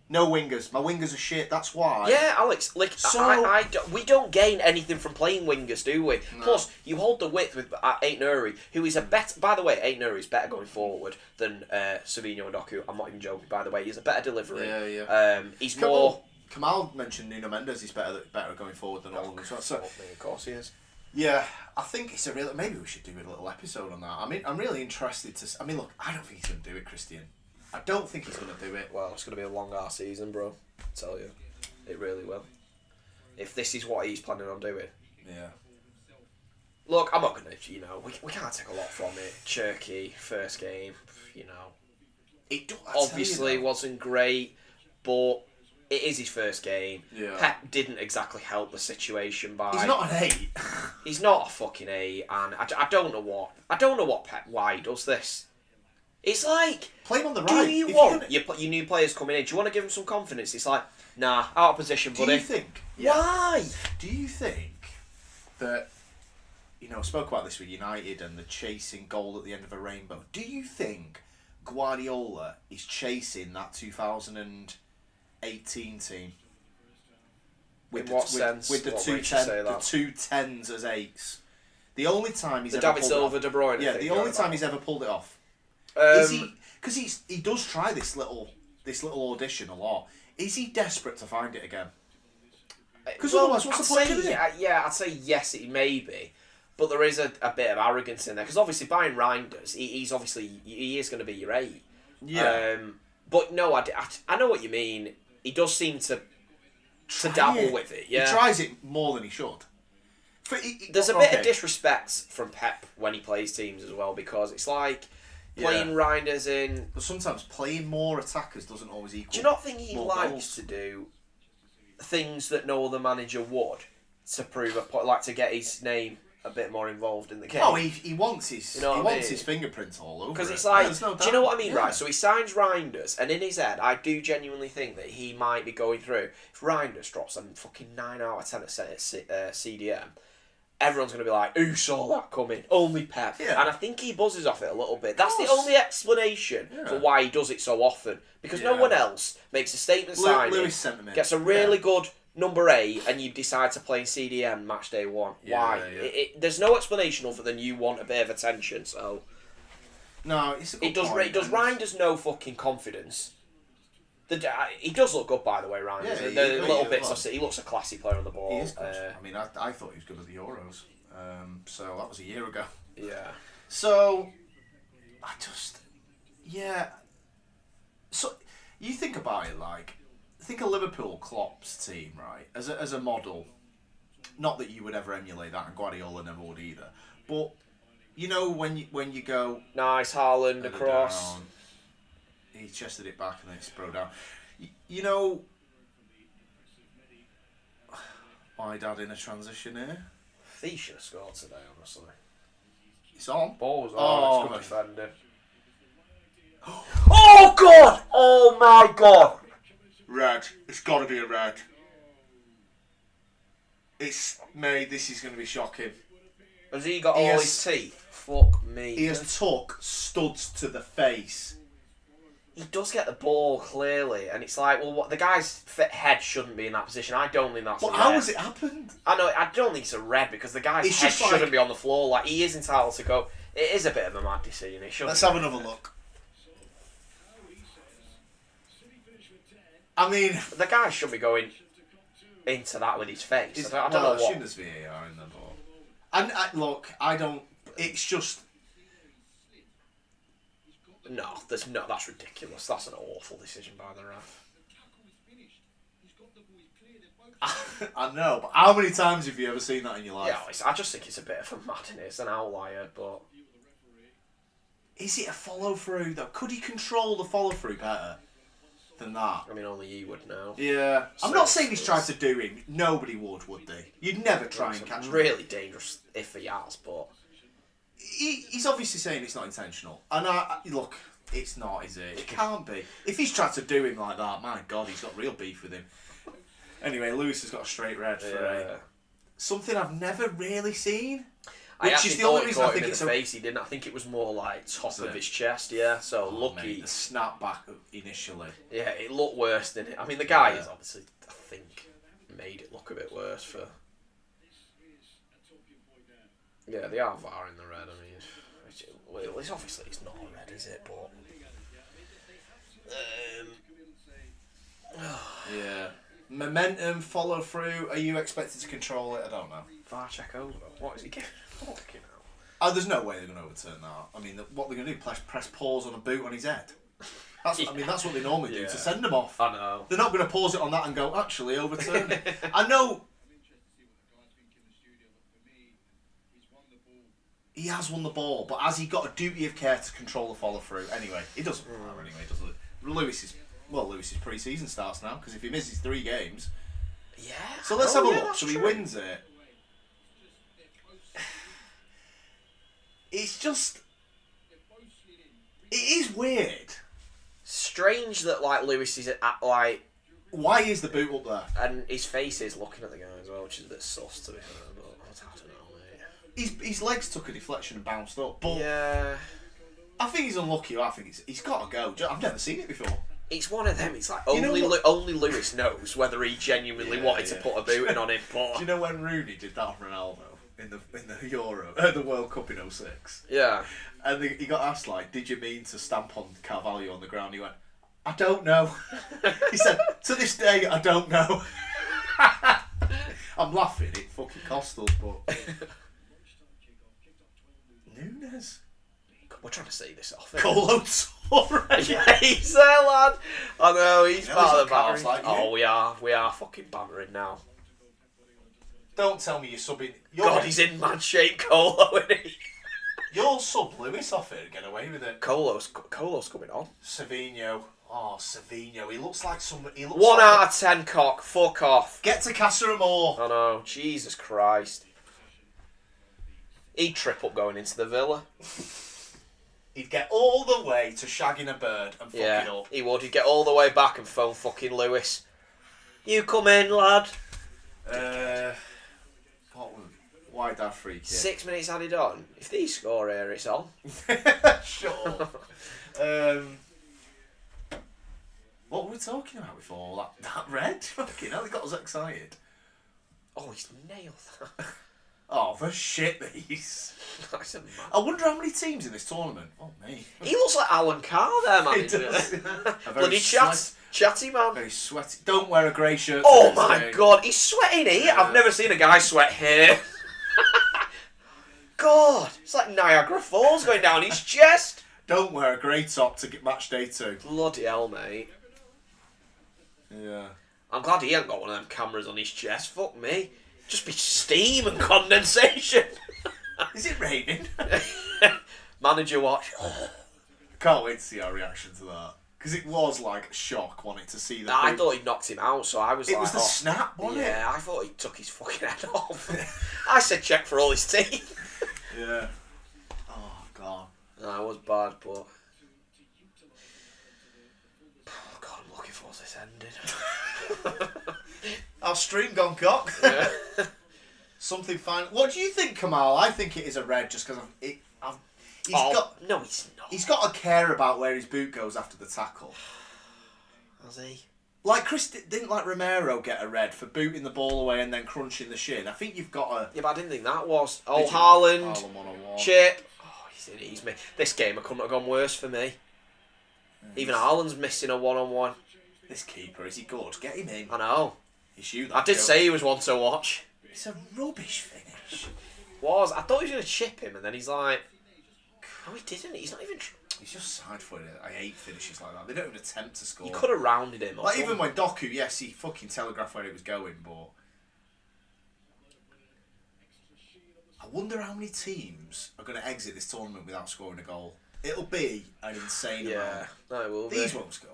No wingers. My wingers are shit. That's why. Yeah, Alex. So- we don't gain anything from playing wingers, do we? No. Plus, you hold the width with Ait Nouri, who is a better. By the way, Ait Nouri is better going forward than Savinho Ndoku. I'm not even joking. By the way, he's a better delivery. Yeah. He's more. Kamal mentioned Nuno Mendes. He's better going forward than all of them. So Of course he is. Yeah, I think it's a real. Maybe we should do a little episode on that. I mean, I'm really interested to. I mean, look, I don't think he's going to do it, Christian. I don't think he's going to do it. Well, it's going to be a long ass season, bro. I tell you, it really will. If this is what he's planning on doing. Yeah. Look, I'm not going to, we can't take a lot from it. Cherky, first game, It obviously wasn't great, but it is his first game. Yeah. Pep didn't exactly help the situation by... He's not an 8. He's not a fucking 8, and I don't know what Pep, why he does this. It's like... Play him on the right. Do you want your new players coming in, do you want to give them some confidence? It's like, nah, out of position, buddy. Do you think... Why? Do you think that... I spoke about this with United and the chasing goal at the end of a rainbow. Do you think Guardiola is chasing that 2018 team? In what sense? With the What two makes you say that? the 2 10s as 8s. The only time he's The ever David pulled Silva, it De off. Bruyne. Yeah, thing the going only time about. he's ever pulled it off. Is he? Um, Because he does try this little audition a lot. Is he desperate to find it again? Because otherwise, what's the point of it? I'd say yes, it may be. But there is a bit of arrogance in there. Because obviously, buying Reinders, he is going to be your 8. Yeah. But no, I know what you mean. He does seem to dabble with it, yeah. He tries it more than he should. There's a bit of disrespect from Pep when he plays teams as well, because it's like playing Reinders in... But sometimes playing more attackers doesn't always equal. Do you not think he more likes goals. to do things that no other manager would to prove a point, like to get his name a bit more involved in the game? Oh, he wants his his fingerprints all over. Because it's like, no do you know what I mean, yeah. right? So he signs Reinders, and in his head, I do genuinely think that he might be going through. If Reinders drops a fucking 9 out of 10 at CDM, everyone's going to be like, who saw that coming? Only Pep. Yeah. And I think he buzzes off it a little bit. That's the only explanation for why he does it so often. Because no one else makes a statement signing, Lewis sent him in. gets a really good number 8, and you decide to play in CDM match day 1. Yeah, Why? yeah. There's no explanation other than you want a bit of attention, so... No, it's a good It does. point, It does. and- Reinders no fucking confidence. He does look good, by the way, Reinders. Yeah, the little he bits looks- he looks a classy player on the ball. He is good. I mean, I thought he was good at the Euros. So that was a year ago. Yeah. So, So, you think about it think of Liverpool Klopp's team, right? As a model. Not that you would ever emulate that, and Guardiola never would either. But, when you go... Nice Haaland headed across. down, he chested it back and then it's bro down. Wydad in a transition here. He should have scored today, honestly. It's on. Ball was Oh, on. my- It's good defending. Oh God! Oh my God! Red. It's got to be a red. It's mate. This is going to be shocking. Has he got He all has- his teeth? Fuck me. He has took studs to the face. He does get the ball clearly, and it's like, well, what, the guy's head shouldn't be in that position. I don't think that's. Well, a how red. has it happened? I know. I don't think it's a red because the guy's It's head just like- shouldn't be on the floor. Like he is entitled to go. It is a bit of a mad decision. It should. Let's have another look. I mean, The guy should be going into that with his face. I don't well, know I what. assume there's VAR in there, but look, I don't. It's just. No, there's no. That's ridiculous. That's an awful decision by the ref. I know, but how many times have you ever seen that in your life? Yeah, I just think it's a bit of a madness. It's an outlier, but Is it a follow through though? Could he control the follow through better than that? I mean, only you would know. Yeah, I'm So not saying he's it's- tried to do him. Nobody would they? You'd never try and It's catch him. really dangerous if he has, but He's obviously saying it's not intentional, and look, it's not, is it? It can't be. If he's tried to do him like that, my God, he's got real beef with him. Anyway, Lewis has got a straight red for something I've never really seen. I Which actually is the thought only he reason I caught him think in it's the a face. He didn't. I think it was more like top Is of it? his chest. Yeah, so Oh, lucky. mate, the snap back initially. Yeah, it looked worse than it. I mean, the guy Yeah. is obviously, I think, made it look a bit worse for. Yeah, they are VAR in the red. I mean, it's obviously it's not a red, is it? But. Yeah. Momentum, follow through. Are you expected to control it? I don't know. VAR check over. What is he giving? Fucking hell. Oh, there's no way they're going to overturn that. I mean, what they're going to do? Press pause on a boot on his head. That's I mean, that's what they normally do to send him off. I know. They're not going to pause it on that and go, actually, overturn it. I know. He has won the ball, but has he got a duty of care to control the follow through? Anyway, it doesn't matter anyway, does it? Lewis's pre-season starts now because if he misses 3 games, yeah. So let's have a look. That's So true. he wins it. It's just, it is weird. Strange that like Lewis is at like, Why is the boot up there? and his face is looking at the guy as well, which is a bit sus to be fair. But I don't know, mate. His legs took a deflection and bounced up, but Yeah. I think he's unlucky. I think he's got to go. I've never seen it before. It's one of them. It's like You know only Lewis knows whether he genuinely wanted to put a boot in on him. But Do you know when Rooney did that on Ronaldo in the Euro, the World Cup in 06? yeah, And he got asked like, "Did you mean to stamp on Carvalho on the ground?" He went, "I don't know." He said, "To this day, I don't know." I'm laughing. It fucking cost us, but Nunes, we're trying to see this off. Colo Torre. Yeah, he's there, lad. I know he's You know, part he's of the got calves battering. like you. We are fucking battering now. Don't tell me you're subbing. God, he's in mad shape, Colo, isn't he? You're sub Lewis off here to get away with it. Colo's coming on. Savinho. Oh, Savinho. He looks like some. He looks 1 like out of 10 cock. Fuck off. Get to Casa Amor. I know. Jesus Christ. He'd trip up going into the villa. He'd get all the way to shagging a bird and fucking Yeah, up. he would. He'd get all the way back and phone fucking Lewis. You come in, lad. Wydad free kick. 6 minutes added on. If these score here, it's on. Shut up. What were we talking about before? That red? Fucking hell, it got us excited. Oh, he's nailed that. Oh, the shit these. That's a man. I wonder how many teams in this tournament. Oh, me. He looks like Alan Carr there, man. He does. A very Bloody chatty man. Very sweaty. Don't wear a grey shirt. Oh to my this god, he's sweating here. Yeah. I've never seen a guy sweat here. God, it's like Niagara Falls going down his chest. Don't wear a grey top to get match day 2. Bloody hell, mate. Yeah. I'm glad he ain't got one of them cameras on his chest. Fuck me. Just be steam and condensation. Is it raining? Manager watch. Can't wait to see our reaction to that. Because it was like a shock wanting to see the. I thought he'd knocked him out, so I was it like, was the snap, wasn't it? yeah, I thought he took his fucking head off. I said check for all his teeth. Yeah. Oh god. No, it was bad, but God, I'm looking forward to this ending. Our stream gone cock. Yeah. Something fine. What do you think, Kamal? I think it is a red just because No, he's not. he's got to care about where his boot goes after the tackle. Has he? Like didn't like Romero get a red for booting the ball away and then crunching the shin. I think you've got to. Yeah, but I didn't think that was. Oh, Did you? Haaland. Haaland 1-on-1. Chip. Oh, he's in ease me. This game, I couldn't have gone worse for me. Even Haaland's missing a one-on-one. This keeper, is he good? Get him in. I know. It's you. I did say he was one to watch. It's a rubbish finish. I thought he was going to chip him, and then he's like, oh, he didn't. He's not even. He's just side-footed. I hate finishes like that. They don't even attempt to score. You could have rounded him. Like even when Doku, yes, he fucking telegraphed where he was going, but I wonder how many teams are going to exit this tournament without scoring a goal. It'll be an insane Yeah, amount. no, it will be. These won't score.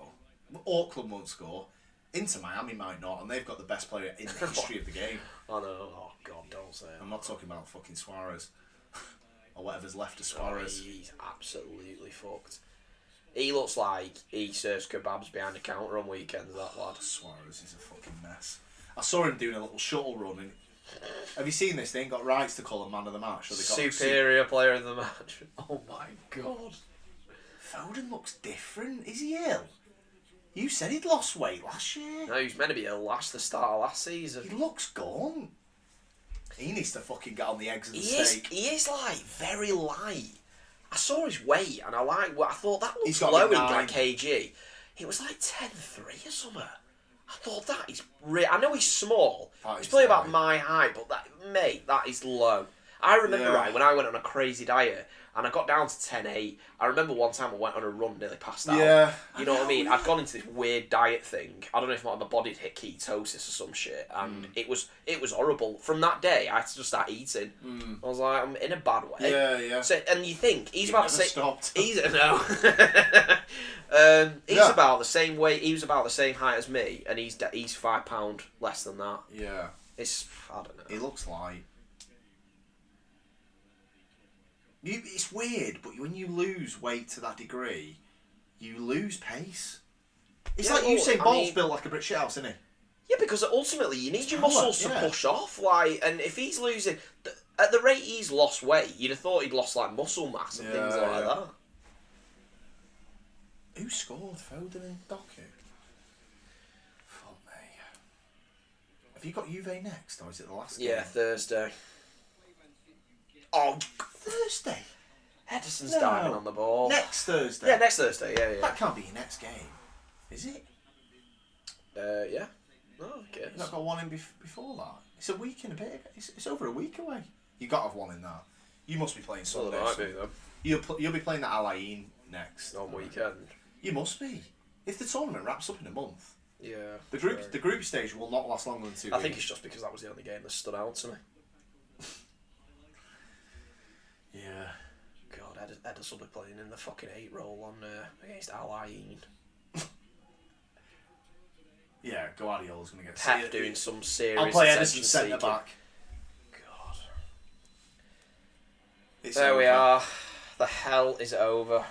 Auckland won't score. Inter Miami might not, and they've got the best player in the history of the game. I know. Oh God, don't say it. I'm not talking about fucking Suarez or whatever's left of Oh, Suarez. he's absolutely fucked. He looks like he serves kebabs behind the counter on weekends, that lad. Suarez is a fucking mess. I saw him doing a little shuttle run. And have you seen this? They ain't got rights to call him man of the match. So they got Superior player of the match. Oh my God. Foden looks different. Is he ill? You said he'd lost weight last year. No, he was meant to be ill the start of last season. He looks gone. He needs to fucking get on the eggs and He steak. is like very light. I saw his weight and I thought that He's looks got to low be in 9. like kg. It was like 10.3 or something. I thought that is I know he's small. That He's is probably about low. my height, but that is low. I remember when I went on a crazy diet and I got down to 10.8. I remember one time I went on a run, nearly passed out. Yeah. You know what I mean? I'd gone into this weird diet thing. I don't know if my body had hit ketosis or some shit, and it was horrible. From that day, I had to just start eating. I was like, I'm in a bad way. Yeah. So, and you think he's about to say, stopped. he's about the same weight. He was about the same height as me, and he's £5 less than that. Yeah. It's I don't know. He looks light. It's weird, but when you lose weight to that degree, you lose pace. It's like Usain Bolt's built like a brick shithouse, isn't he? Yeah, because ultimately you need your power, muscles to push off. And if he's losing at the rate he's lost weight, you'd have thought he'd lost like muscle mass and things like that. Who scored? Foden and Doku? Fuck me. Have you got Juve next, or is it the last game? Yeah, Thursday. Oh, Thursday? Edison's diving on the ball. Next Thursday? Yeah, next Thursday, yeah. That can't be your next game, is it? Yeah. No, I guess. You've not got one in before that? It's a week and a bit. It's over a week away. You've got to have one in that. You must be playing Well, Sunday. there might be, though. You'll be playing that Al Ain next. On weekend. You must be. If the tournament wraps up in a month. Yeah. The group stage will not last longer than 2 weeks. I think it's just because that was the only game that stood out to me. Yeah. God, Edison will be playing in the fucking 8 role on against Al Ain. Yeah, Guardiola's going to get... Pep doing some serious... I'll play Edison centre back. God. There we are. The hell is over.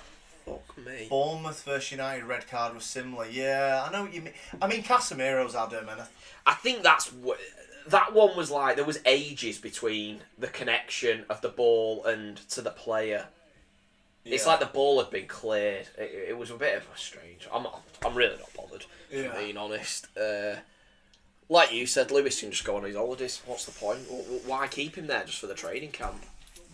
Fuck me. Bournemouth versus United red card was similar. Yeah, I know what you mean. I mean, Casemiro's had him, and I think that one was like there was ages between the connection of the ball and to the player. Yeah. It's like the ball had been cleared. It was a bit of a strange. I'm really not bothered. Yeah. Being honest. Like you said, Lewis can just go on his holidays. What's the point? Why keep him there just for the training camp?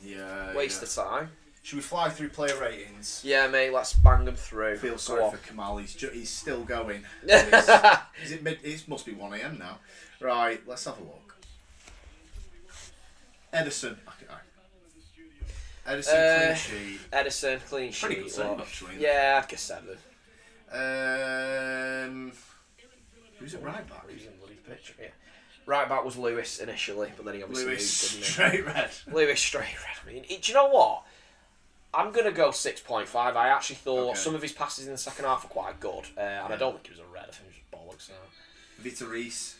Yeah. Waste of time. Should we fly through player ratings? Yeah, mate. Let's bang them through. I feel sorry for Kamal. He's still going. It must be 1 AM now. Right. Let's have a look. Edison. Edison clean sheet. Edison clean sheet. Pretty good save, actually. Yeah, I'd guess 7. Who's at right back? Who's in the lead picture? Yeah. Right back was Lewis initially, but then he obviously moved, didn't he? Straight red. Lewis straight red. I mean, do you know what? I'm going to go 6.5. I actually thought some of his passes in the second half were quite good, and I don't think it was a red. I think it was just bollocks. Victor Reese,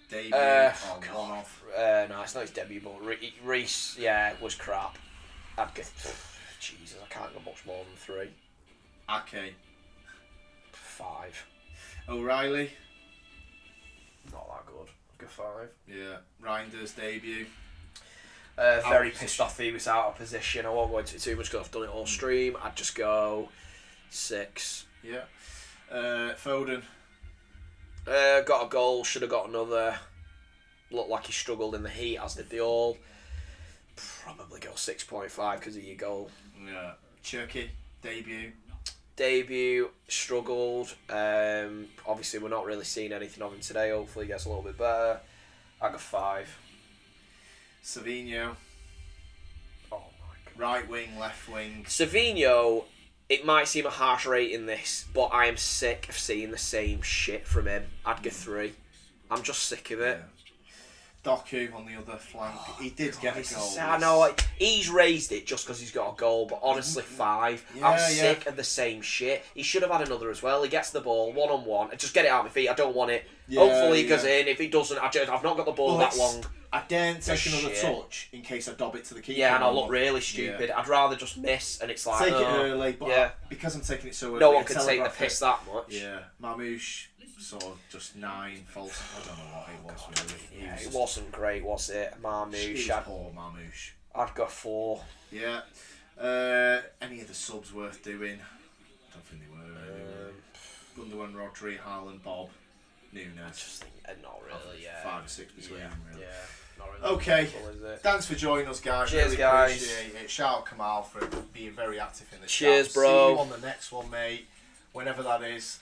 debut on one off. No, it's not his debut, but Reese, was crap. I'd get... Jesus, I can't go much more than 3. Okay. 5. O'Reilly. Not that good. I'd go 5. Yeah. Reinders debut. Very pissed off he was out of position. I won't go into it too much because I've done it all stream. I'd just go 6. Yeah. Foden. Got a goal. Should have got another. Looked like he struggled in the heat, as did they all. Probably go 6.5 because of your goal. Yeah. Cherky debut. Struggled. Obviously, we're not really seeing anything of him today. Hopefully, he gets a little bit better. I got 5. Savinho. Oh my god. Right wing, left wing. Savinho, it might seem a harsh rating this, but I am sick of seeing the same shit from him. I'd go 3. I'm just sick of it. Yeah. Doku on the other flank. He did get a goal. I know, he's raised it just because he's got a goal, but honestly, 5. I'm sick of the same shit. He should have had another as well. He gets the ball, 1-on-1, just get it out of my feet. I don't want it. Hopefully he goes in. If he doesn't, I've not got the ball that long. I daren't take another touch in case I dob it to the keeper. Yeah, and I'll look really stupid. I'd rather just miss, and it's like... Take it early, but because I'm taking it so early... No one can take the piss that much. Yeah. Mamouche, sort of just 9 false... I don't know what it was, really. Yeah, it wasn't great, was it? Mamouche. Poor Mamouche. I'd go 4. Yeah. Any of the subs worth doing? I don't think they were. Gundogan, Rodri, Haaland, Bob, Nunes. I just think not really. 5 or 6 between them. Really. Yeah. Not really. Okay. Simple, is it? Thanks for joining us, guys. Cheers, really guys. Appreciate it. Shout out Kamal for being very active in the chat. Cheers, bro. See you on the next one, mate. Whenever that is.